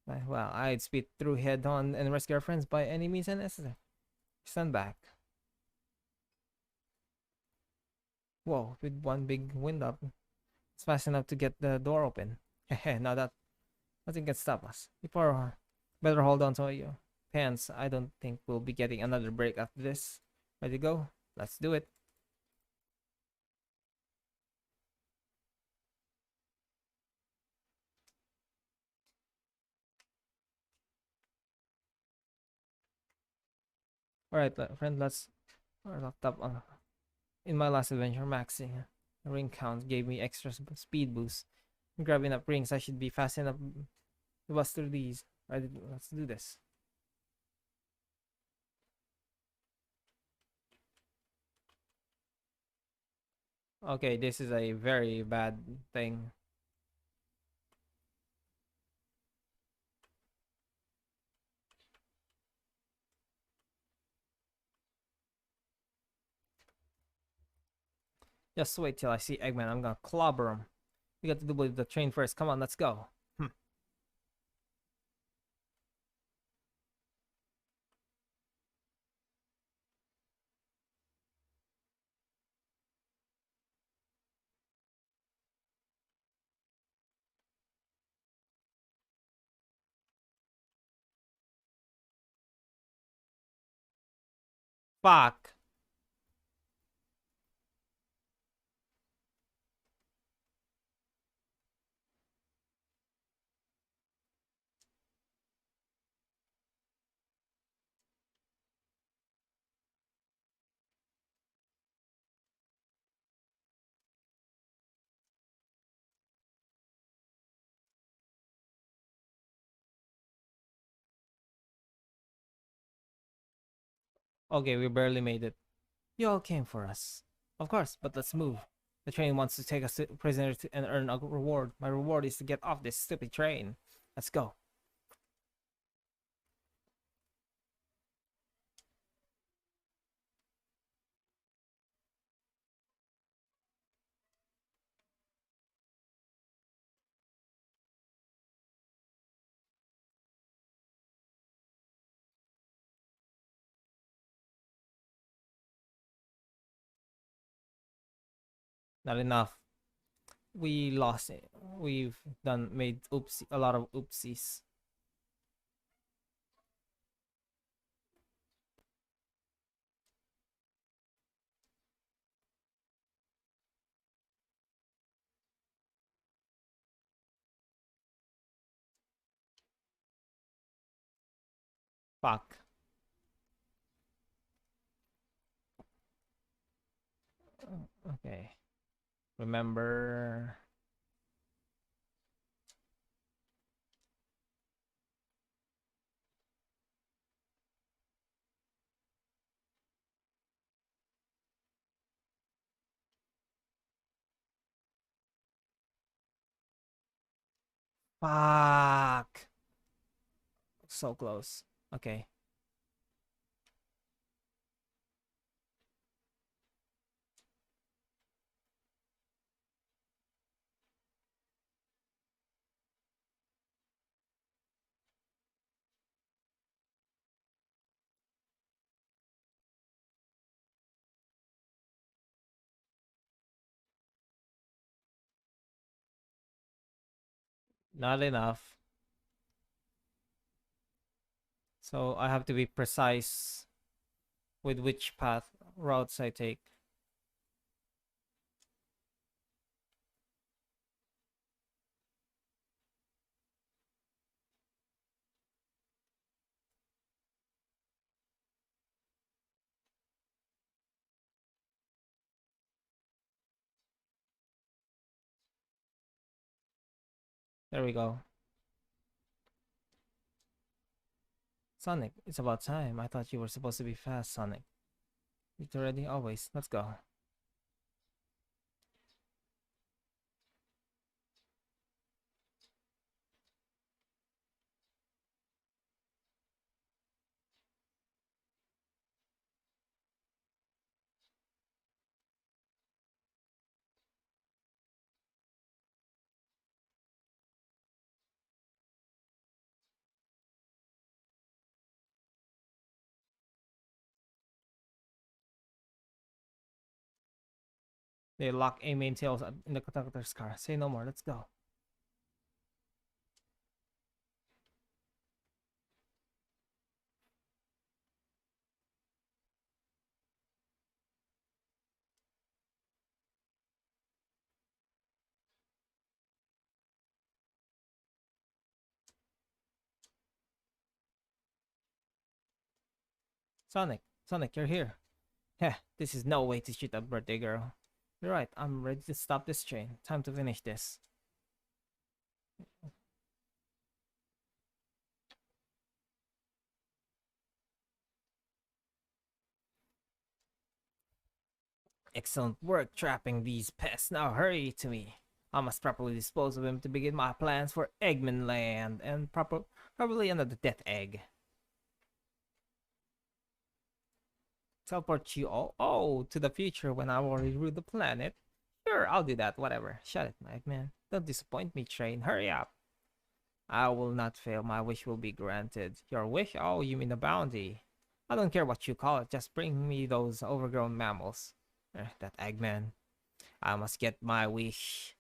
Well, I'd speed through head on and rescue our friends by any means necessary. Stand back. Whoa, with one big wind up. It's fast enough to get the door open. Hehe, now that nothing can stop us. Before better hold on to your pants. I don't think we'll be getting another break after this. Ready to go? Let's do it. Alright, friend, let's our laptop in my last adventure maxing. Ring count gave me extra speed boost. Grabbing up rings, I should be fast enough to bust through these. Right, let's do this. Okay, this is a very bad thing. Just wait till I see Eggman. I'm gonna clobber him. We got to do with the train first. Come on, let's go. Fuck. Okay, we barely made it. You all came for us. Of course, but let's move. The train wants to take us prisoner and earn a reward. My reward is to get off this stupid train. Let's go. Not enough. We lost it. We've made a lot of oopsies. Fuck. Okay. Remember. Fuck. So close. Okay. Not enough. So I have to be precise with which routes I take. There we go. Sonic, it's about time. I thought you were supposed to be fast, Sonic. It's already always. Let's go. They lock A main tails in the conductor's car. Say no more. Let's go. Sonic, Sonic, you're here. Heh, this is no way to shoot a birthday girl. You're right. I'm ready to stop this train. Time to finish this. Excellent work trapping these pests. Now hurry to me. I must properly dispose of him to begin my plans for Eggman Land and probably another death egg. Teleport you all to the future when I already rule the planet. Sure, I'll do that. Whatever. Shut it, Eggman. Don't disappoint me, Train. Hurry up. I will not fail. My wish will be granted. Your wish? Oh, you mean a bounty. I don't care what you call it. Just bring me those overgrown mammals. That Eggman. I must get my wish.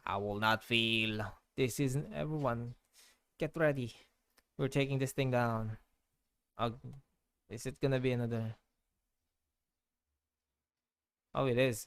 I will not fail. This isn't everyone. Get ready. We're taking this thing down. Uh, is it gonna be another? Oh, it is.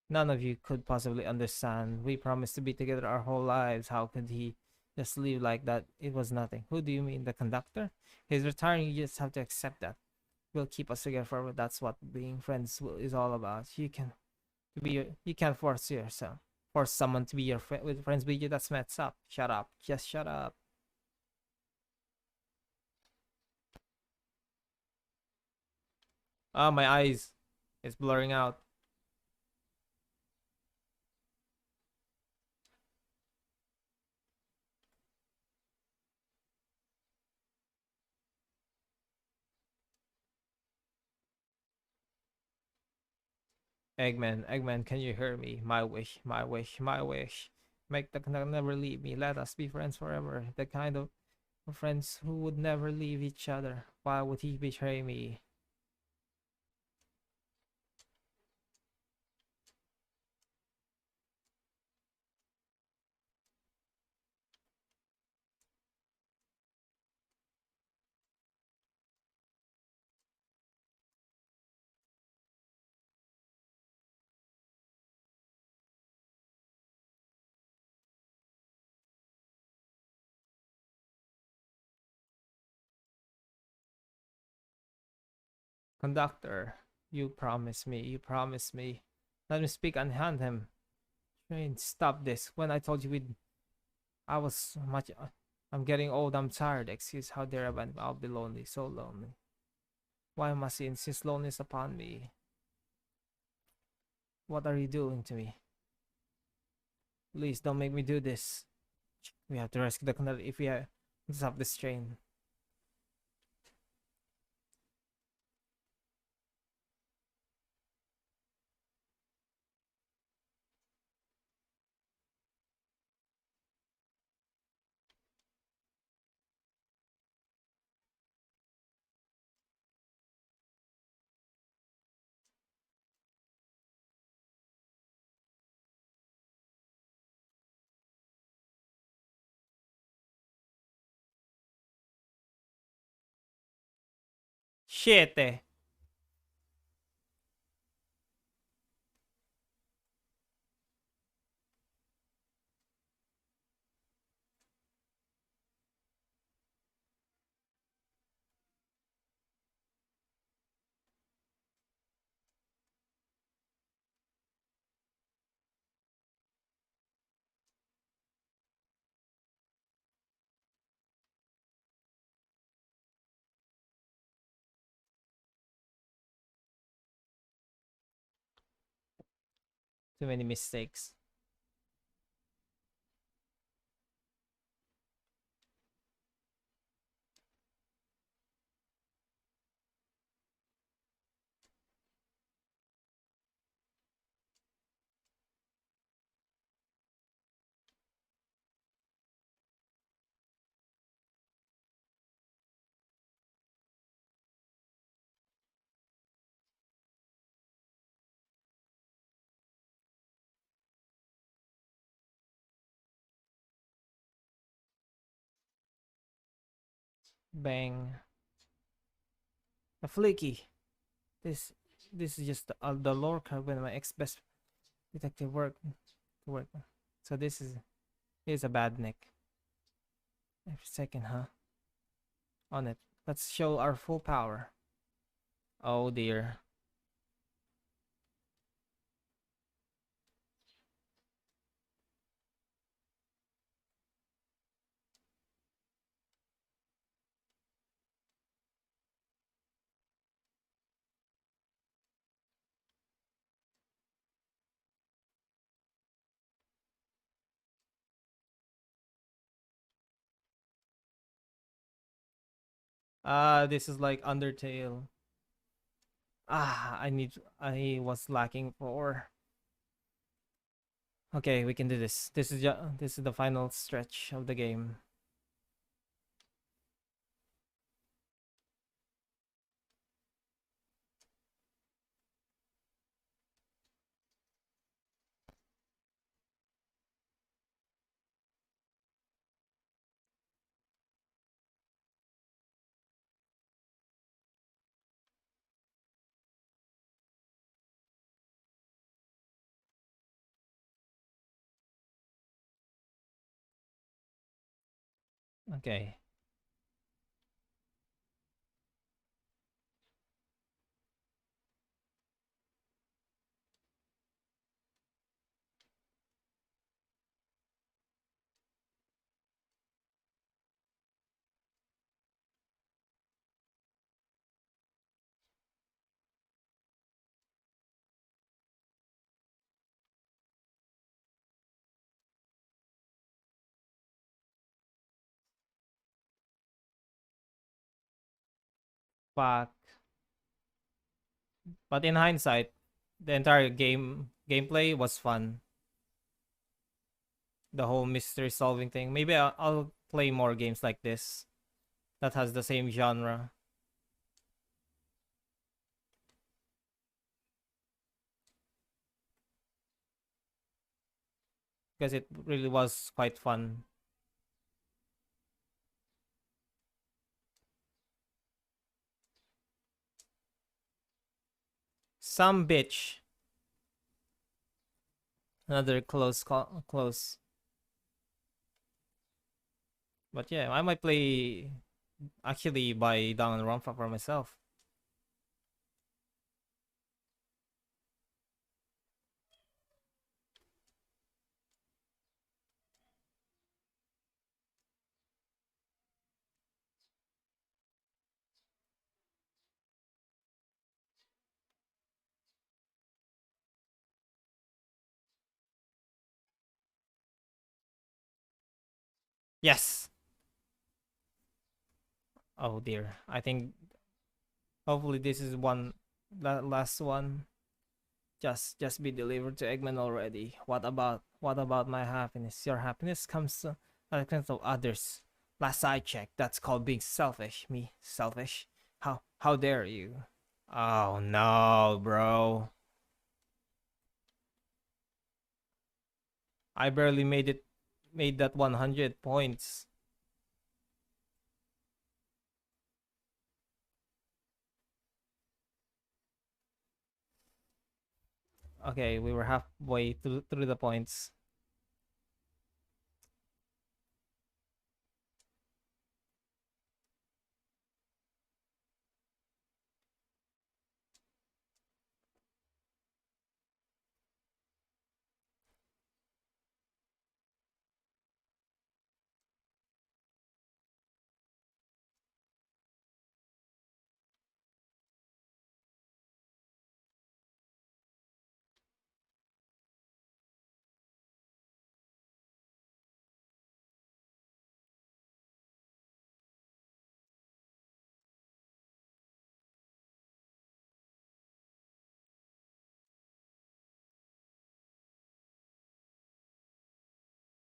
None of you could possibly understand. We promised to be together our whole lives. How could he just leave like that? It was nothing. Who do you mean, the conductor? He's retiring. You just have to accept that. Will keep us together forever. That's what being friends is all about. You can't force someone to be your friend with friends with you. That's messed up. Shut up. Just shut up. Oh, my eyes. It's blurring out. Eggman, can you hear me? My wish, my wish, my wish. Make the conductor never leave me. Let us be friends forever. The kind of friends who would never leave each other. Why would he betray me? Conductor, you promise me. Let me speak and hand him. Train, stop this. When I told you I was much. I'm getting old, I'm tired. Excuse how dare I, I'll be lonely, so lonely. Why must he insist loneliness upon me? What are you doing to me? Please don't make me do this. We have to rescue the conductor if we have to stop this train. Shit eh. Too many mistakes. Bang. A flicky. This this is just the lore card when my ex best detective work. So this is a bad nick. Every second, huh? On it. Let's show our full power. Oh dear. This is like Undertale. I was lacking for. Okay, we can do this. This is the final stretch of the game. Okay. Fuck. But in hindsight, the entire gameplay was fun. The whole mystery solving thing. Maybe I'll play more games like this that has the same genre because it really was quite fun. Some bitch. Another close. But yeah, I might play actually buy Danganronpa for myself. Yes. Oh dear. I think hopefully this is last one. Just be delivered to Eggman already. What about my happiness? Your happiness comes at the expense of others. Last I checked, that's called being selfish. Me selfish? How dare you? Oh no, bro. I barely made that 100 points. Okay, we were halfway through the points.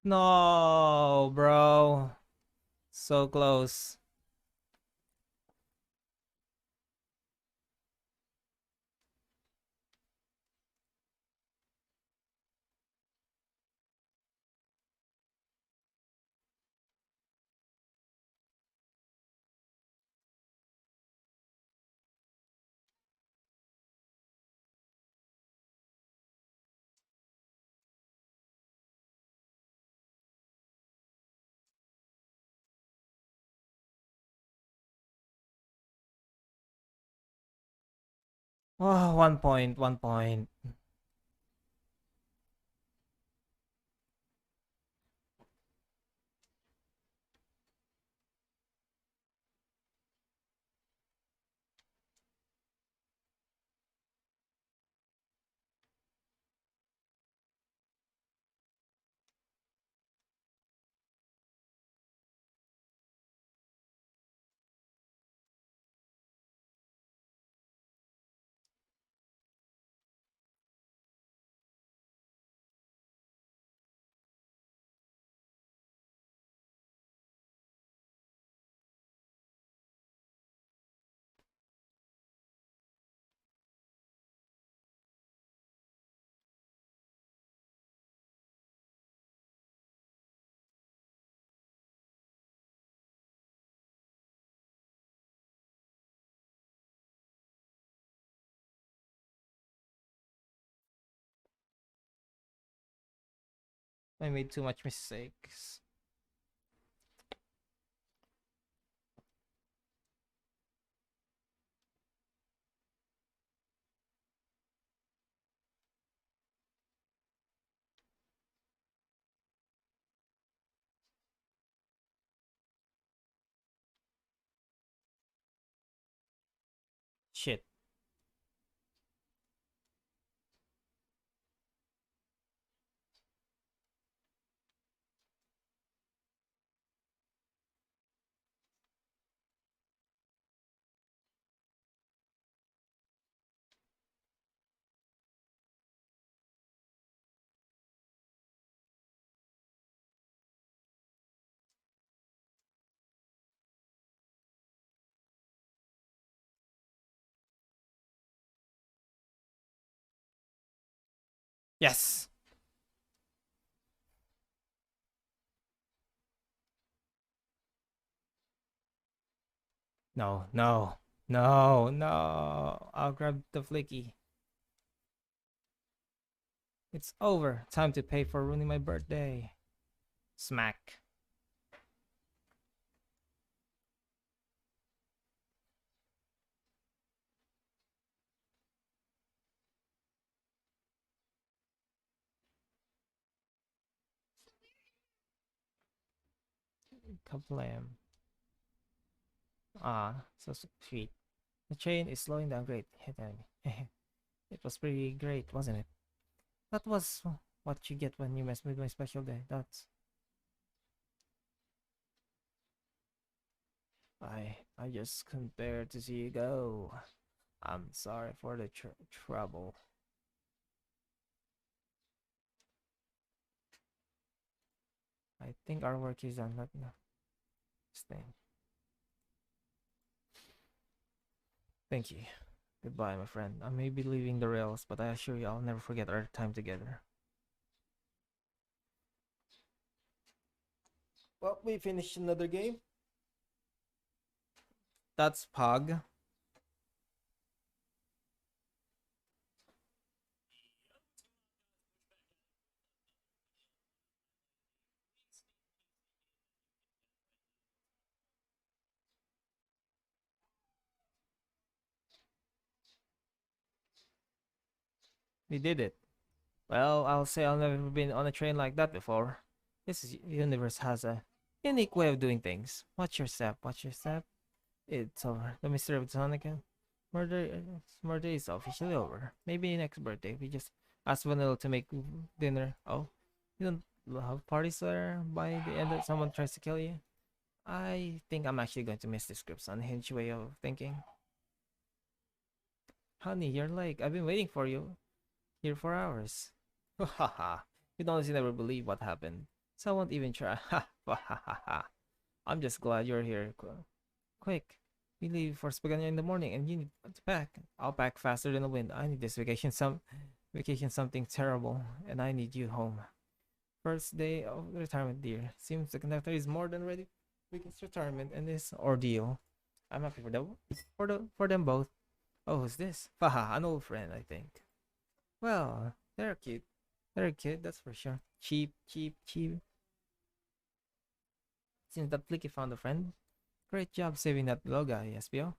No, bro. So close. Oh, 1 point, 1 point. I made too much mistakes. Shit. Yes. No, no, no, no. I'll grab the flicky. It's over. Time to pay for ruining my birthday. Smack. Kablam. Ah, so sweet. The train is slowing down great. Hit enemy. It was pretty great, wasn't it? That was what you get when you mess with my special day. I just couldn't bear to see you go. I'm sorry for the trouble. I think our work is done. Let no stay. Thank you. Goodbye, my friend. I may be leaving the rails, but I assure you I'll never forget our time together. Well, we finished another game. That's Pog. We did it. Well, I'll say I've never been on a train like that before. Universe has a unique way of doing things. Watch your step, watch your step. It's over. The mystery of Sonica murder is officially over. Maybe next birthday we just ask Vanilla to make dinner. Oh, you don't have parties there by the end that someone tries to kill you? I think I'm actually going to miss this group's unhinged way of thinking. Honey, you're late. I've been waiting for you here for hours. Haha. You'd honestly never believe what happened. So I won't even try. Ha ha ha ha. I'm just glad you're here. Quick. We leave for Spaghetti in the morning and you need to pack. I'll pack faster than the wind. I need this vacation something terrible and I need you home. First day of retirement, dear. Seems the conductor is more than ready for his retirement and this ordeal. I'm happy for them both. Oh, who's this? Haha, an old friend, I think. Well, they're cute. They're cute, that's for sure. Cheap, cheap, cheap. Since that Flicky found a friend, great job saving that little guy, SPO.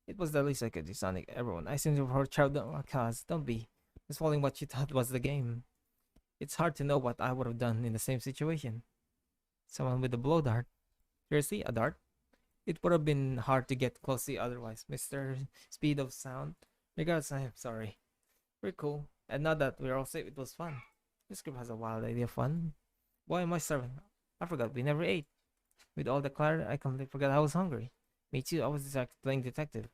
It was the least I could do, Sonic. Everyone, I seem to have child cause. Don't be. Just following what you thought was the game. It's hard to know what I would have done in the same situation. Someone with a blow dart. Seriously, a dart? It would have been hard to get close to otherwise, Mr. Speed of Sound. Regards, I am sorry. We're cool. And now that we're all safe, it was fun. This group has a wild idea of fun. Why am I starving? I forgot we never ate. With all the clutter, I completely forgot I was hungry. Me too, I was playing detective.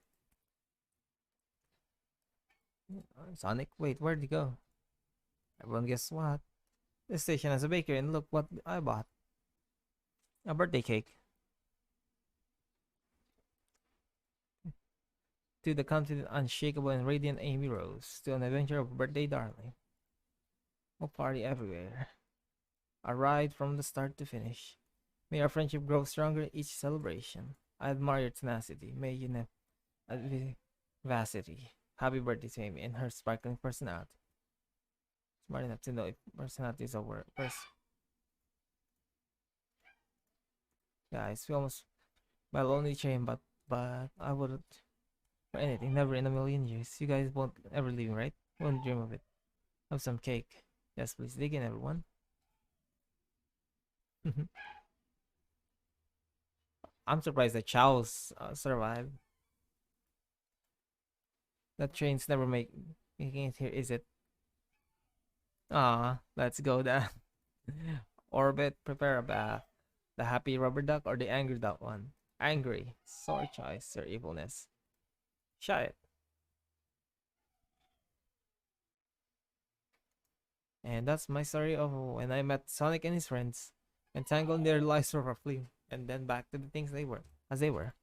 Sonic, wait, where'd you go? Everyone, guess what? This station has a bakery, and look what I bought. A birthday cake. To the confident, unshakable, and radiant Amy Rose. To an adventure of birthday darling. We'll party everywhere. A ride from the start to finish. May our friendship grow stronger each celebration. I admire your tenacity. May you never vivacity. Happy birthday to Amy and her sparkling personality. Smart enough to know if personality is a word. Guys, we almost my lonely train, but I wouldn't for anything. Never in a million years. You guys won't ever leave me, right? Won't dream of it. Have some cake. Yes, please dig in, everyone. I'm surprised that Chow's survived. That train's never making it here, is it? Ah, let's go then. Orbit, prepare a bath. The happy rubber duck or the angry duck one? Angry. Sore choice, your evilness. Try it. And that's my story of when I met Sonic and his friends, entangled their lives for roughly, and then back to the things they were, as they were.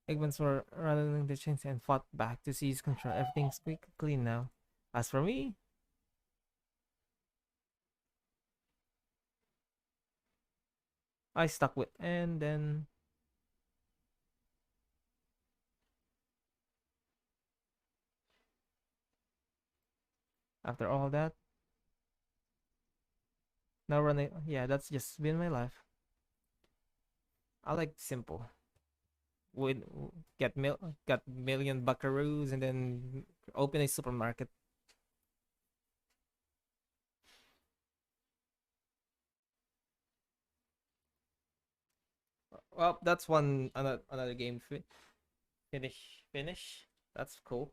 Eggmans were running the chains and fought back to seize control. Everything's quick, clean now. As for me, I stuck with, and then after all that, now running. Yeah, that's just been my life. I like simple. Would get million buckaroos and then open a supermarket. Well, that's one another game finish. That's cool.